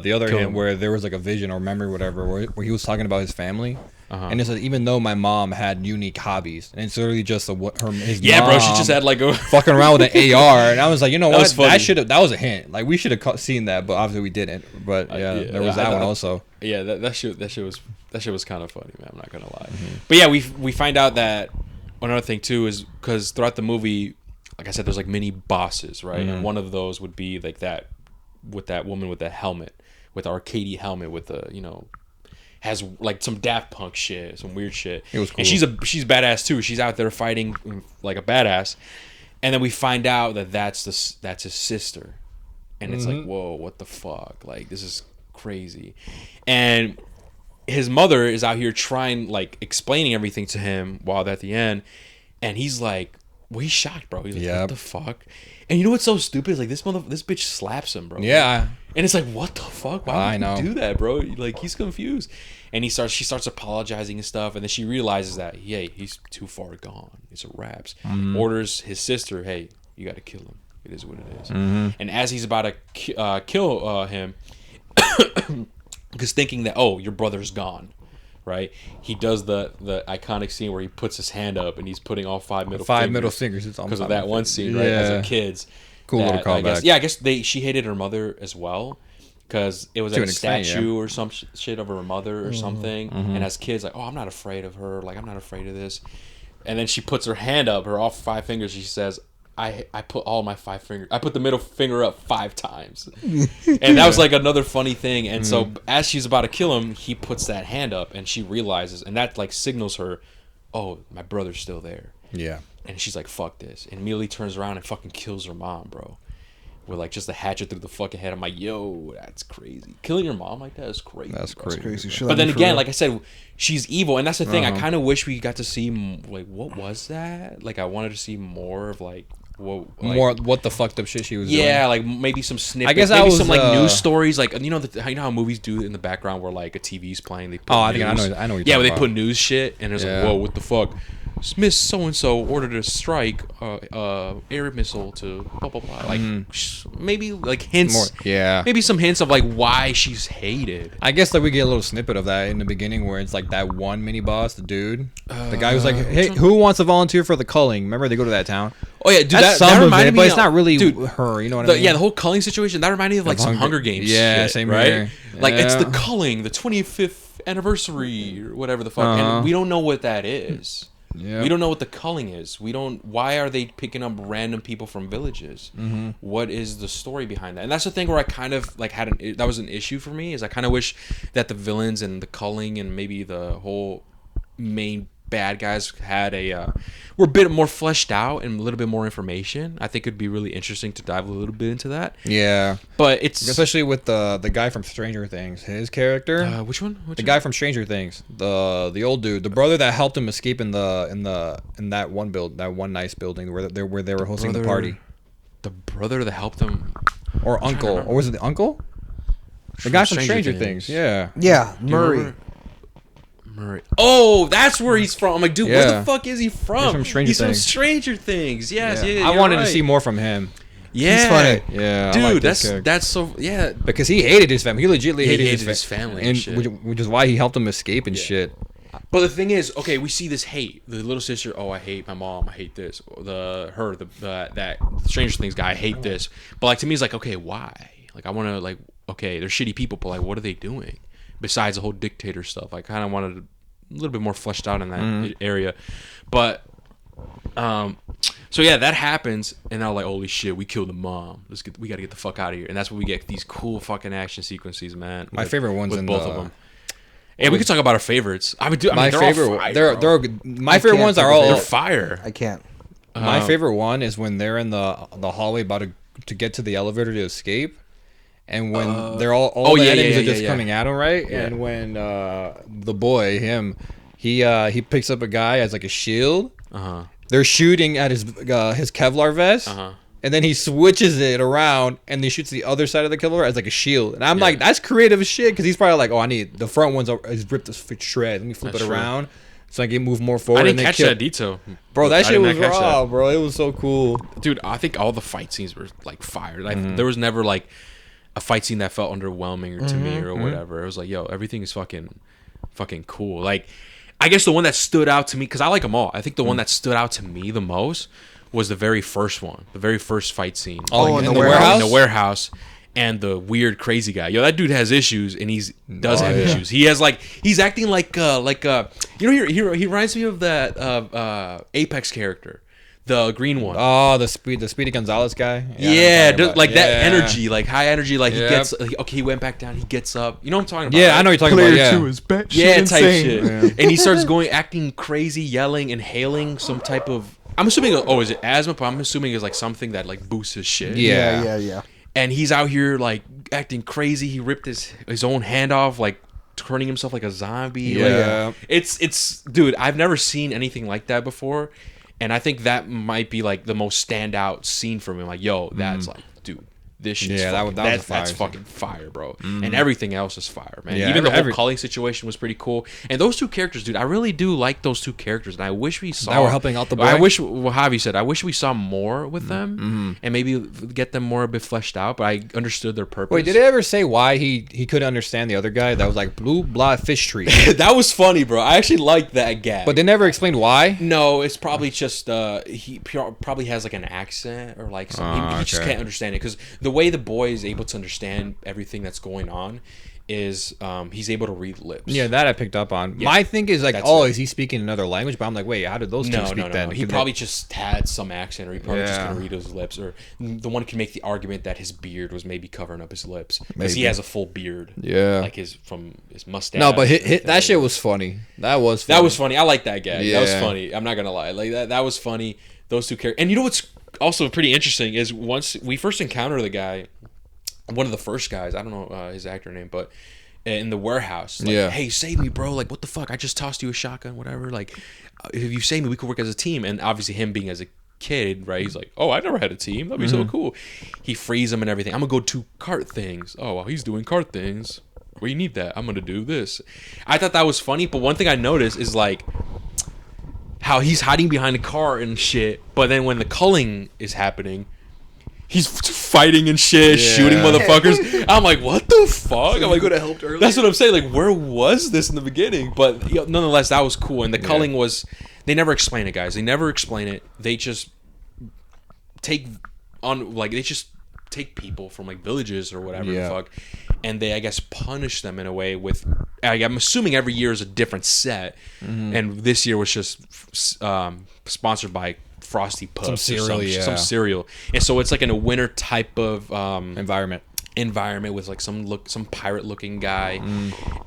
the other
Kill
hand
him.
where there was like a vision or memory, whatever, where he was talking about his family, and it said even though my mom had unique hobbies, and it's literally just his mom
bro, she just had like a...
fucking around with an AR, and I was like, you know
That
what,
was funny.
that was a hint. Like we should have seen that, but obviously we didn't. But there was that one also.
Yeah, that shit was kind of funny, man. I'm not gonna lie. But yeah, we find out that another thing too is because throughout the movie, like I said, there's like mini bosses, right? And one of those would be like that with that woman with the helmet, with the arcade helmet, with the has like some Daft Punk shit, some weird shit.
It was cool.
And she's badass too. She's out there fighting like a badass. And then we find out that that's his sister, and it's like, whoa, what the fuck? Like, this is crazy. And his mother is out here trying, like, explaining everything to him while at the end, and he's like, well, he's shocked, bro. He's like, what the fuck? And you know what's so stupid? Is like this bitch slaps him, bro.
Yeah.
And it's like, what the fuck? Why would you do that, bro? Like, he's confused. And she starts apologizing and stuff, and then she realizes that, hey, he's too far gone. It's a wraps. Orders his sister, hey, you got to kill him. It is what it is. And as he's about to kill him, because thinking that, your brother's gone, right? He does the iconic scene where he puts his hand up and he's putting all five middle fingers.
It's
Because of that one scene, right? As a kids.
Cool little callback.
I guess she hated her mother as well. Because it was like a statue or some shit of her mother or something. And as kids, like, I'm not afraid of her. Like, I'm not afraid of this. And then she puts her hand up, all 5 fingers. She says, I put all my 5 fingers. I put the middle finger up 5 times. And that was like another funny thing. And so as she's about to kill him, he puts that hand up and she realizes. And that like signals her, my brother's still there.
Yeah.
And she's like, fuck this. And immediately turns around and fucking kills her mom, bro. With like just a hatchet through the fucking head. I'm like, yo, that's crazy. Killing your mom like that is crazy.
That's crazy.
But then again, like I said, she's evil, and that's the thing. I kind of wish we got to see like what was that? Like I wanted to see more of like
what the fucked up shit she was doing.
Yeah, like maybe some snippets.
I guess
maybe
was,
some like news stories, like you know how movies do in the background where like a TV's playing. They put
I
news.
think I know.
Yeah, where they put news shit, and it's like, whoa, what the fuck? Smith so-and-so ordered a strike, air missile to blah, blah, blah. Like, maybe, like, hints. Maybe some hints of, like, why she's hated.
I guess, like, we get a little snippet of that in the beginning where it's, like, that one mini-boss, the dude. The guy who's like, hey, who wants to volunteer for the culling? Remember, they go to that town?
Oh, yeah, dude,
that's
that
some
reminded
of it,
me
but it's
of,
not really
dude,
her, you know what I mean?
Yeah, the whole culling situation, that reminded me of, like, some Hunger Games shit,
same
right?
Here.
Like, it's the culling, the 25th anniversary, or whatever the fuck, and we don't know what that is.
Yeah.
We don't know what the culling is. We don't. Why are they picking up random people from villages? What is the story behind that? And that's the thing where I kind of like that was an issue for me. Is I kind of wish that the villains and the culling and maybe the whole main bad guys had were a bit more fleshed out and a little bit more information. I think it'd be really interesting to dive a little bit into that.
Yeah,
but it's
especially with the guy from Stranger Things, his character.
Which one?
The guy from Stranger Things, the old dude, the brother that helped him escape in that one nice building where they were hosting the party.
The brother that helped him,
or uncle, or was it the uncle? The guy from Stranger Things. Yeah.
Yeah, Murray.
Oh, that's where he's from. I'm like, dude, where the fuck is he from?
He's from Stranger Things.
From Stranger Things. Yes, yeah.
I wanted to see more from him.
Yeah,
he's funny.
Yeah,
dude, that's so
because he hated his family. He legitimately hated
his family,
and
shit.
which is why he helped him escape and shit.
But the thing is, okay, we see this hate. The little sister, oh, I hate my mom. I hate this. That Stranger Things guy, I hate this. But like to me, it's like, okay, why? Like I want to like, okay, they're shitty people, but like, what are they doing? Besides the whole dictator stuff, I kind of wanted a little bit more fleshed out in that area. But, so yeah, that happens, and I'm like, holy shit, we killed the mom. We got to get the fuck out of here. And that's when we get these cool fucking action sequences, man.
My favorite ones in
both of them. Yeah, we could talk about our favorites. My favorite
ones are all
they're fire.
I can't.
My favorite one is when they're in the hallway about to get to the elevator to escape. And when they're all the enemies are just coming at him, right? Yeah. And when the boy, he picks up a guy as like a shield. They're shooting at his Kevlar vest, and then he switches it around and he shoots the other side of the Kevlar as like a shield. And I'm like, that's creative as shit, because he's probably like, oh, I need the front one's ripped to shred. Let me flip it around so I can move more forward.
I didn't catch that detail,
bro. That shit was raw, bro. It was so cool,
dude. I think all the fight scenes were like fire. There was never like a fight scene that felt underwhelming or to me or whatever. It was like, yo, everything is fucking cool. Like, I guess the one that stood out to me, because I like them all. I think the one that stood out to me the most was the very first one, the very first fight scene.
Oh, in the warehouse?
In the warehouse, and the weird crazy guy. Yo, that dude has issues, and does have issues. He has like, he's acting like you know, he reminds me of that Apex character. The green one.
Oh, the Speedy Gonzalez guy.
That energy, like high energy. Like he gets, okay, he went back down. He gets up. You know what I'm talking about?
Yeah, right? I know what you're talking about. Yeah,
Player 2 is batshit
type
insane.
shit. Yeah. And he starts acting crazy, yelling, inhaling some type of. I'm assuming. Oh, is it asthma? But I'm assuming it's like something that like boosts his shit.
Yeah.
And he's out here like acting crazy. He ripped his own hand off, like turning himself like a zombie.
Yeah.
Like, it's dude. I've never seen anything like that before. And I think that might be like the most standout scene for me. Like, yo, that's like, dude, this shit's that's fucking fire, bro. And everything else is fire, man.
Yeah,
even the whole calling situation was pretty cool. And those two characters, dude, I really do like those two characters. And I wish we saw.
That were helping out the boy.
I wish, well, Javi said, I wish we saw more with them and maybe get them more a bit fleshed out. But I understood their purpose.
Wait, did they ever say why he couldn't understand the other guy that was like blue blah fish tree?
That was funny, bro. I actually liked that gag.
But they never explained why.
No, it's probably just he probably has like an accent or like something. He just can't understand it, because the way the boy is able to understand everything that's going on is he's able to read lips.
Yeah, that I picked up on. Yeah. My thing is like, is he speaking another language? But I'm like, wait, how did those two speak then?
He probably just had some accent, or he probably just couldn't read his lips, or the one can make the argument that his beard was maybe covering up his lips because he has a full beard.
Yeah,
like his mustache.
No, but that shit was funny. That was
funny. I like that gag. Yeah. That was funny. I'm not gonna lie. Like that was funny. Those two characters. And you know what's also pretty interesting is once we first encounter the guy, one of the first guys, I don't know his actor name, but in the warehouse, like, hey, save me, bro. Like, what the fuck? I just tossed you a shotgun, whatever. Like, if you save me, we could work as a team. And obviously him being as a kid, right? He's like, oh, I never had a team. That'd be so cool. He frees him and everything. I'm going to go do cart things. Oh, well, he's doing cart things. We need that. I'm going to do this. I thought that was funny. But one thing I noticed is like how he's hiding behind a car and shit. But then when the culling is happening, he's fighting and shit, shooting motherfuckers. I'm like, what the fuck?
So
I'm like,
could have helped earlier.
That's what I'm saying. Like, where was this in the beginning? But nonetheless, that was cool. And the culling was, they never explain it, guys. They never explain it. They just take people from like villages or whatever the fuck, and they, I guess, punish them in a way with I'm assuming every year is a different set, and this year was just sponsored by Frosty Puffs,
some cereal,
some cereal, and so it's like in a winter type of environment with like some pirate looking guy.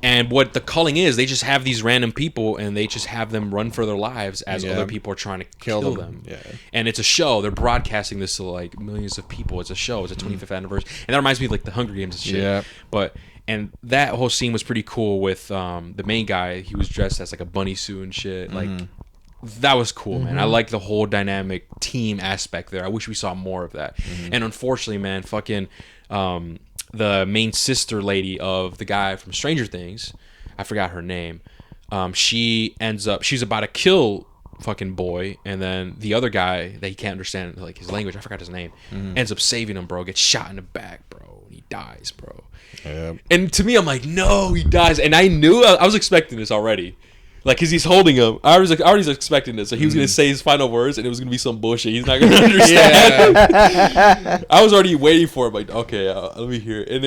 And what the culling is, they just have these random people and they just have them run for their lives as other people are trying to kill them. And it's a show. They're broadcasting this to like millions of people. It's a show. It's a 25th anniversary, and that reminds me of like the Hunger Games and shit. And that whole scene was pretty cool with the main guy. He was dressed as like a bunny suit and shit. Like that was cool, man. I like the whole dynamic team aspect there. I wish we saw more of that. And unfortunately, man, fucking the main sister lady of the guy from Stranger Things, I forgot her name. She's about to kill fucking boy, and then the other guy that he can't understand like his language, I forgot his name, ends up saving him, bro. Gets shot in the back, bro. He dies, bro. And to me, I'm like, no, he dies. And I knew I was expecting this already. Like, cause he's holding him. I already was expecting this. So he was gonna say his final words, and it was gonna be some bullshit he's not gonna understand. I was already waiting for it. Like, okay, let me hear it. And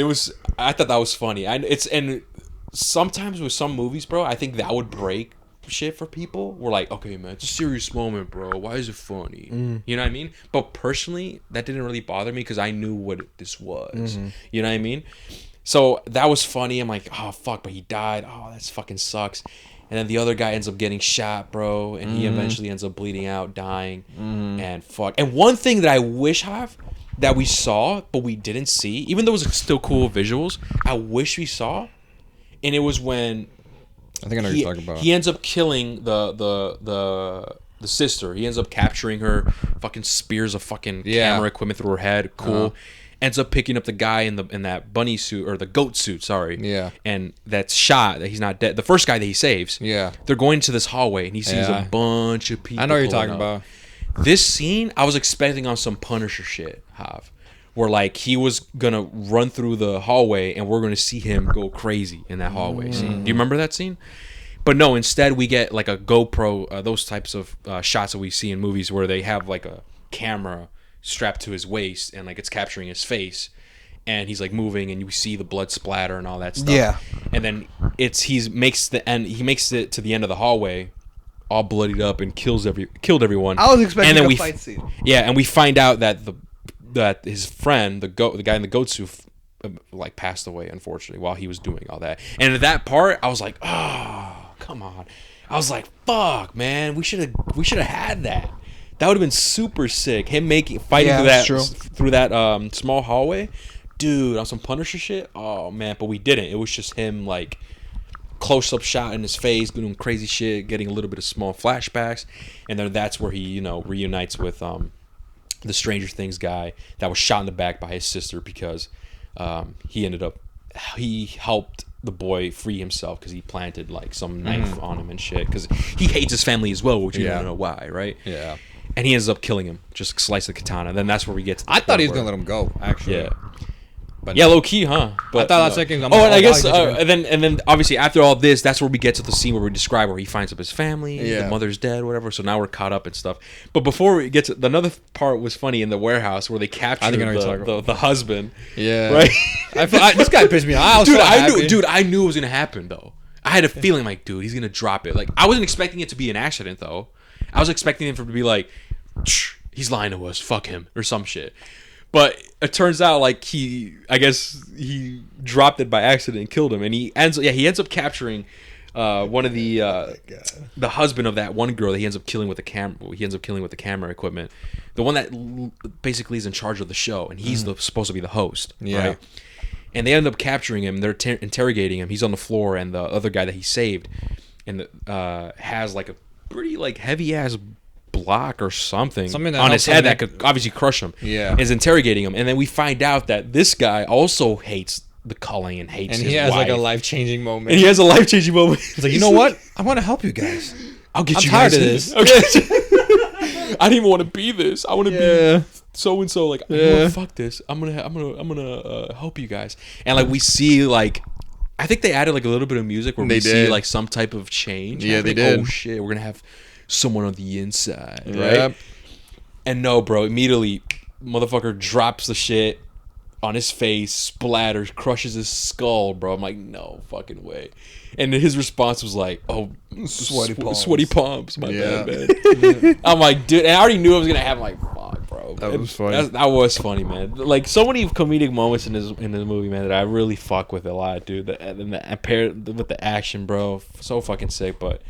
I thought that was funny. And sometimes with some movies, bro, I think that would break shit for people. We're like, okay, man, it's a serious moment, bro. Why is it funny? You know what I mean? But personally, that didn't really bother me because I knew what this was. You know what I mean? So that was funny. I'm like, oh fuck, but he died. Oh, that fucking sucks. And then the other guy ends up getting shot, bro, and he eventually ends up bleeding out, dying, and fuck. And one thing that I wish that we saw, but we didn't see, even though it was still cool visuals, I wish we saw, and it was when
I think I know what you're talking about.
He ends up killing the sister. He ends up capturing her, fucking spears of fucking camera equipment through her head. Cool. Ends up picking up the guy in that bunny suit or the goat suit, sorry.
Yeah.
And that's shot that he's not dead. The first guy that he saves. Yeah. They're going to this hallway and he sees a bunch of people.
I know what you're talking about.
This scene, I was expecting on some Punisher shit, Hav. Where like he was gonna run through the hallway and we're gonna see him go crazy in that hallway scene. Do you remember that scene? But no, instead we get like a GoPro, those types of shots that we see in movies where they have like a camera strapped to his waist and like it's capturing his face and he's like moving and you see the blood splatter and all that stuff. And then he makes it to the end of the hallway all bloodied up and killed everyone.
I was expecting a fight scene.
Yeah, and we find out that that his friend, the guy in the goat suit, like passed away unfortunately while he was doing all that. And at that part I was like, oh, come on. I was like, fuck, man, we should have had that. That would have been super sick. Him fighting through that small hallway, dude, on some Punisher shit. Oh man, but we didn't. It was just him like close up shot in his face, doing crazy shit, getting a little bit of small flashbacks, and then that's where he reunites with the Stranger Things guy that was shot in the back by his sister because he helped the boy free himself because he planted like some knife on him and shit because he hates his family as well, which you don't know why, right?
Yeah.
And he ends up killing him, just slice the katana. Then that's where we get to
I thought he was going to let him go, actually.
Yeah. But yeah, low key, huh? But
I thought that second.
And I guess, and then obviously after all this, that's where we get to the scene where we describe where he finds up his family, the mother's dead, whatever. So now we're caught up and stuff. But before we get to another part was funny in the warehouse where they captured the husband.
Yeah,
right.
This guy pissed me off.
I knew it was gonna happen though. I had a feeling like, dude, he's gonna drop it. Like I wasn't expecting it to be an accident though. I was expecting him to be like, he's lying to us, fuck him, or some shit. But it turns out like he dropped it by accident and killed him, and he ends up capturing one of the husband of that one girl that he ends up killing with the camera equipment, the one that basically is in charge of the show, and he's supposed to be the host, right? And they end up capturing him. They're interrogating him. He's on the floor, and the other guy that he saved, and has like a pretty like heavy ass block or something on his head that could obviously crush him. Yeah, is interrogating him, and then we find out that this guy also hates the culling and hates. And
he has like a life-changing moment.
And he has a life-changing moment.
He's like, you know what? I want to help you guys.
I'm tired of this. Okay. I didn't even want to be this. I want to be so and so. Like, fuck this. I'm gonna help you guys. And like we see like. I think they added like a little bit of music where we see like some type of change.
Yeah, they did.
Oh shit, we're gonna have someone on the inside, right? And no, bro, immediately, motherfucker drops the shit, on his face, splatters, crushes his skull, bro. I'm like, no fucking way. And then his response was like, oh, sweaty palms. My bad, man. I'm like, dude, and I already knew I was gonna have. I'm like, fuck, bro.
That was funny.
That was funny, man. Like so many comedic moments in this movie, man, that I really fuck with a lot, dude. And paired with the action, bro, so fucking sick. But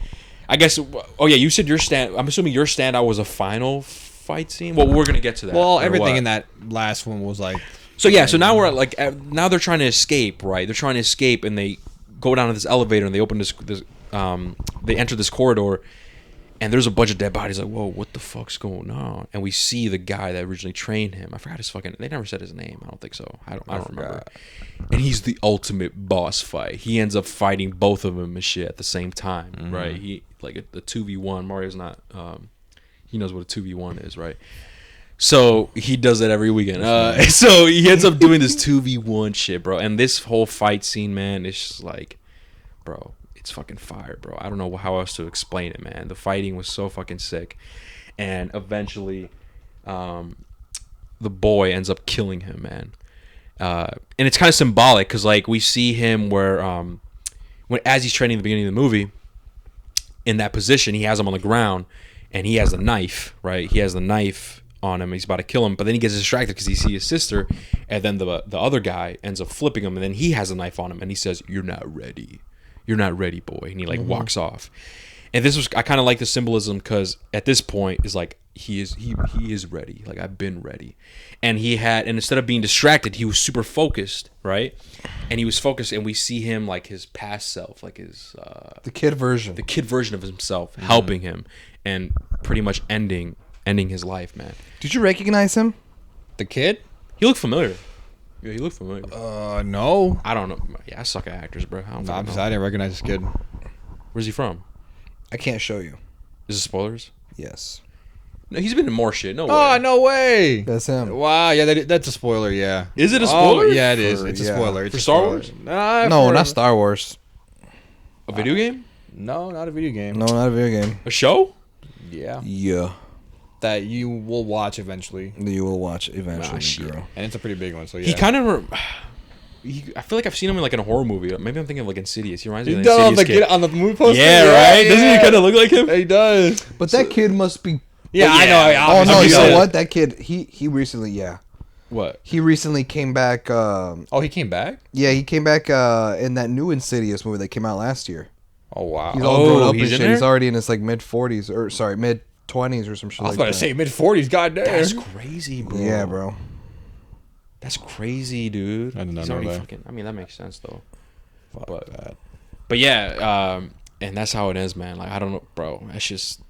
I guess, oh yeah, you said I'm assuming your standout was a final fight scene. Well, we're gonna get to that.
Well, everything in that last one was like.
So yeah, so now we're like, now they're trying to escape, right? They're trying to escape, and they go down to this elevator, and they open they enter this corridor, and there's a bunch of dead bodies. Like, whoa, what the fuck's going on? And we see the guy that originally trained him. I forgot his fucking. They never said his name. I don't think so. I don't remember. And he's the ultimate boss fight. He ends up fighting both of them and shit at the same time, right? He like the 2v1. Mario's not. He knows what a 2v1 is, right? So he does that every weekend. So he ends up doing this 2v1 shit, bro. And this whole fight scene, man, it's just like, bro, it's fucking fire, bro. I don't know how else to explain it, man. The fighting was so fucking sick. And eventually, the boy ends up killing him, man. And it's kind of symbolic because, like, we see him where, as he's training at the beginning of the movie, in that position, he has him on the ground, and he has a knife, right? He has the knife on him. He's about to kill him, but then he gets distracted because he sees his sister, and then the other guy ends up flipping him, and then he has a knife on him, and he says, "You're not ready. You're not ready, boy." And he like walks off. And I kind of like the symbolism because at this point is like he is ready. Like, I've been ready, and instead of being distracted, he was super focused, right? And he was focused, and we see him like his past self, like his
the kid version
of himself, helping him and pretty much ending his life, man.
Did you recognize him?
The kid?
He looked familiar. Yeah, he looked familiar.
No.
I don't know. Yeah, I suck at actors, bro. I
didn't recognize this kid.
Where's he from?
I can't show you.
Is it spoilers?
Yes.
No, he's been in more shit. No way.
Oh, no way.
That's him.
Wow, yeah, that's a spoiler, yeah.
Is it a spoiler?
Yeah, it is. It's a spoiler. It's
for
a
Star
spoiler.
Wars?
No, not Star Wars.
A video game?
No, not a video game.
No, not a video game.
A show?
Yeah.
Yeah.
That you will watch eventually.
You will watch eventually, girl.
And it's a pretty big one, so yeah.
He kind of... I feel like I've seen him in like in a horror movie. Maybe I'm thinking of like Insidious. He reminds me of the Insidious kid.
On the movie poster?
Yeah, right? Doesn't he kind of look like him?
He does.
But that kid must be...
Yeah, I know.
Oh, no, you know what? That kid, he recently,
What?
He recently came back...
oh, he came back?
Yeah, he came back in that new Insidious movie that came out last year.
Oh, wow.
He's all grown up and
he's
shit.
in there?
He's already in his like mid-40s, or sorry, mid-20s or some shit
I was
like
about
that.
to say mid-40s, goddamn.
That's crazy, bro.
Yeah, bro.
That's crazy, dude.
I did not
He's
know
already
that.
fucking... I mean, that makes sense, though.
Fuck that.
But yeah, and that's how it is, man. Like, I don't know, bro. That's just...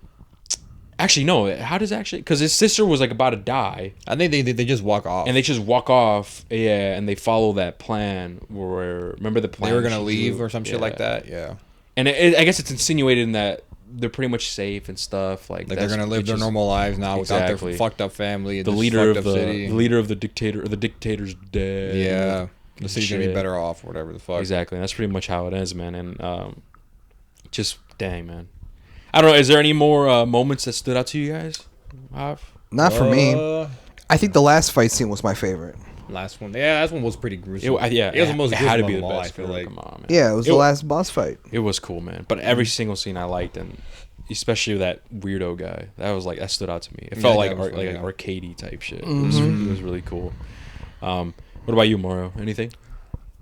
Actually, no. How does actually... Because his sister was, like, about to die.
I think they just walk off.
And they just walk off, yeah, and they follow that plan where... Remember the plan?
They were going to leave or some shit like that? Yeah.
And I guess it's insinuated in that they're pretty much safe and stuff. Like
they're going to live their normal lives now without their fucked up family.
The leader of the dictator, or the dictator's dead.
Yeah. The city's going to be better off, or whatever the fuck.
Exactly. And that's pretty much how it is, man. And just, dang, man. I don't know. Is there any more moments that stood out to you guys?
Not for me. I think the last fight scene was my favorite.
Last one. Yeah, that one was pretty gruesome.
Yeah,
it was the most gruesome
had to be
of
the
them all,
best.
I feel like.
Come on, man.
Yeah, it was the last boss fight.
It was cool, man. But every single scene I liked, and especially that weirdo guy. That stood out to me. It felt like arcadey type shit.
Mm-hmm.
It was really cool. What about you, Mario? Anything?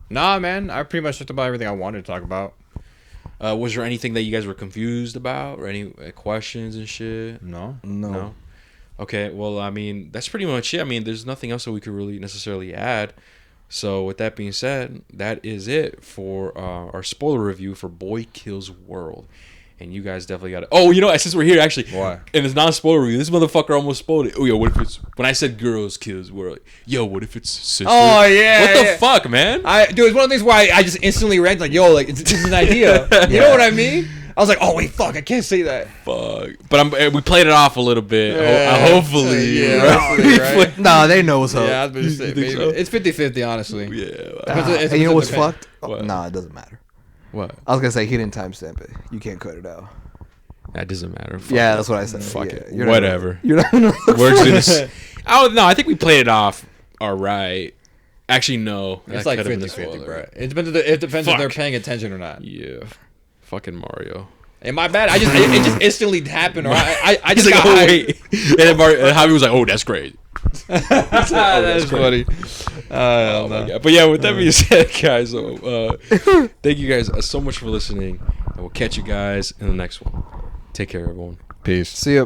Nah, man. I pretty much talked about everything I wanted to talk about.
Was there anything that you guys were confused about, or any questions and shit?
No.
Okay, well, I mean, that's pretty much it. I mean, there's nothing else that we could really necessarily add. So, with that being said, that is it for our spoiler review for Boy Kills World. And you guys definitely got it. Oh, you know, since we're here, actually,
why?
And it's not a spoiler review. This motherfucker almost spoiled it. Oh, yo, what if it's... When I said girls kills world, yo, what if it's sister?
Oh, yeah.
What the fuck, man?
Dude, it's one of the things where I just instantly read, like, yo, like, it's an idea. You know what I mean? I was like, oh, wait, fuck, I can't say that.
Fuck. But we played it off a little bit.
Yeah.
Hopefully.
Yeah, hopefully, right?
Nah, they know what's up.
Yeah, I was about to say, maybe.
so?
It's 50-50, honestly.
Yeah.
And you know what's fucked?
What?
Nah, it doesn't matter.
What?
I was going to say, he didn't timestamp it. You can't cut it out.
That doesn't matter. Fuck
Yeah,
it.
that's what I said.
Fuck
Yeah,
it.
you're not
Whatever.
You're not going to look
We're just... No, I think we played it off all right. Actually, no.
It's
That
like
could've been a
50-50,
spoiler.
bro. It depends if
Fuck.
they're paying attention or not.
Yeah. Fucking Mario.
And my bad. It just instantly happened. Or I just
He's like,
got
oh,
hyped.
wait. And then Javi was like, oh, that's great.
That's funny.
Oh my God. But yeah, with that being said, guys, thank you guys so much for listening. And we'll catch you guys in the next one. Take care, everyone.
Peace.
See ya.